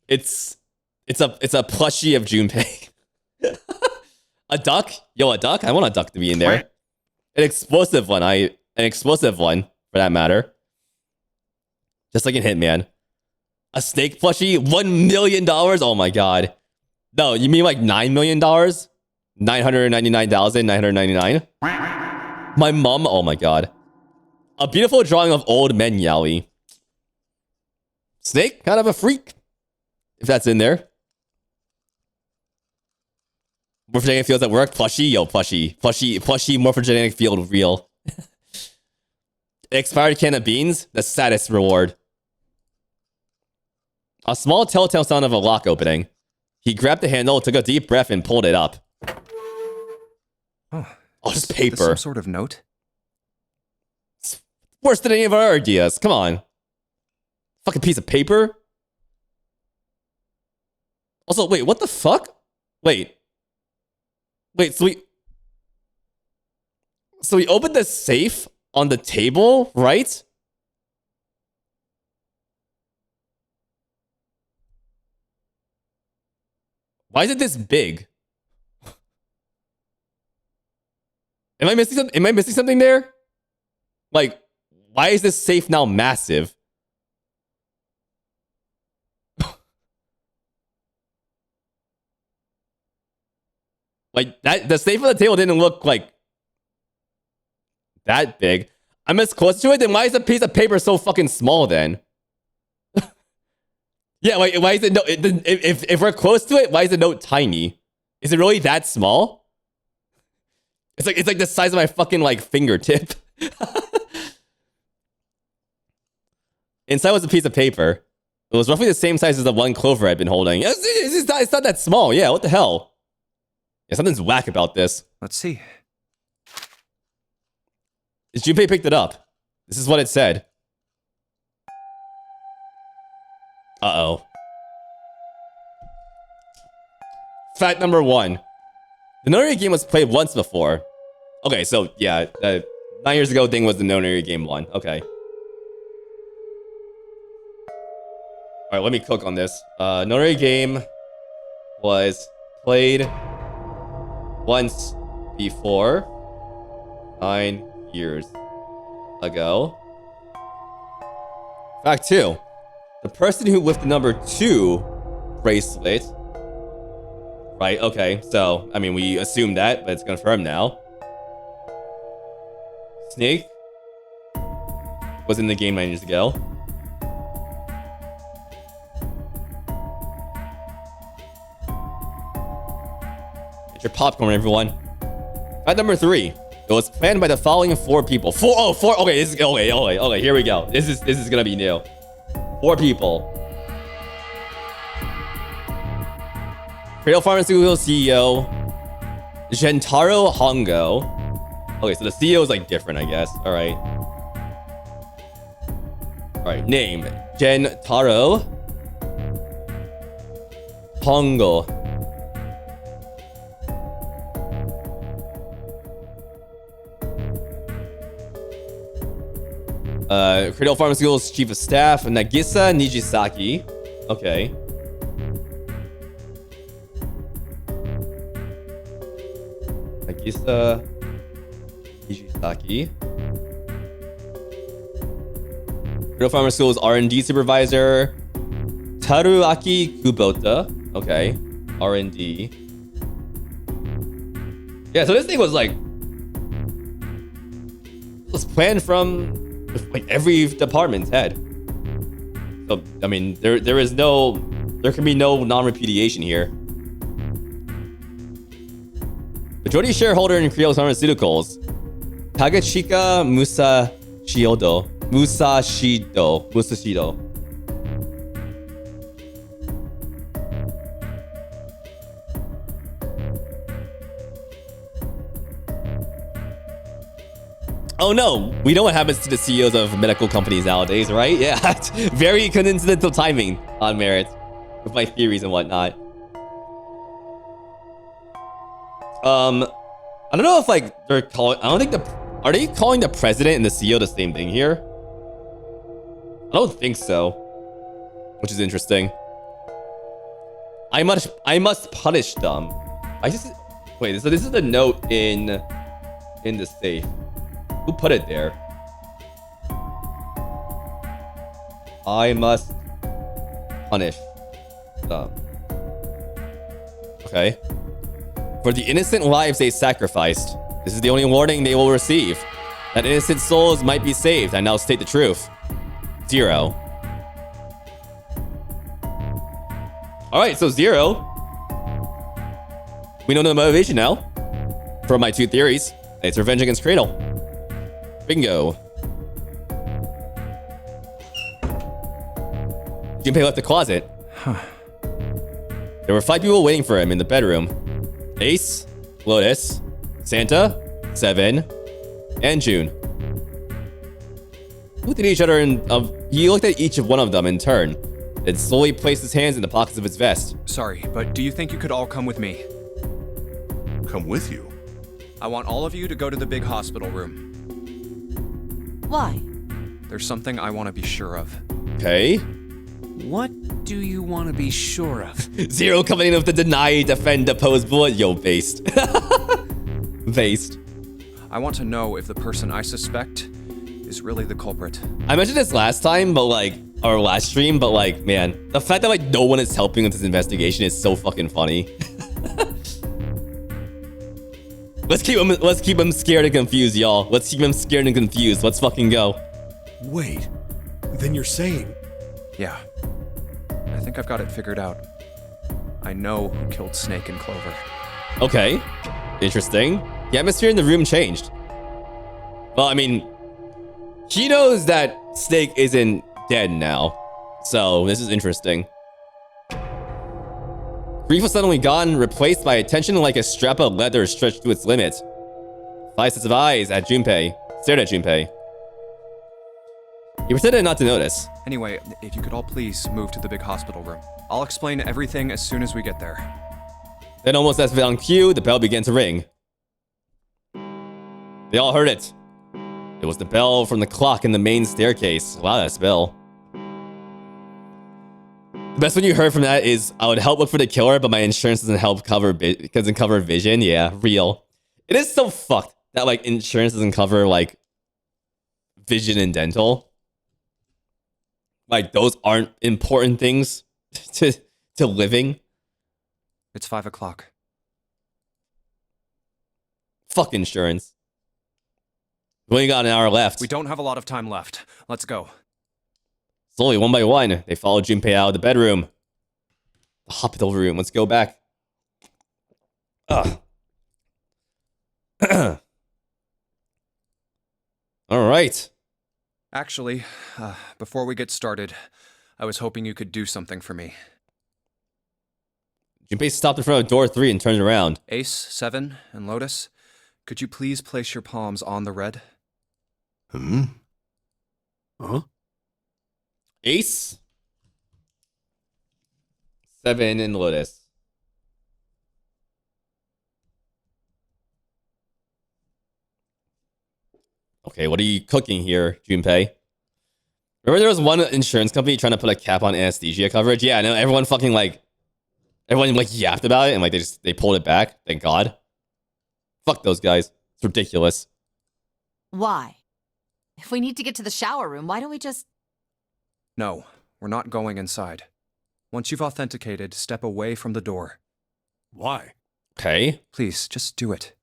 It's a plushie of Junpei. A duck? Yo, a duck? I want a duck to be in there. An explosive one. An explosive one, for that matter. Just like in Hitman. A snake plushie? $1 million? Oh my god. No, you mean like $9 million? 999,999? My mom? Oh my god. A beautiful drawing of old men yaoi. Snake, kind of a freak. If that's in there. Morphogenetic fields at work. Plushie, yo, plushie. Plushie morphogenetic field real. Expired can of beans. The saddest reward. A small telltale sound of a lock opening. He grabbed the handle, took a deep breath, and pulled it up. Oh, just This paper. some sort of note? Worse than any of our ideas. Come on. Fucking piece of paper. Also, wait, what the fuck? Wait, so we opened the safe on the table, right? Why is it this big? Am I missing something? Am I missing something there? Like, why is this safe now massive? Like that, the safe on the table didn't look like that big. I'm as close to it, then why is the piece of paper so fucking small then? Yeah, like why is it no? If we're close to it, why is the note tiny? Is it really that small? It's like the size of my fucking like fingertip. Inside was a piece of paper. It was roughly the same size as the one clover I'd been holding. It's not that small. Yeah, what the hell? Yeah, something's whack about this. Let's see. Junpei picked it up. This is what it said. Uh-oh. Fact number 1. The Nonary game was played once before. Okay, so yeah, 9 years ago thing was the Nonary game 1. Okay. Alright, let me click on this. Nonary game was played once before 9 years ago. Fact 2. The person who lifted number 2 bracelet. Right, okay. So, I mean, we assumed that, but it's confirmed now. Snake was in the game 9 years ago. Get your popcorn, everyone. Fact number 3. It was planned by the following 4 people. 4. Okay, this is okay. Here we go. This is gonna be new. 4 people. Cradle Pharmaceutical CEO Gentaro Hongo. Okay, so the CEO is like different, I guess. All right. Name Gentaro Hongo. Cradle Pharmaceuticals Chief of Staff, Nagisa Nijisaki. Okay. Nagisa Nijisaki. Cradle Pharmaceuticals R&D Supervisor, Taruaki Kubota. Okay. R&D. Yeah, so this thing was like... It was planned from... like every department's head. So I mean, there can be no non-repudiation here. Majority shareholder in Cradle Pharmaceuticals, Kagachika Musashido. Oh no, we know what happens to the CEOs of medical companies nowadays, right? Yeah, very coincidental timing on Merit with my theories and whatnot. I don't know if like they're calling. I don't think are they calling the president and the CEO the same thing here? I don't think so, which is interesting. I must punish them. Wait. So this is the note in the safe. Who put it there? I must punish them. Okay. For the innocent lives they sacrificed, this is the only warning they will receive. That innocent souls might be saved. I now state the truth. 0. Alright, so 0. We know the motivation now. For my 2 theories. It's revenge against Cradle. Bingo. Junpei left the closet. There were 5 people waiting for him in the bedroom. Ace, Lotus, Santa, Seven, and June. Looked at each other and he looked at each of one of them in turn, then slowly placed his hands in the pockets of his vest. Sorry, but do you think you could all come with me? Come with you. I want all of you to go to the big hospital room. Why? There's something I want to be sure of. Okay. What do you want to be sure of? 0 coming in with the deny, defend, oppose bullet. Yo, based. Based. I want to know if the person I suspect is really the culprit. I mentioned this last time, but like, or last stream, but like, man, the fact that like no one is helping with this investigation is so fucking funny. Let's keep him scared and confused, y'all. Let's keep him scared and confused. Let's fucking go. Wait, then you're saying... Yeah. I think I've got it figured out. I know who killed Snake and Clover. Okay. Interesting. The atmosphere in the room changed. Well, I mean, he knows that Snake isn't dead now. So, this is interesting. Grief was suddenly gone, replaced by attention like a strap of leather stretched to its limit. 5 sets of eyes at Junpei. Stared at Junpei. He pretended not to notice. Anyway, if you could all please move to the big hospital room. I'll explain everything as soon as we get there. Then almost as on cue, the bell began to ring. They all heard it. It was the bell from the clock in the main staircase. Wow, that's bell. The best one you heard from that is, I would help look for the killer, but my insurance doesn't help cover doesn't cover vision. Yeah, real. It is so fucked that like insurance doesn't cover like vision and dental. Like those aren't important things to living. It's 5 o'clock. Fuck insurance. We only got an hour left. We don't have a lot of time left. Let's go. Slowly, one by one, they followed Junpei out of the bedroom. The hospital room. Let's go back. Ugh. All right. Actually, before we get started, I was hoping you could do something for me. Junpei stopped in front of door 3 and turned around. Ace, Seven, and Lotus, could you please place your palms on the red? Huh? Ace, Seven, and Lotus. Okay, what are you cooking here, Junpei? Remember there was one insurance company trying to put a cap on anesthesia coverage? Yeah, I know everyone yapped about it and like they pulled it back. Thank God. Fuck those guys. It's ridiculous. Why? If we need to get to the shower room, why don't we just... No, we're not going inside. Once you've authenticated, step away from the door. Why? Okay. Please, just do it.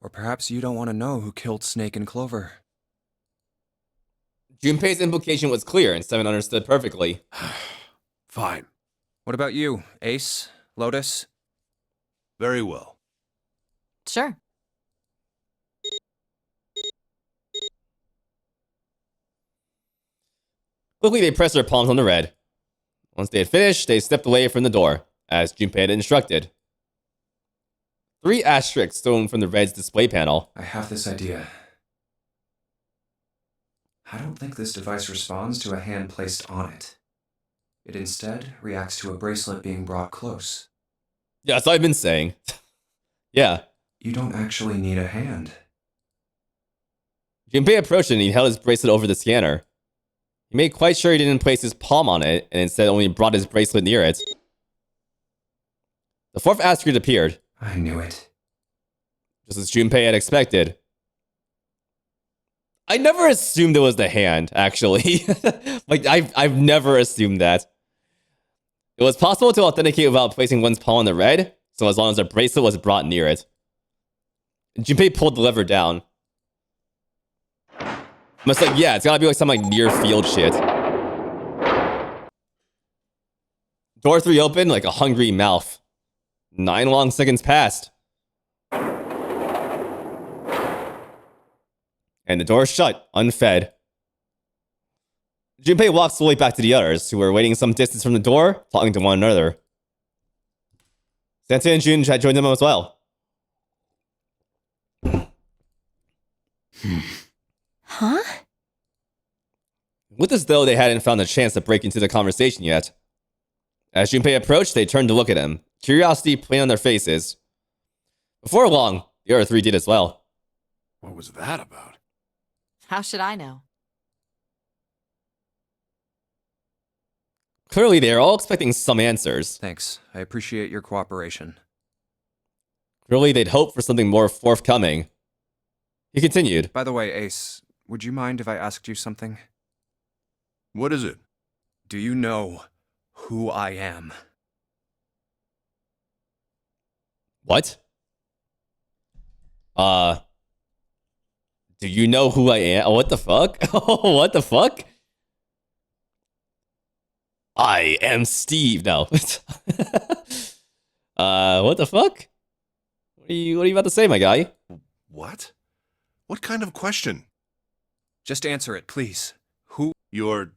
Or perhaps you don't want to know who killed Snake and Clover. Junpei's implication was clear and Seven understood perfectly. Fine. What about you, Ace, Lotus? Very well. Sure. Quickly, they pressed their palms on the red. Once they had finished, they stepped away from the door, as Junpei had instructed. 3 asterisks thrown from the red's display panel. I have this idea. I don't think this device responds to a hand placed on it. It instead reacts to a bracelet being brought close. Yeah, that's what I've been saying. Yeah. You don't actually need a hand. Junpei approached it and he held his bracelet over the scanner. He made quite sure he didn't place his palm on it and instead only brought his bracelet near it. The 4th asterisk appeared. I knew it. Just as Junpei had expected. I never assumed it was the hand, actually. Like, I've never assumed that. It was possible to authenticate without placing one's palm on the red, so as long as a bracelet was brought near it. Junpei pulled the lever down. Must like, yeah, it's gotta be like some like near field shit. Door 3 open like a hungry mouth. 9 long seconds passed. And the door shut, unfed. Junpei walked slowly back to the others, who were waiting some distance from the door, talking to one another. Santa and Jun had joined them as well. Huh? It looked as though they hadn't found a chance to break into the conversation yet. As Junpei approached, they turned to look at him, curiosity plain on their faces. Before long, the other 3 did as well. What was that about? How should I know? Clearly, they are all expecting some answers. Thanks. I appreciate your cooperation. Clearly, they'd hoped for something more forthcoming. He continued. By the way, Ace, would you mind if I asked you something? What is it? Do you know who I am? What? Do you know who I am? What the fuck? What the fuck? I am Steve. No. What the fuck? What are you about to say, my guy? What? What kind of question? Just answer it, please. Who? You're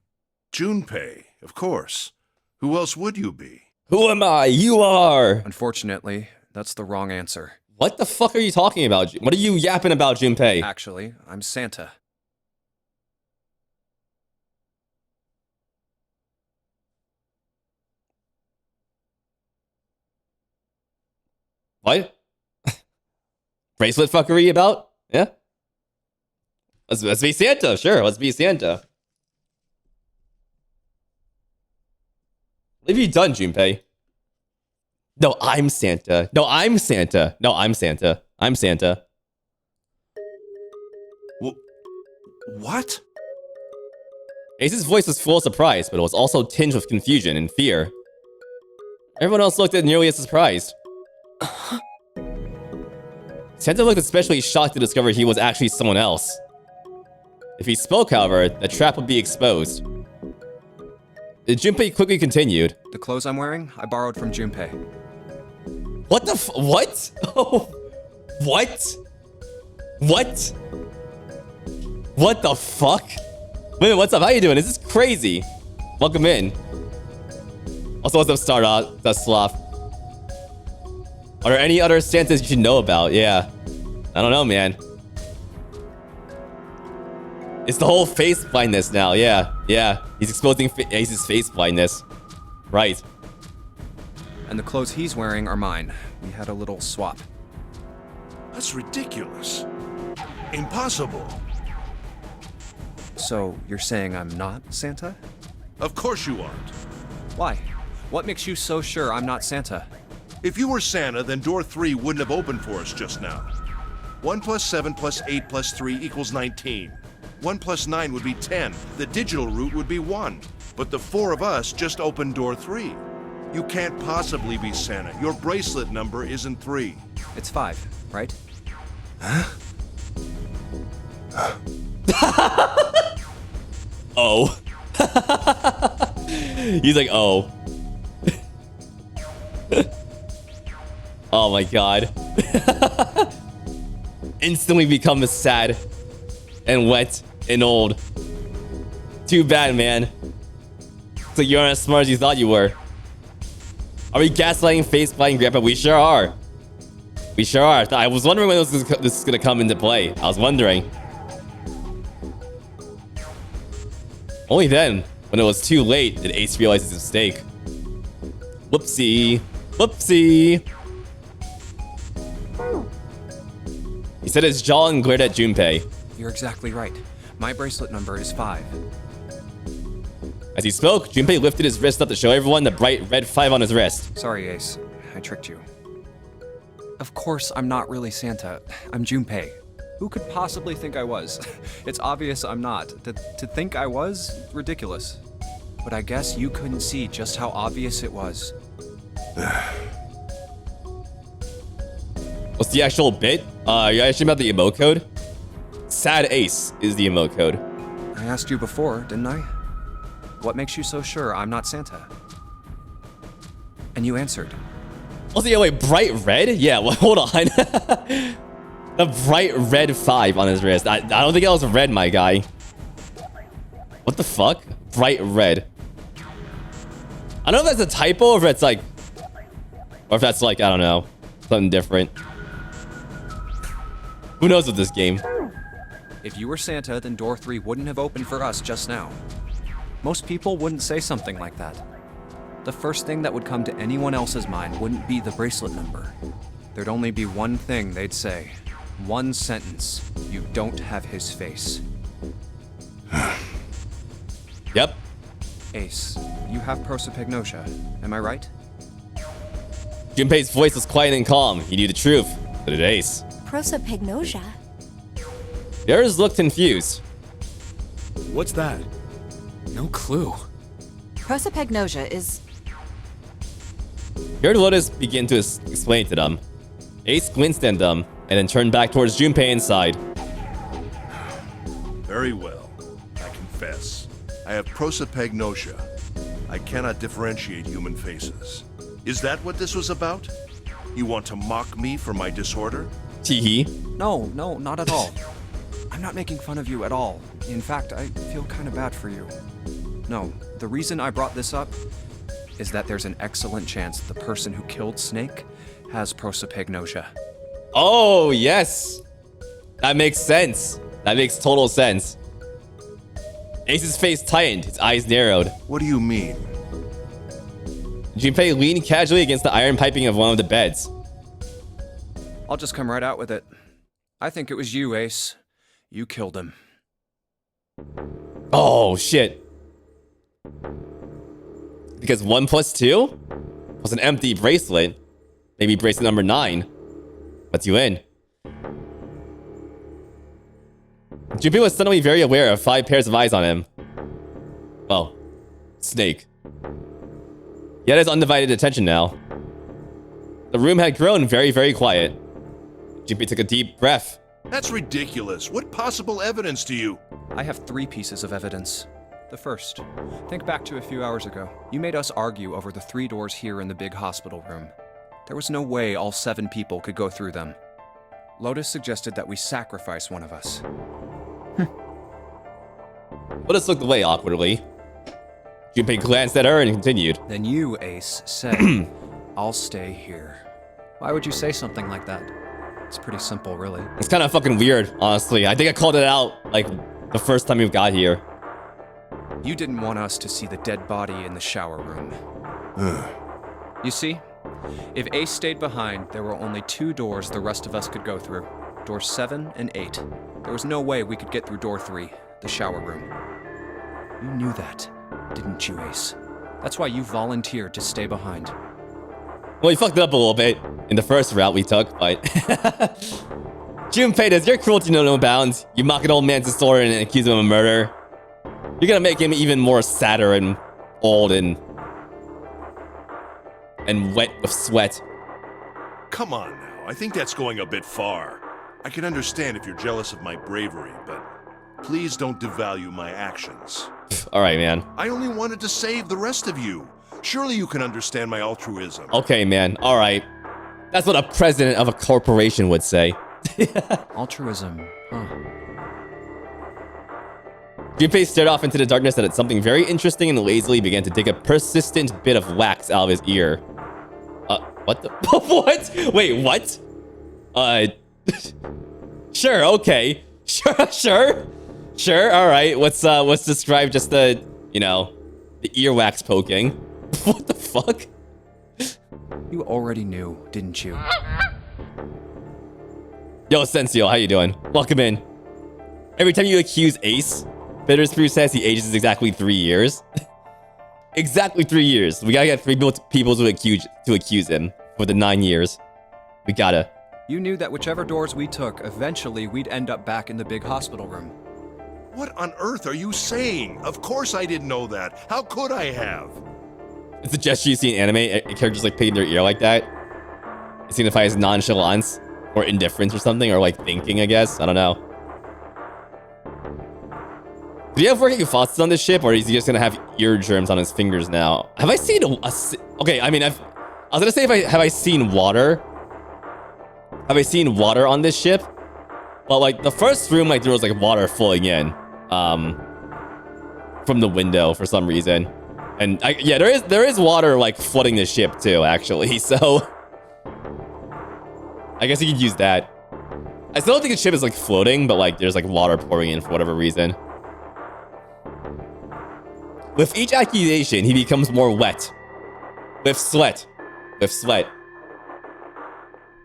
Junpei, of course. Who else would you be? Who am I? You are. Unfortunately, that's the wrong answer. What the fuck are you talking about? What are you yapping about, Junpei? Actually, I'm Santa. What? Bracelet fuckery about? Yeah? Let's be Santa, sure. Let's be Santa. What have you done, Junpei? No, I'm Santa. No, I'm Santa. No, I'm Santa. I'm Santa. What? Ace's voice was full of surprise, but it was also tinged with confusion and fear. Everyone else looked nearly as surprised. Santa looked especially shocked to discover he was actually someone else. If he spoke, however, the trap would be exposed. Junpei quickly continued. The clothes I'm wearing, I borrowed from Junpei. What the what? Oh, what? What? What the fuck? Wait, what's up? How you doing? This is crazy. Welcome in. Also, what's up, Stardot? That's Sloth. Are there any other Santas you should know about? Yeah. I don't know, man. It's the whole face blindness now. Yeah. Yeah. He's exposing Ace's face blindness. Right. And the clothes he's wearing are mine. We had a little swap. That's ridiculous. Impossible. So, you're saying I'm not Santa? Of course you aren't. Why? What makes you so sure I'm not Santa? If you were Santa, then door 3 wouldn't have opened for us just now. 1 plus 7 plus 8 plus 3 equals 19. 1 plus 9 would be 10. The digital route would be 1. But the 4 of us just opened door 3. You can't possibly be Santa. Your bracelet number isn't 3. It's 5, right? Oh. He's like, oh. Oh my god. Instantly become sad and wet and old. Too bad, man. So you aren't as smart as you thought you were. Are we gaslighting, face-blinding Grandpa? We sure are. We sure are. I was wondering when this is gonna come into play. I was wondering. Only then, when it was too late, did Ace realize his mistake. Whoopsie. Whoopsie. He set his jaw and glared at Junpei. You're exactly right. My bracelet number is 5. As he spoke, Junpei lifted his wrist up to show everyone the bright red 5 on his wrist. Sorry, Ace. I tricked you. Of course, I'm not really Santa. I'm Junpei. Who could possibly think I was? It's obvious I'm not. To think I was? Ridiculous. But I guess you couldn't see just how obvious it was. What's the actual bit? Are you asking about the emote code? Sad Ace is the emote code. I asked you before, didn't I? What makes you so sure I'm not Santa? And you answered. Also, yeah, wait, bright red? Yeah, well, hold on. The bright red 5 on his wrist. I don't think that was red, my guy. What the fuck? Bright red. I don't know if that's a typo or if it's like... Or if that's like, I don't know. Something different. Who knows with this game? If you were Santa, then door 3 wouldn't have opened for us just now. Most people wouldn't say something like that. The first thing that would come to anyone else's mind wouldn't be the bracelet number. There'd only be one thing they'd say. One sentence. You don't have his face. Yep. Ace, you have prosopagnosia, am I right? Junpei's voice was quiet and calm. He knew the truth. But it Ace. Prosopagnosia? The others looked confused. What's that? No clue. Prosopagnosia is... He heard Lotus begin to explain to them. Ace glanced at them, and then turned back towards Junpei and sighed. Very well. I confess. I have prosopagnosia. I cannot differentiate human faces. Is that what this was about? You want to mock me for my disorder? Teehee. No, not at all. I'm not making fun of you at all. In fact, I feel kind of bad for you. No, the reason I brought this up is that there's an excellent chance the person who killed Snake has prosopagnosia. Oh, yes. That makes sense. That makes total sense. Ace's face tightened, his eyes narrowed. What do you mean? Junpei leaned casually against the iron piping of one of the beds. I'll just come right out with it. I think it was you, Ace. You killed him. Oh, shit. Because 1 plus 2 was an empty bracelet. Maybe bracelet number 9. Lets you in. Junpei was suddenly very aware of 5 pairs of eyes on him. Well, Snake. He had his undivided attention now. The room had grown very, very quiet. Junpei took a deep breath. That's ridiculous. What possible evidence do you... I have 3 pieces of evidence. The first, think back to a few hours ago. You made us argue over the 3 doors here in the big hospital room. There was no way all 7 people could go through them. Lotus suggested that we sacrifice one of us. Lotus looked away awkwardly. Junpei glanced at her and continued. Then you, Ace, said, I'll stay here. Why would you say something like that? It's pretty simple, really. It's kind of fucking weird, honestly. I think I called it out, like, the first time we got here. You didn't want us to see the dead body in the shower room. You see, if Ace stayed behind, there were only 2 doors the rest of us could go through. Doors 7 and 8. There was no way we could get through door 3, the shower room. You knew that, didn't you, Ace? That's why you volunteered to stay behind. Well, we fucked it up a little bit in the first route we took, but... Junpei, does your cruelty know no bounds? You mock an old man's disorder and accuse him of murder. You're gonna make him even more sadder and old and wet with sweat. Come on now. I think that's going a bit far. I can understand if you're jealous of my bravery, but please don't devalue my actions. Alright, man. I only wanted to save the rest of you. Surely you can understand my altruism. Okay, man. Alright. That's what a president of a corporation would say. Altruism, huh? Junpei stared off into the darkness at something very interesting and lazily began to dig a persistent bit of wax out of his ear. What the? What? Wait, what? Sure, okay. Sure, alright. Let's describe just the, you know, the earwax poking. What the fuck? You already knew, didn't you? Yo, Sensio, how you doing? Welcome in. Every time you accuse Ace, Bittersprue says he ages exactly 3 years. Exactly 3 years. We gotta get 3 people to accuse him for the 9 years. We gotta. You knew that whichever doors we took, eventually we'd end up back in the big hospital room. What on earth are you saying? Of course I didn't know that. How could I have? It's a gesture you see in anime. Characters like picking their ear like that. It signifies nonchalance or indifference or something, or like thinking, I guess. I don't know. Do you have working faucets on this ship, or is he just gonna have ear germs on his fingers now? Have I seen okay, I mean, I was gonna say have I seen water? Have I seen water on this ship? But like the first room, like there was like water flowing in, from the window for some reason, and yeah, there is water like flooding the ship too, actually. So I guess you could use that. I still don't think the ship is like floating, but like there's like water pouring in for whatever reason. With each accusation, he becomes more wet. With sweat. With sweat.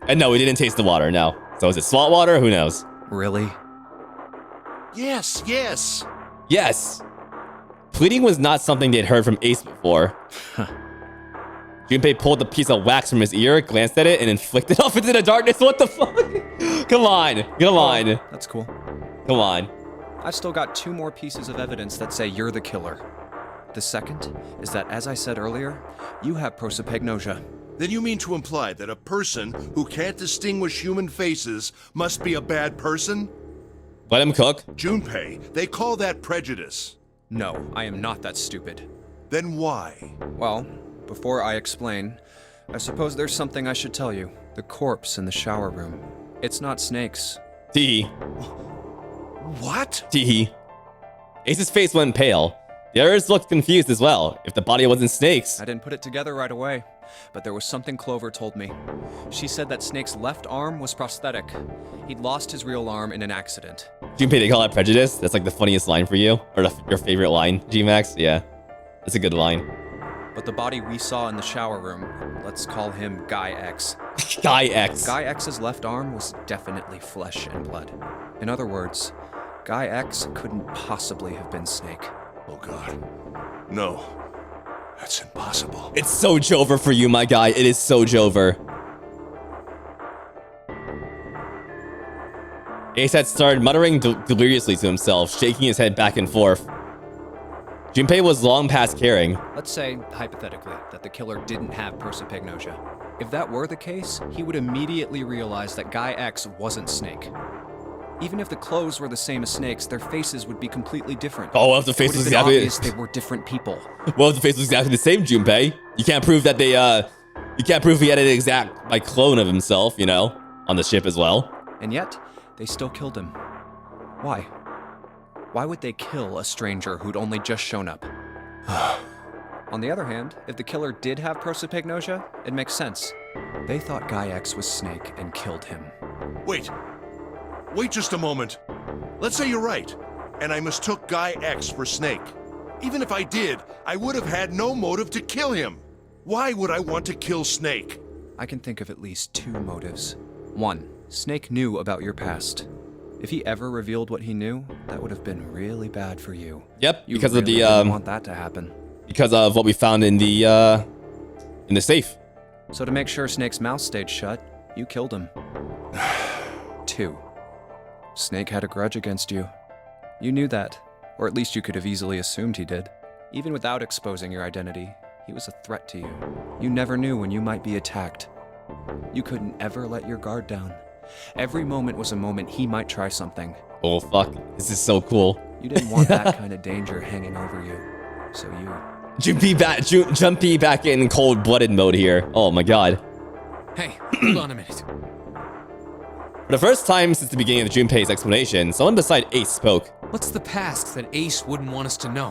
And no, we didn't taste the water, no. So is it salt water? Who knows? Really? Yes, yes. Yes. Pleading was not something they'd heard from Ace before. Junpei pulled a piece of wax from his ear, glanced at it, and then flicked it off into the darkness. What the fuck? Come on. Come on. Oh, that's cool. Come on. I've still got 2 more pieces of evidence that say you're the killer. The second is that, as I said earlier, you have prosopagnosia. Then you mean to imply that a person who can't distinguish human faces must be a bad person? Let him cook. Junpei, they call that prejudice. No, I am not that stupid. Then why? Well, before I explain, I suppose there's something I should tell you. The corpse in the shower room. It's not Snake's. Tee. What? Tee. Ace's face went pale. The others looked confused as well. If the body wasn't Snake's. I didn't put it together right away, but there was something Clover told me. She said that Snake's left arm was prosthetic. He'd lost his real arm in an accident. Junpei, they call that prejudice? That's like the funniest line for you? Or your favorite line, G-Max? Yeah. That's a good line. But the body we saw in the shower room, let's call him Guy X. Guy X. Guy X's left arm was definitely flesh and blood. In other words, Guy X couldn't possibly have been Snake. Oh god. No. That's impossible. It's so Jover for you, my guy. It is so Jover. Ace had started muttering deliriously to himself, shaking his head back and forth. Junpei was long past caring. Let's say, hypothetically, that the killer didn't have prosopagnosia. If that were the case, he would immediately realize that Guy X wasn't Snake. Even if the clothes were the same as Snake's, their faces would be completely different. Oh, well, if the face was exactly... obvious they were different people. Well, if the face was exactly the same, Junpei. You can't prove that they, you can't prove he had an exact, like, clone of himself, you know, on the ship as well. And yet, they still killed him. Why? Why would they kill a stranger who'd only just shown up? On the other hand, if the killer did have prosopagnosia, it makes sense. They thought Guy X was Snake and killed him. Wait just a moment. Let's say you're right, and I mistook Guy X for Snake. Even if I did, I would have had no motive to kill him. Why would I want to kill Snake? I can think of at least 2 motives. 1, Snake knew about your past. If he ever revealed what he knew, that would have been really bad for you. Yep, You because really of the didn't want that to happen. Because of what we found in the safe. So to make sure Snake's mouth stayed shut, you killed him. 2, Snake had a grudge against you. You knew that, or at least you could have easily assumed he did. Even without exposing your identity, he was a threat to you. You never knew when you might be attacked. You couldn't ever let your guard down. Every moment was a moment he might try something. Oh, fuck. This is so cool. You didn't want that kind of danger hanging over you. So you... Jumpy back in cold-blooded mode here. Oh my god. Hey, hold on a minute. For the first time since the beginning of Junpei's explanation, someone beside Ace spoke. What's the past that Ace wouldn't want us to know?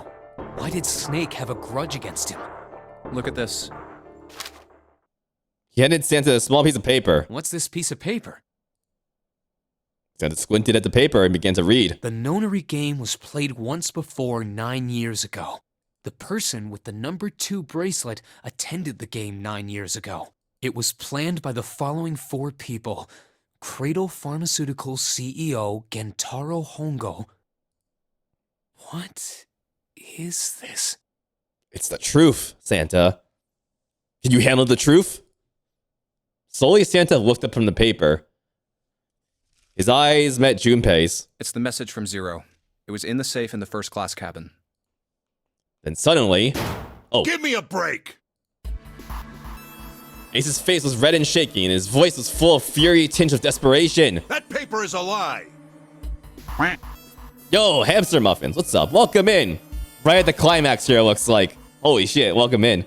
Why did Snake have a grudge against him? Look at this. He handed Santa a small piece of paper. What's this piece of paper? Santa squinted at the paper and began to read. The nonary game was played once before 9 years ago. The person with the number 2 bracelet attended the game 9 years ago. It was planned by the following 4 people. Cradle Pharmaceuticals CEO Gentaro Hongo. What is this? It's the truth, Santa. Can you handle the truth? Slowly, Santa looked up from the paper. His eyes met Junpei's. It's the message from Zero. It was in the safe in the first class cabin. Then suddenly... Oh. Give me a break! Ace's face was red and shaking, and his voice was full of fury tinged with desperation. That paper is a lie! Yo, hamster muffins, what's up? Welcome in. Right at the climax here, looks like. Holy shit, welcome in.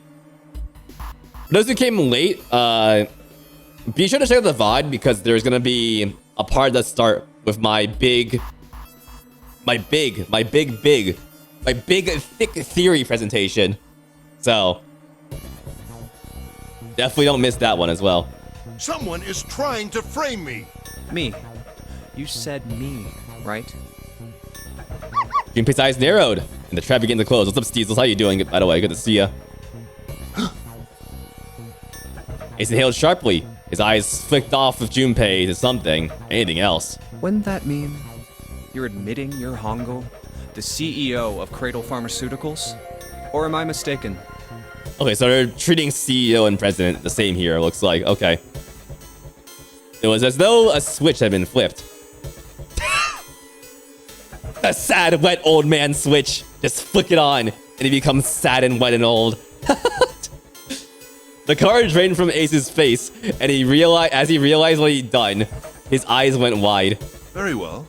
For those who came late, be sure to check out the VOD because there's gonna be a part that start with my big thick theory presentation. So definitely don't miss that one as well. Someone is trying to frame me. Me. You said me, right? Junpei's eyes narrowed, and the trap begins to close. What's up, Steezles? How you doing, by the way? Good to see ya. Ace inhaled sharply. His eyes flicked off of Junpei to something. Anything else. Wouldn't that mean you're admitting you're Hongo, the CEO of Cradle Pharmaceuticals? Or am I mistaken? Okay, so they're treating CEO and president the same here, looks like. Okay. It was as though a switch had been flipped. A sad, wet old man switch. Just flick it on, and he becomes sad and wet and old. The color drained from Ace's face, and as he realized what he'd done, his eyes went wide. Very well.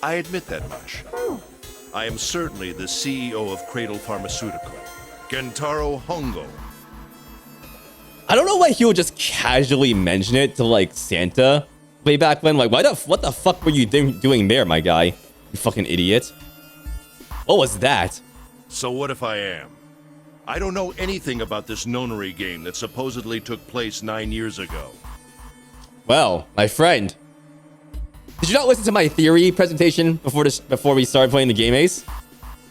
I admit that much. I am certainly the CEO of Cradle Pharmaceutical, Gentaro Hongo. I don't know why he would just casually mention it to, like, Santa way back when. Like, what the fuck were you doing there, my guy? You fucking idiot. What was that? So what if I am? I don't know anything about this nonary game that supposedly took place 9 years ago. Well, my friend. Did you not listen to my theory presentation before we started playing the game, Ace?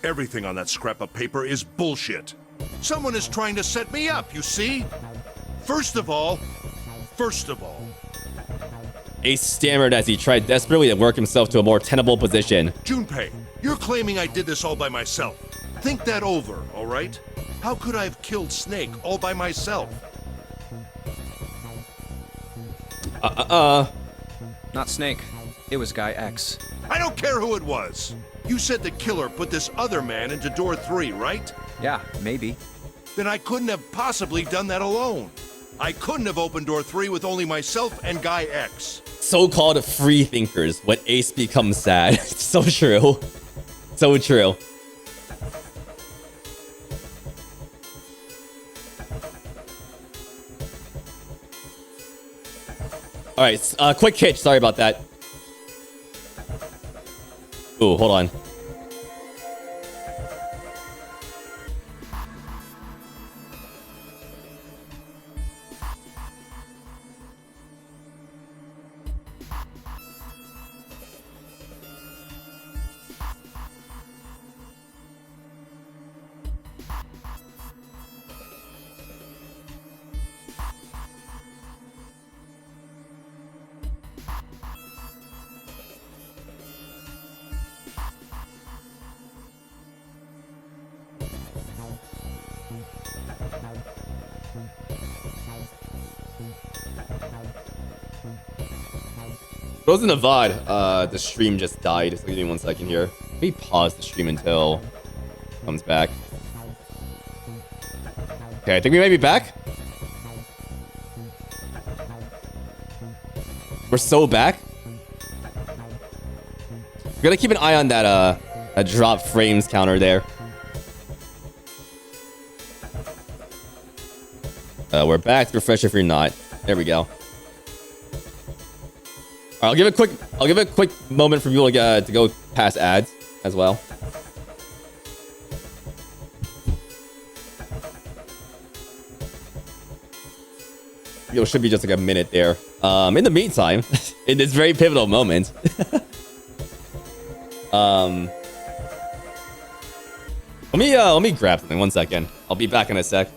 Everything on that scrap of paper is bullshit. Someone is trying to set me up, you see? First of all... Ace stammered as he tried desperately to work himself to a more tenable position. Junpei, you're claiming I did this all by myself. Think that over, all right? How could I have killed Snake all by myself? Not Snake. It was Guy X. I don't care who it was. You said the killer put this other man into door 3, right? Yeah, maybe. Then I couldn't have possibly done that alone. I couldn't have opened door 3 with only myself and Guy X. So-called free thinkers when Ace becomes sad. So true. So true. Alright, quick hitch. Sorry about that. Ooh, hold on. It wasn't a VOD. The stream just died. So give me 1 second here. Let me pause the stream until it comes back. Okay, I think we might be back. We're so back. We gotta keep an eye on that a drop frames counter there. We're back. Refresh if you're not. There we go. I'll give a quick moment for people to go past ads as well. It should be just like a minute there. In the meantime, in this very pivotal moment, let me grab something. 1 second. I'll be back in a sec.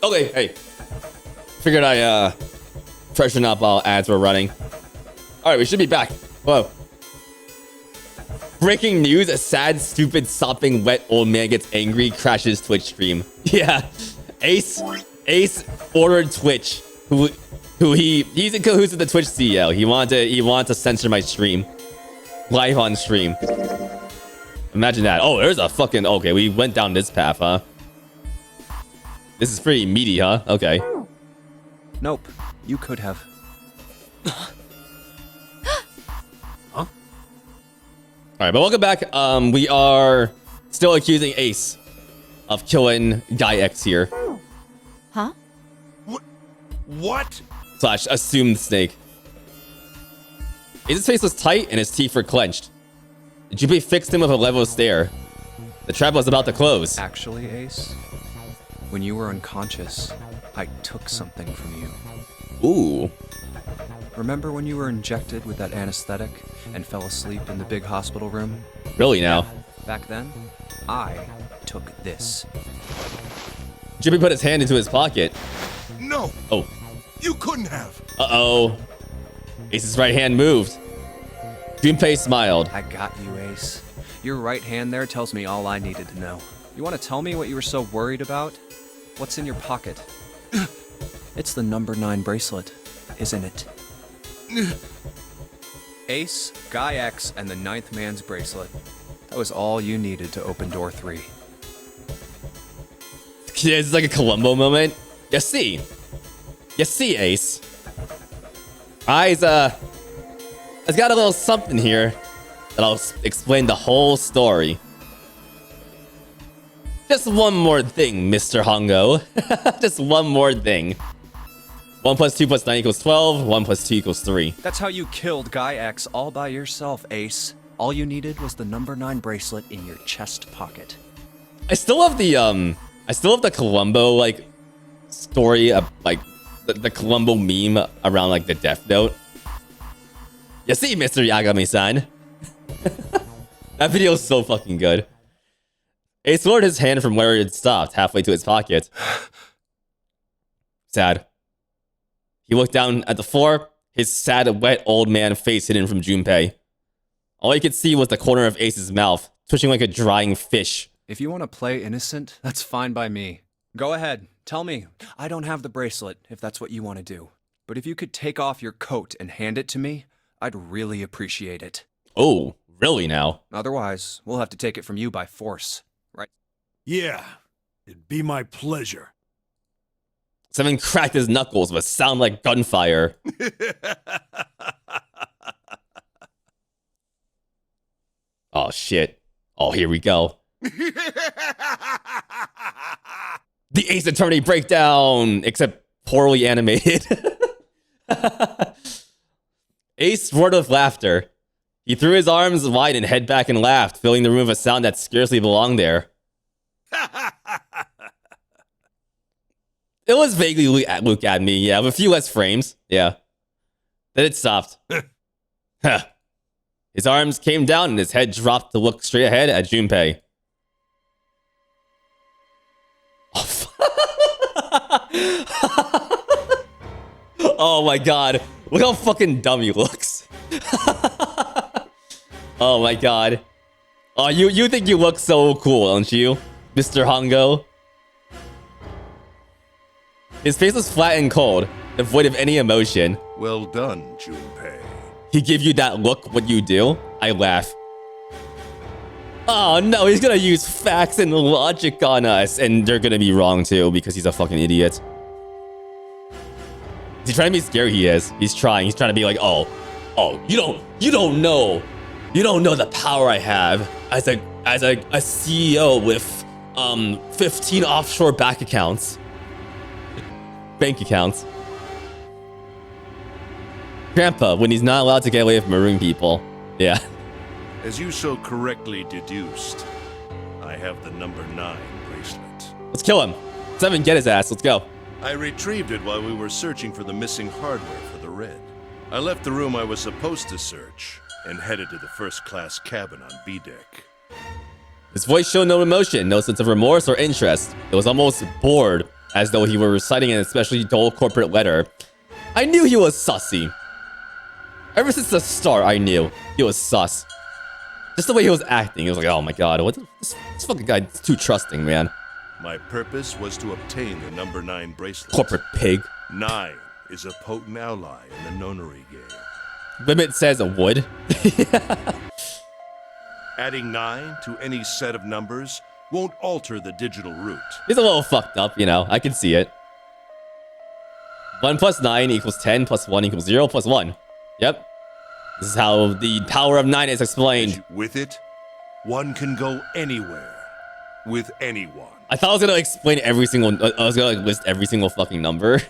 Okay, hey. Figured I freshen up while ads were running. All right, we should be back. Whoa. Breaking news, a sad, stupid, sopping, wet old man gets angry, crashes Twitch stream. Yeah. Ace ordered Twitch, he's in cahoots with the Twitch CEO. He wanted to censor my stream. Live on stream. Imagine that. Oh, there's a fucking... Okay, we went down this path, huh? This is pretty meaty, huh? Okay. Nope. You could have. Alright, but welcome back. We are still accusing Ace of killing Guy X here. Huh? What? Slash assumed snake. Ace's face was tight and his teeth were clenched. Junpei fixed him with a level stare. The trap was about to close. Actually, Ace, when you were unconscious, I took something from you. Ooh. Remember when you were injected with that anesthetic and fell asleep in the big hospital room? Really now? Back then, I took this. Junpei put his hand into his pocket. No. Oh. You couldn't have. Uh-oh. Ace's right hand moved. Junpei smiled. I got you, Ace. Your right hand there tells me all I needed to know. You want to tell me what you were so worried about? What's in your pocket? It's the number 9 bracelet, isn't it? Ace, Guy X, and the 9th man's bracelet. That was all you needed to open door 3. It's like a Columbo moment. You see, Ace. I've got a little something here that I'll explain the whole story. Just one more thing, Mr. Hongo. Just one more thing. 1 + 2 + 9 = 12. 1 + 2 = 3. That's how you killed Guy X all by yourself, Ace. All you needed was the number 9 bracelet in your chest pocket. I still love the Columbo like story of like the Columbo meme around like the Death Note. You see, Mr. Yagami-san. That video is so fucking good. Ace lowered his hand from where it had stopped, halfway to his pocket. Sad. He looked down at the floor, his sad, wet old man face hidden from Junpei. All he could see was the corner of Ace's mouth, twitching like a drying fish. If you want to play innocent, that's fine by me. Go ahead, tell me. I don't have the bracelet, if that's what you want to do. But if you could take off your coat and hand it to me, I'd really appreciate it. Oh, really now? Otherwise, we'll have to take it from you by force, right? Yeah, it'd be my pleasure. Seven cracked his knuckles with a sound like gunfire. Oh, shit. Oh, here we go. The Ace Attorney breakdown, except poorly animated. Ace roared with laughter. He threw his arms wide and head back and laughed, filling the room with a sound that scarcely belonged there. It was vaguely Luke at me, yeah, with a few less frames, yeah. Then it stopped. His arms came down and his head dropped to look straight ahead at Junpei. Oh my god. Look how fucking dumb he looks. Oh my god. Oh, you think you look so cool, don't you, Mr. Hongo? His face was flat and cold, devoid of any emotion. Well done, Junpei. He give you that look when you do? I laugh. Oh no, he's gonna use facts and logic on us, and they're gonna be wrong too because he's a fucking idiot. Is he trying to be scary? He is. He's trying to be like, oh, you don't know the power I have as a CEO with 15 offshore bank accounts. Grandpa, when he's not allowed to get away with murdering people. Yeah. As you so correctly deduced, I have the number 9 bracelet. Let's kill him. 7, get his ass. Let's go. I retrieved it while we were searching for the missing hardware for the Red. I left the room I was supposed to search and headed to the first-class cabin on B deck. His voice showed no emotion, no sense of remorse or interest. It was almost bored, as though he were reciting an especially dull corporate letter. I knew he was sussy. Ever since the start, I knew he was sus. Just the way he was acting, it was like, oh my god, this fucking guy is too trusting, man. My purpose was to obtain the number 9 bracelet. Corporate pig. 9 is a potent ally in the nonary game. Limit says it would. Adding 9 to any set of numbers won't alter the digital root. He's a little fucked up, you know. I can see it. 1 plus 9 equals 10 plus 1 equals 0 plus 1. Yep. This is how the Tower of 9 is explained. With it, one can go anywhere with anyone. I thought I was gonna explain every single. I was gonna like, list every single fucking number.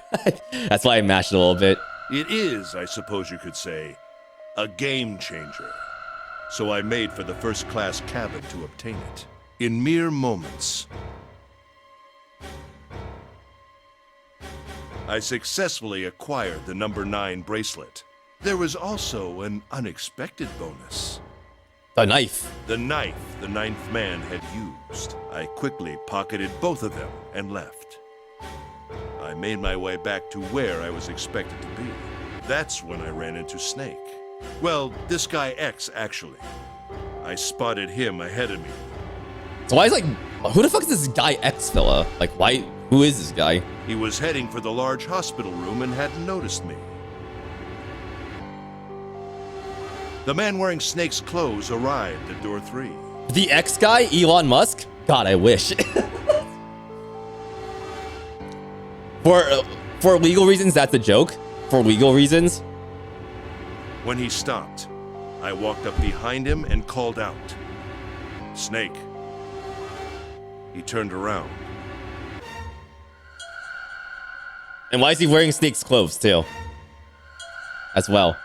That's why I mashed it a little bit. It is, I suppose you could say, a game changer. So I made for the first-class cabin to obtain it. In mere moments, I successfully acquired the number 9 bracelet. There was also an unexpected bonus. The knife. The knife the 9th man had used. I quickly pocketed both of them and left. I made my way back to where I was expected to be. That's when I ran into Snake. Well, this guy X, actually. I spotted him ahead of me. So why is like, who the fuck is this guy X fella? Like, why? Who is this guy? He was heading for the large hospital room and hadn't noticed me. The man wearing Snake's clothes arrived at door 3. The X guy, Elon Musk? God, I wish. For legal reasons, that's a joke. For legal reasons. When he stopped, I walked up behind him and called out, "Snake." He turned around. And why is he wearing Snake's clothes too? As well.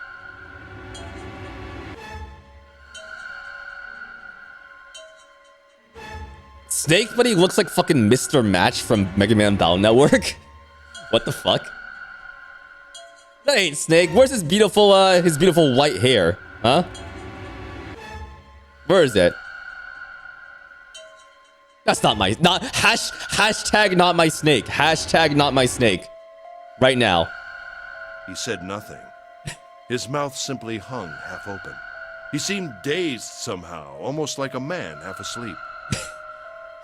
Snake, but he looks like fucking Mr. Match from Mega Man Battle Network. What the fuck? That ain't Snake. Where's his beautiful white hair? Huh? Where is it? That's not my hashtag not my snake. Hashtag not my snake. Right now. He said nothing. His mouth simply hung half open. He seemed dazed somehow, almost like a man half asleep.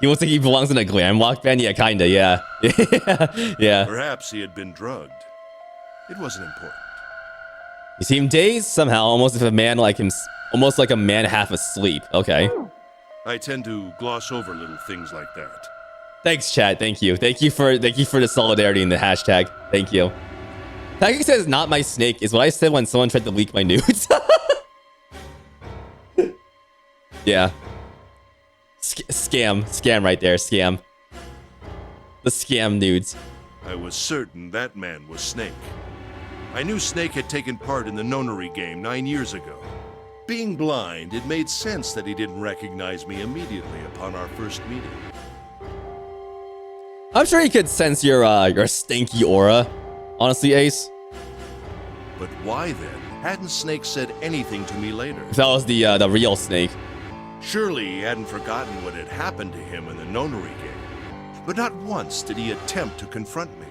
He looks like he belongs in a glam rock band. Yeah, kinda. Yeah. Yeah. Perhaps he had been drugged. It wasn't important. He seemed dazed somehow, almost like a man like him, almost like a man half asleep. Okay. I tend to gloss over little things like that. Thanks, chat. Thank you. Thank you for the solidarity in the hashtag. Thank you. Patrick says "not my snake" is what I said when someone tried to leak my nudes. Yeah. Scam right there. Scam. The scam nudes. I was certain that man was Snake. I knew Snake had taken part in the nonary game 9 years ago. Being blind, it made sense that he didn't recognize me immediately upon our first meeting. I'm sure he could sense your stanky aura. Honestly, Ace. But why then hadn't Snake said anything to me later? If that was the real Snake. Surely he hadn't forgotten what had happened to him in the nonary game. But not once did he attempt to confront me.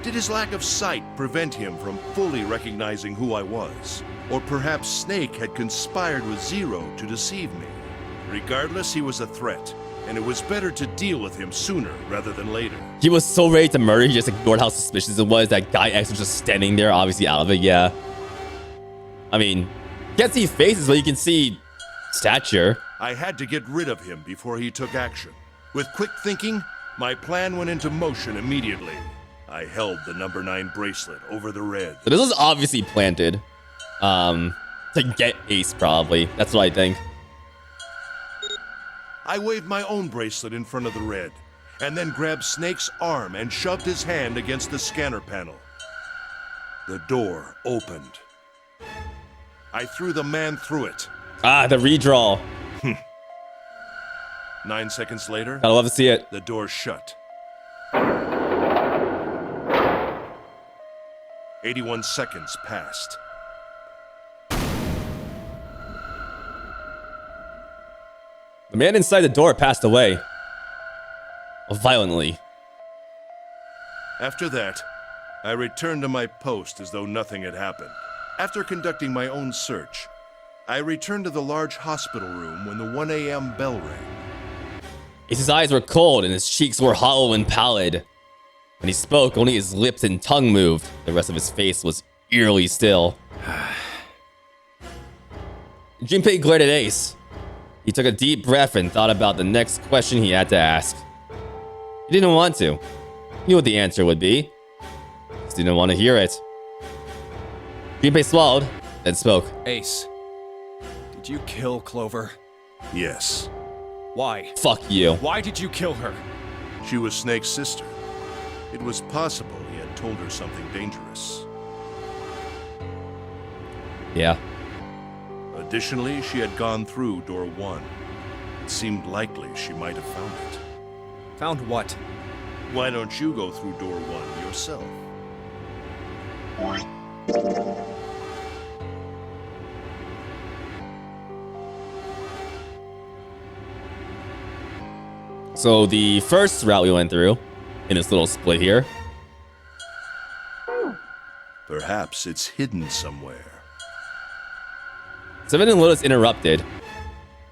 Did his lack of sight prevent him from fully recognizing who I was? Or perhaps Snake had conspired with Zero to deceive me. Regardless, he was a threat, and it was better to deal with him sooner rather than later. He was so ready to murder, he just ignored how suspicious it was. That guy X was just standing there, obviously out of it, yeah. I mean, you can't see faces, but you can see stature. I had to get rid of him before he took action. With quick thinking, my plan went into motion immediately. I held the number 9 bracelet over the red. So this was obviously planted. To get Ace, probably. That's what I think. I waved my own bracelet in front of the red, and then grabbed Snake's arm and shoved his hand against the scanner panel. The door opened. I threw the man through it. Ah, the redraw. 9 seconds later, Gotta love to see it. the door shut. 81 seconds passed. The man inside the door passed away. Violently. After that, I returned to my post as though nothing had happened. After conducting my own search, I returned to the large hospital room when the 1 a.m. bell rang. His eyes were cold and his cheeks were hollow and pallid. When he spoke, only his lips and tongue moved. The rest of his face was eerily still. Junpei glared at Ace. He took a deep breath and thought about the next question he had to ask. He didn't want to. He knew what the answer would be. Just didn't want to hear it. Junpei swallowed, then spoke. Ace, did you kill Clover? Yes, Why? Fuck you. Why did you kill her? she was Snake's sister. It was possible he had told her something dangerous. Yeah. Additionally, she had gone through door 1. It seemed likely she might have found it. Found what? Why don't you go through door 1 yourself? So the first route we went through, in this little split here. Perhaps it's hidden somewhere. Seven and Lotus interrupted.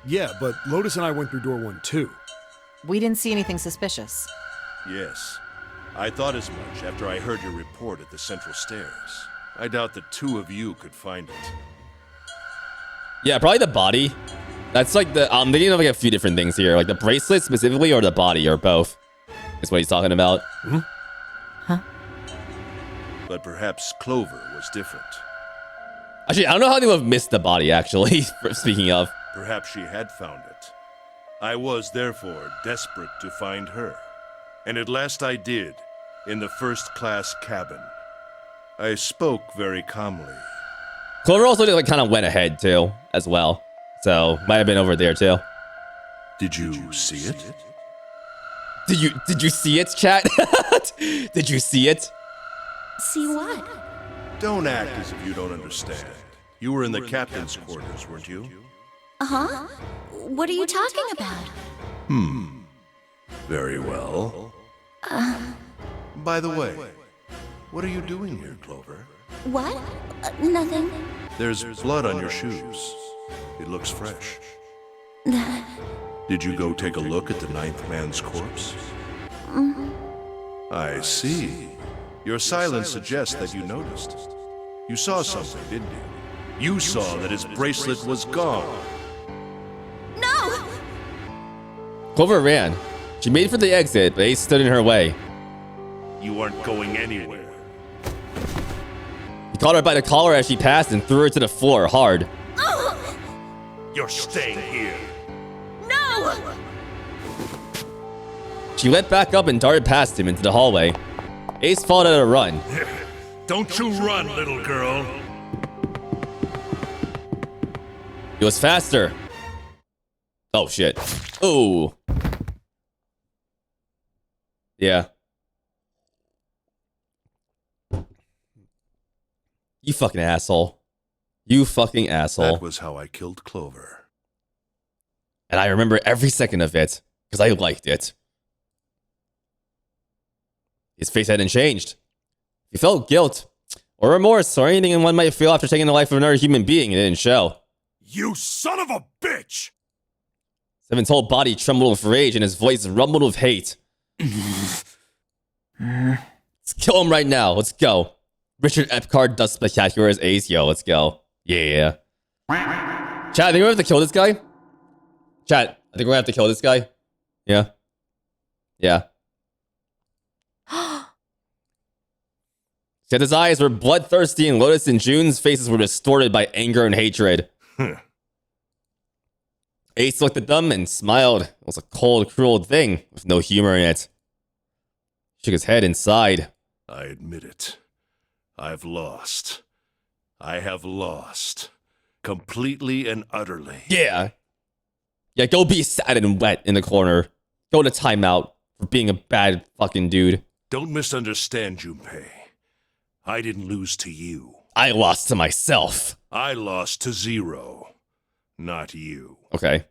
Yeah, but Lotus and I went through door 1 too. We didn't see anything suspicious. Yes. I thought as much after I heard your report at the central stairs. I doubt the two of you could find it. Yeah, probably the body. That's like the, I'm thinking of like a few different things here. Like the bracelet specifically or the body or both. Is what he's talking about. But perhaps Clover was different. Actually, I don't know how they would have missed the body, actually, speaking of. Perhaps she had found it. I was, therefore, desperate to find her. And at last I did, in the first-class cabin. I spoke very calmly. Clover also like kind of went ahead, too, as well. So, might have been over there, too. Did you see it? Did you see it, chat? Did you see it? See what? Don't act as if you don't understand. You were in the captain's quarters, weren't you? Uh-huh. What are you talking about? Very well. By the way, what are you doing here, Clover? What? Nothing. There's blood on your shoes. It looks fresh. Did you go take a look at the 9th man's corpse? I see. Your silence suggests that you noticed. You saw something, didn't you? You saw that his bracelet was gone. No! Clover ran. She made for the exit, but Ace stood in her way. You aren't going anywhere. He caught her by the collar as she passed and threw her to the floor hard. You're staying here. No! She leapt back up and darted past him into the hallway. Ace followed at a run. Don't you run, little girl. It was faster. Oh, shit. Oh. Yeah. You fucking asshole. You fucking asshole. That was how I killed Clover. And I remember every second of it, because I liked it. His face hadn't changed. He felt guilt, or remorse, or anything one might feel after taking the life of another human being, and it didn't show. You son of a bitch! Seven's whole body trembled with rage, and his voice rumbled with hate. Let's kill him right now. Let's go. Richard Epcar does spectacular as Ace. Yo, let's go. Yeah. Chat, I think we have to kill this guy. Chat, I think we're gonna have to kill this guy. Yeah. Yeah. His eyes were bloodthirsty, and Lotus and June's faces were distorted by anger and hatred. Ace looked at them and smiled. It was a cold, cruel thing with no humor in it. Shook his head and sighed. I admit it. I've lost. I have lost. Completely and utterly. Yeah. Yeah, go be sad and wet in the corner. Go to timeout for being a bad fucking dude. Don't misunderstand, Junpei. I didn't lose to you. I lost to myself. I lost to Zero. Not you. Okay.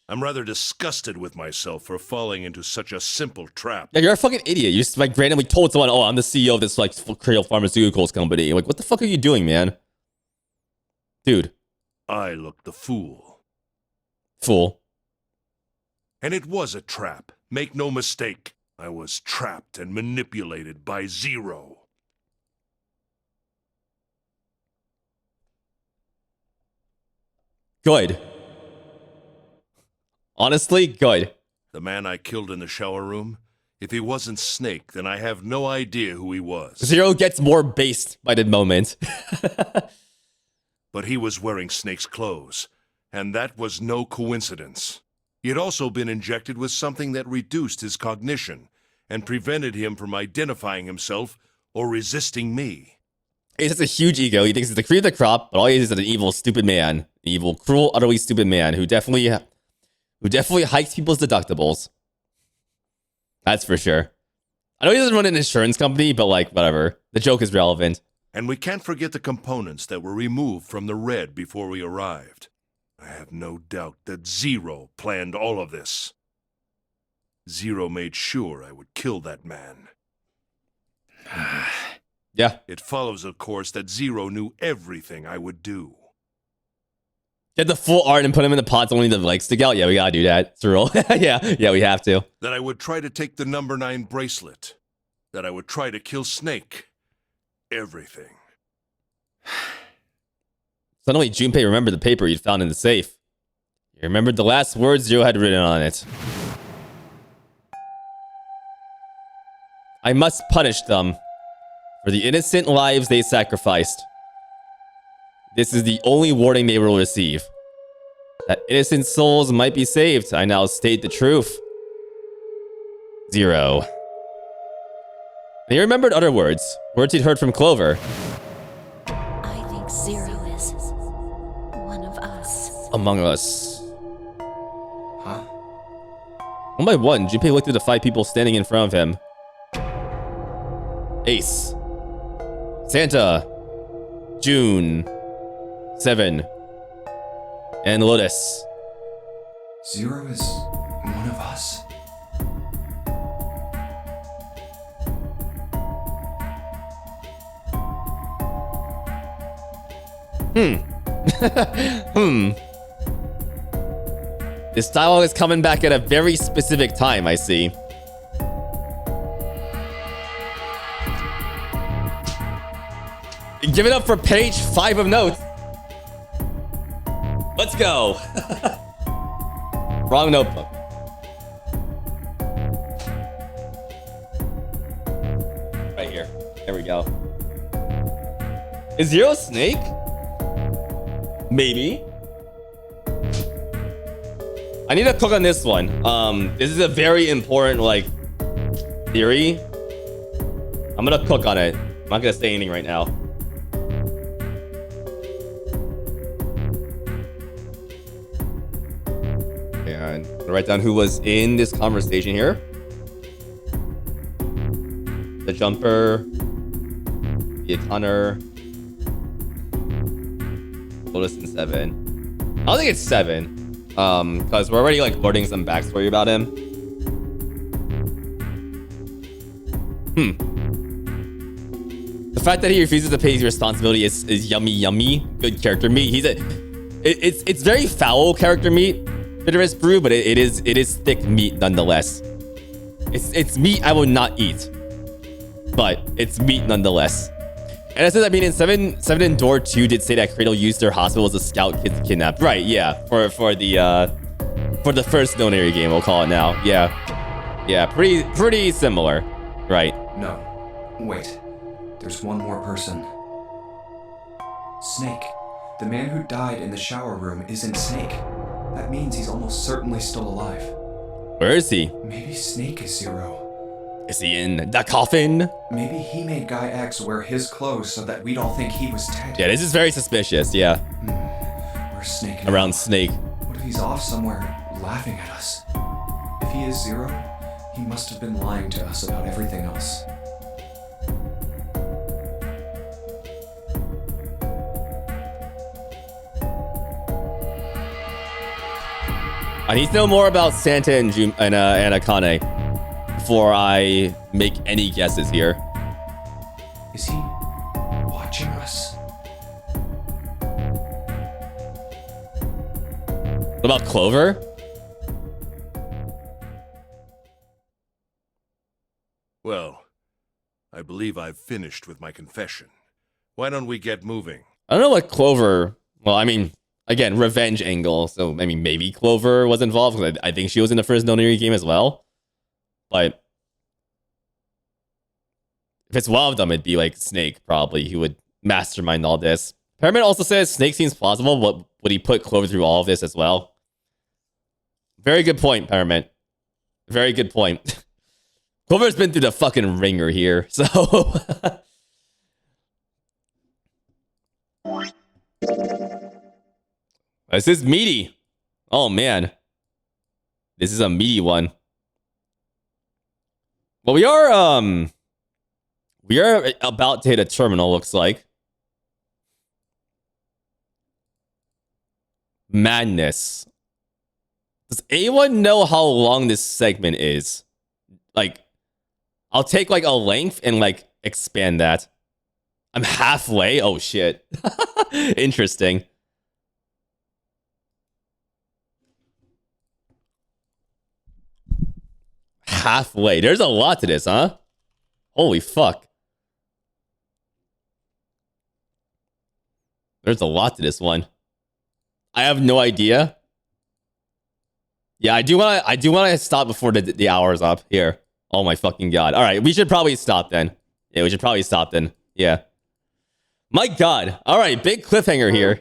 I'm rather disgusted with myself for falling into such a simple trap. Yeah, you're a fucking idiot. You just like randomly told someone, "Oh, I'm the CEO of this like Cradle Pharmaceuticals company." Like, what the fuck are you doing, man? Dude. I looked the fool. Fool. And it was a trap. Make no mistake. I was trapped and manipulated by Zero. Good. Honestly, good. The man I killed in the shower room? If he wasn't Snake, then I have no idea who he was. Zero gets more based by the moment. But he was wearing Snake's clothes, and that was no coincidence. He had also been injected with something that reduced his cognition and prevented him from identifying himself or resisting me. He has a huge ego. He thinks he's the cream of the crop, but all he is an evil, stupid man. An evil, cruel, utterly stupid man who definitely hikes people's deductibles. That's for sure. I know he doesn't run an insurance company, but like, whatever. The joke is relevant. And we can't forget the components that were removed from the red before we arrived. I have no doubt that Zero planned all of this. Zero made sure I would kill that man. Yeah. It follows, of course, that Zero knew everything I would do. Get the full art and put him in the pots only the legs stick out? Yeah, we gotta do that. It's a rule. yeah, we have to. That I would try to take the number 9 bracelet. That I would try to kill Snake. Everything. Suddenly, Junpei remembered the paper you'd found in the safe. He remembered the last words Zero had written on it. I must punish them for the innocent lives they sacrificed. This is the only warning they will receive. That innocent souls might be saved. I now state the truth. Zero. And he remembered other words. Words he'd heard from Clover. I think Zero is one of us. Among us. Huh? One by one, Junpei looked at the 5 people standing in front of him. Ace. Santa. June. 7. And Lotus. Zero is one of us? This dialogue is coming back at a very specific time, I see. Give it up for page 5 of notes. Let's go. Wrong notebook. Right here. There we go. Is Zero Snake? Maybe. I need to cook on this one. This is a very important, like, theory. I'm gonna cook on it. I'm not gonna say anything right now. And I'm gonna write down who was in this conversation here. The Jumper, the Connor, Lotus, and 7. I don't think it's 7. Because we're already like learning some backstory about him. The fact that he refuses to pay his responsibility is yummy. Good character meat. It's very foul character meat, bitterest brew, but it is thick meat nonetheless. It's meat I would not eat, but it's meat nonetheless. And I said, I mean, in 7 and Door 2 did say that Cradle used their hospital as a scout kids kidnapped. Right, yeah. For the first Donary game, we'll call it now. Yeah, pretty similar. Right. No. Wait. There's one more person. Snake. The man who died in the shower room isn't Snake. That means he's almost certainly still alive. Where is he? Maybe Snake is Zero. Is he in the coffin? Maybe he made Guy X wear his clothes so that we'd all think he was Ted. Yeah, this is very suspicious, yeah. Where's Snake now? Around Snake. What if he's off somewhere laughing at us? If he is Zero, he must have been lying to us about everything else. I need to know more about Santa and Akane before I make any guesses here. Is he watching us? What about Clover? Well, I believe I've finished with my confession. Why don't we get moving? I don't know what Clover... Well, I mean, again, revenge angle. So, I mean, maybe Clover was involved, because I think she was in the first Nonary game as well. But if it's one of them, it'd be like Snake, probably, who would mastermind all this. Pyramid also says Snake seems plausible, but would he put Clover through all of this as well? Very good point, Pyramid. Very good point. Clover's been through the fucking ringer here, so... This is meaty. Oh, man. This is a meaty one. Well, we are about to hit a terminal, looks like. Madness. Does anyone know how long this segment is? Like, I'll take like a length and like expand that. I'm halfway. Oh shit. Interesting. Halfway. There's a lot to this, huh? Holy fuck. There's a lot to this one. I have no idea. Yeah, I do want to stop before the hour is up here. Oh my fucking god. All right, we should probably stop then. Yeah, we should probably stop then. Yeah. My god. All right, big cliffhanger here.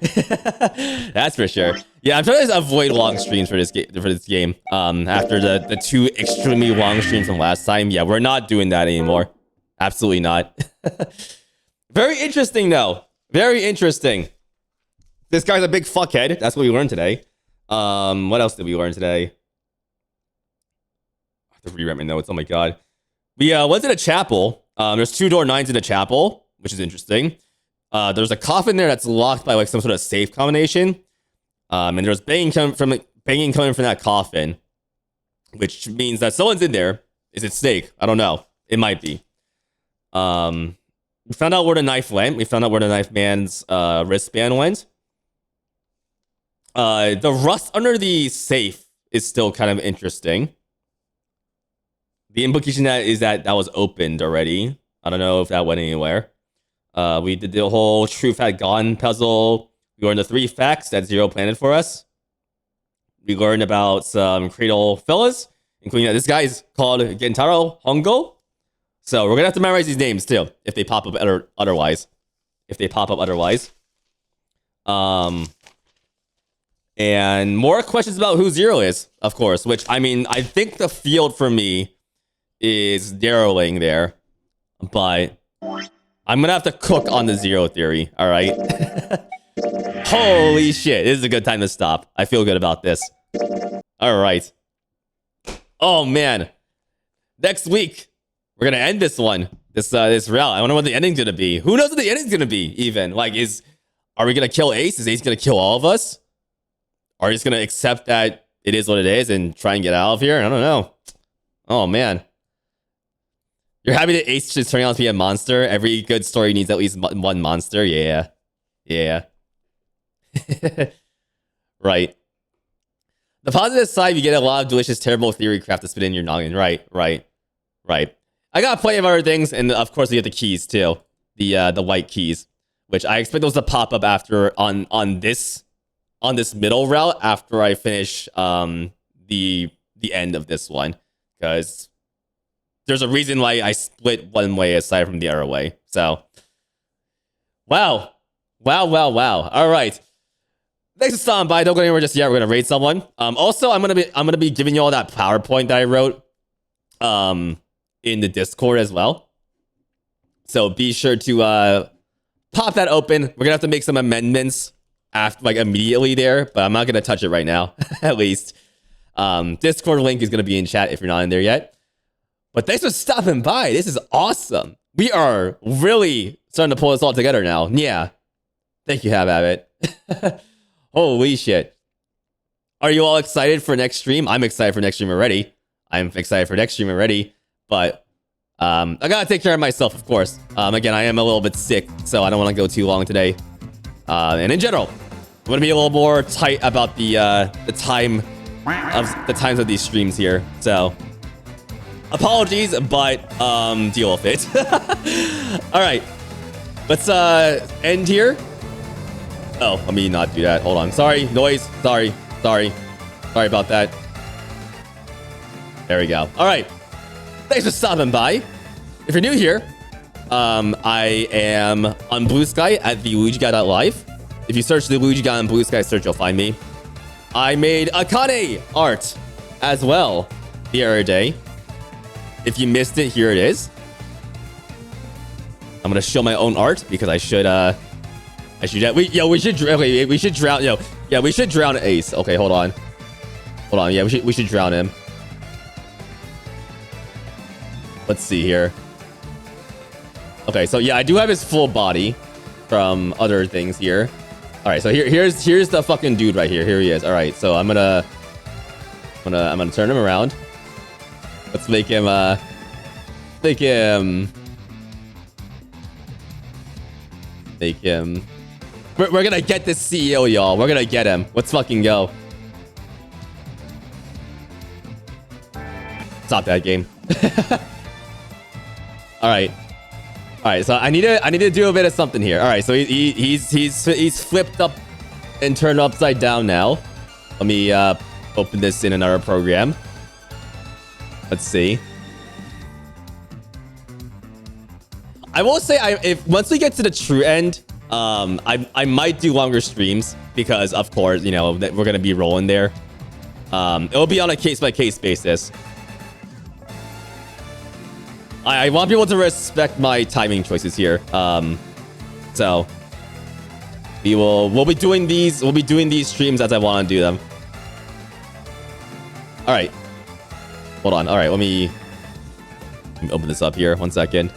That's for sure. Yeah, I'm trying to avoid long streams for this game. After the two extremely long streams from last time. Yeah, we're not doing that anymore. Absolutely not. Very interesting though. Very interesting. This guy's a big fuckhead. That's what we learned today. What else did we learn today? I have to rewrite my notes. Oh my god. We went to the chapel. There's 2 door 9s in the chapel, which is interesting. There's a coffin there that's locked by like some sort of safe combination. And there's banging coming from that coffin, which means that someone's in there. Is it Snake? I don't know. It might be. We found out where the knife went. We found out where the knife man's wristband went. The rust under the safe is still kind of interesting. The implication that was opened already. I don't know if that went anywhere. We did the whole truth had gone puzzle. We learned the 3 facts that Zero planted for us. We learned about some Cradle fellas, including that this guy is called Gentaro Hongo. So we're gonna have to memorize these names too, if they pop up otherwise. And more questions about who Zero is, of course, which, I mean, I think the field for me is narrowing there, but I'm gonna have to cook on the Zero theory, all right? Holy shit, this is a good time to stop. I feel good about this. All right. Oh, man. Next week, we're gonna end this one, this route. I wonder what the ending's gonna be. Who knows what the ending's gonna be, even? Like, are we gonna kill Ace? Is Ace gonna kill all of us? Are we just gonna accept that it is what it is and try and get out of here? I don't know. Oh, man. You're happy that Ace is turning out to be a monster? Every good story needs at least one monster? Yeah. Yeah. Right. The positive side, you get a lot of delicious, terrible theory crap to spit in your noggin. Right. I got plenty of other things, and of course we have the keys too. The white keys, which I expect those to pop up after on this middle route after I finish the end of this one, because there's a reason why I split one way aside from the other way. So, wow. All right. Thanks for stopping by. Don't go anywhere just yet. We're gonna raid someone. Also, I'm gonna be giving you all that PowerPoint that I wrote in the Discord as well. So be sure to pop that open. We're gonna have to make some amendments after, like, immediately there, but I'm not gonna touch it right now. At least. Discord link is gonna be in chat if you're not in there yet. But thanks for stopping by. This is awesome. We are really starting to pull this all together now. Yeah. Thank you, Have Abbott. Holy shit. Are you all excited for next stream? I'm excited for next stream already. But I gotta take care of myself, of course. Again, I am a little bit sick, so I don't want to go too long today. And in general, I'm gonna be a little more tight about the times of these streams here. So apologies, but deal with it. All right, let's end here. Oh, let me not do that. Hold on. Sorry, noise. Sorry about that. There we go. All right. Thanks for stopping by. If you're new here, I am on Blue Sky at theLuigiguy.live. If you search theLuigiguy on Blue Sky search, you'll find me. I made Akane art as well the other day. If you missed it, here it is. I'm gonna show my own art because we should drown Ace. Okay, hold on. Yeah, we should drown him. Let's see here. Okay, so yeah, I do have his full body from other things here. All right, so here's the fucking dude right here. Here he is. All right, so I'm gonna turn him around. Let's make him We're gonna get this CEO, y'all. We're gonna get him. Let's fucking go. Stop that game. All right. So I need to do a bit of something here. All right. So he's flipped up and turned upside down now. Let me open this in another program. Let's see. I will say if once we get to the true end, I might do longer streams because of course, you know, that we're gonna be rolling there. It'll be on a case-by-case basis. I want people to respect my timing choices here. So we'll be doing these streams as I want to do them. All right. Hold on. All right, let me open this up here. 1 second.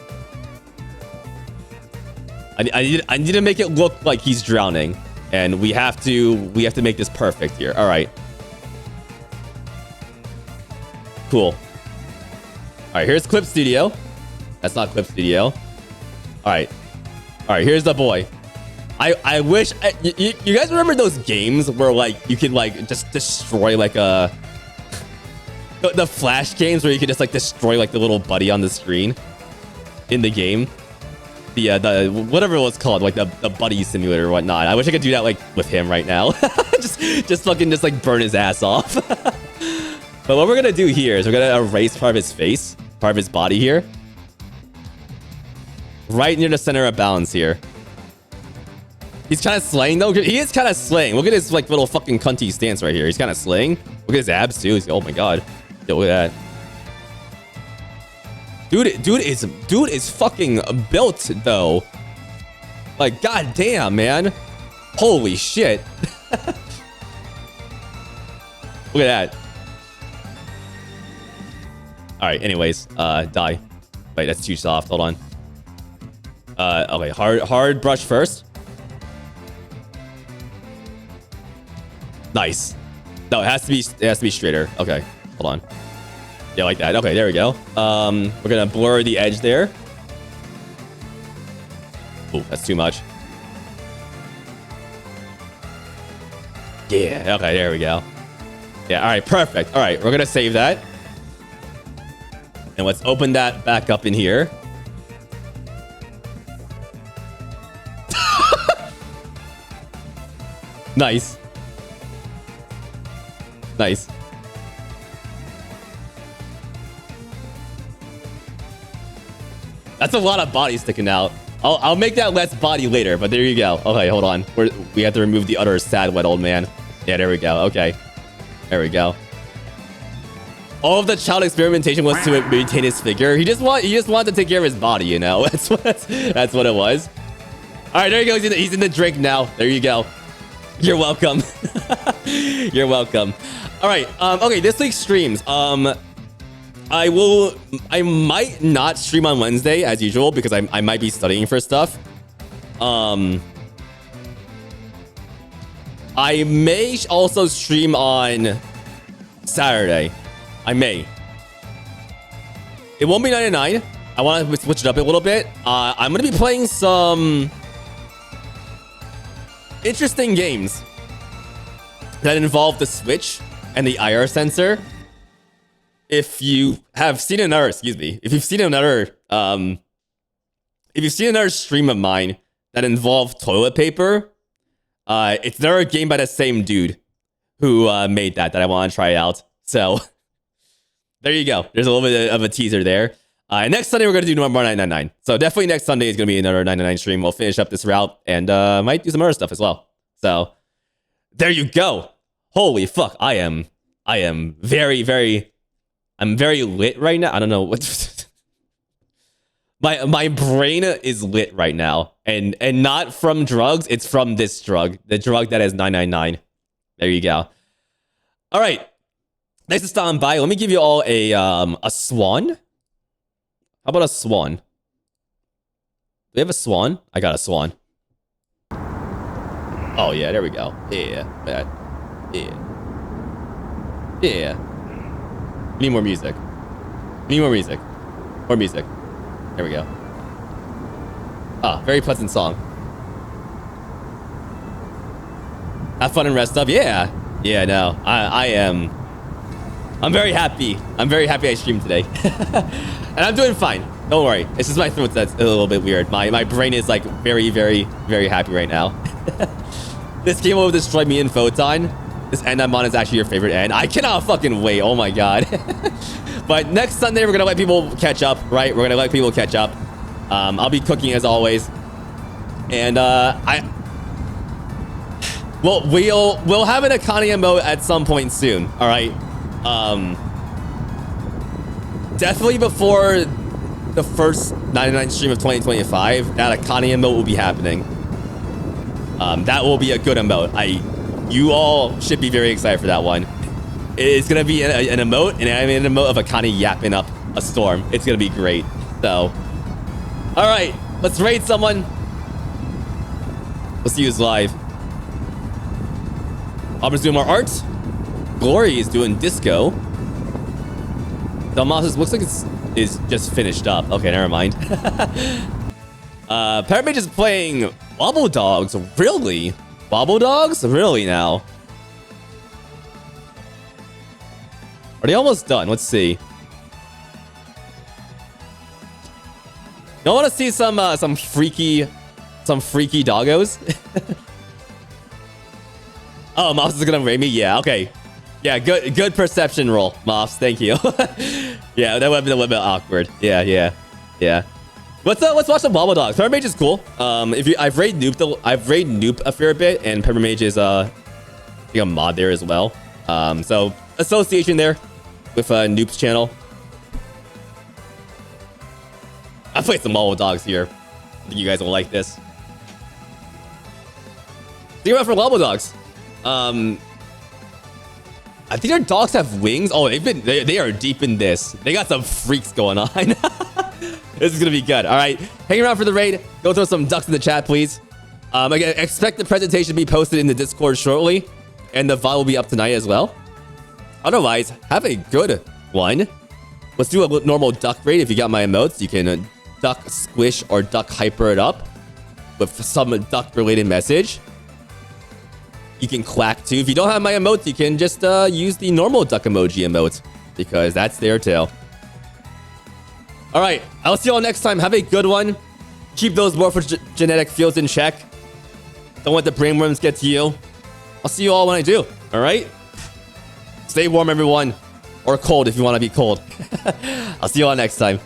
I need to make it look like he's drowning, and we have to make this perfect here. All right. Cool. All right, here's Clip Studio. That's not Clip Studio. All right, here's the boy. I wish you guys remember those games where like you could like just destroy like the flash games where you could just like destroy like the little buddy on the screen in the game. The whatever it was called, like the buddy simulator or whatnot. I wish I could do that like with him right now. just fucking like burn his ass off. But what we're gonna do here is we're gonna erase part of his face, part of his body here. Right near the center of balance here. He's kind of slaying though. He is kind of slaying. Look at his like little fucking cunty stance right here. He's kind of slaying. Look at his abs too. Oh my god. Yo, look at that. Dude is fucking built though. Like goddamn, man. Holy shit. Look at that. All right. Anyways, die. Wait, that's too soft. Hold on. Okay. Hard brush first. Nice. No, it has to be straighter. Okay. Hold on. Yeah, like that. Okay, there we go. We're gonna blur the edge there. Oh, that's too much. Yeah. Okay, there we go. Yeah. All right. Perfect. All right, we're gonna save that. And let's open that back up in here. Nice. Nice. That's a lot of body sticking out. I'll make that less body later, but there you go. Okay, hold on. We have to remove the utter sad wet old man. Yeah, there we go. Okay. There we go. All of the child experimentation was to maintain his figure. He just wanted to take care of his body, you know. That's what it was. All right, there you go. He's in the drink now. There you go. You're welcome. You're welcome. All right. Okay, this week's streams. I might not stream on Wednesday as usual because I might be studying for stuff. I I may also stream on Saturday. I may. It won't be 99. I want to switch it up a little bit. I'm going to be playing some interesting games that involve the Switch and the IR sensor. If you have seen another, excuse me, if you've seen another stream of mine that involved toilet paper, it's another game by the same dude who made that I want to try out. So there you go. There's a little bit of a teaser there. Next Sunday, we're going to do number 999. So definitely next Sunday is going to be another 999 stream. We'll finish up this route and might do some other stuff as well. So there you go. Holy fuck. I am very, very, I'm very lit right now. I don't know what. My brain is lit right now. And not from drugs. It's from this drug. The drug that is 999. There you go. All right. Nice to stop by. Let me give you all a swan. How about a swan? Do we have a swan? I got a swan. Oh, yeah, there we go. Yeah. We need more music. We need more music. More music. There we go. Ah, very pleasant song. Have fun and rest up. Yeah. Yeah, no. I'm very happy. I'm very happy I streamed today. And I'm doing fine. Don't worry. It's just my throat that's a little bit weird. My brain is like very, very, very happy right now. This game will destroy me in Photon. This end I'm on is actually your favorite end. I cannot fucking wait. Oh my god. But next Sunday, we're going to let people catch up, right? We're going to let people catch up. I'll be cooking as always. And we'll have an Akane mode at some point soon. All right. Definitely before the first 99 stream of 2025, that Akane emote will be happening. That will be a good emote. You all should be very excited for that one. It's gonna be an emote, an animated emote of Akane yapping up a storm. It's gonna be great. So, all right, let's raid someone. Let's see who's live. Aubrey's doing more art. Glory is doing disco. Delmas looks like is just finished up. Okay, never mind. Paramage is playing Wobble Dogs. Really? Wobble Dogs? Really now? Are they almost done? Let's see. You want to see some freaky doggos? Oh, Mops is gonna raid me? Yeah, okay. Yeah, good perception roll, Mops. Thank you. Yeah, that would have been a little bit awkward. Yeah. Let's watch some Wobble Dogs. Pepper Mage is cool. I've raid Noop a fair bit, and Pepper Mage is I think a mod there as well. So association there with Noop's channel. I played some Wobble Dogs here. I think you guys will like this. Think about for Wobble Dogs. I think our dogs have wings. Oh, they are deep in this. They got some freaks going on. This is gonna be good. All right, hang around for the raid. Go throw some ducks in the chat, please. Again, expect the presentation to be posted in the Discord shortly, and the VOD will be up tonight as well. Otherwise, have a good one. Let's do a normal duck raid. If you got my emotes, you can duck squish or duck hyper it up with some duck related message. You can quack too. If you don't have my emotes, you can just use the normal duck emoji emote, because that's there too. All right, I'll see you all next time. Have a good one. Keep those morphogenetic fields in check. Don't let the brainworms get to you. I'll see you all when I do. All right? Stay warm, everyone. Or cold if you want to be cold. I'll see you all next time.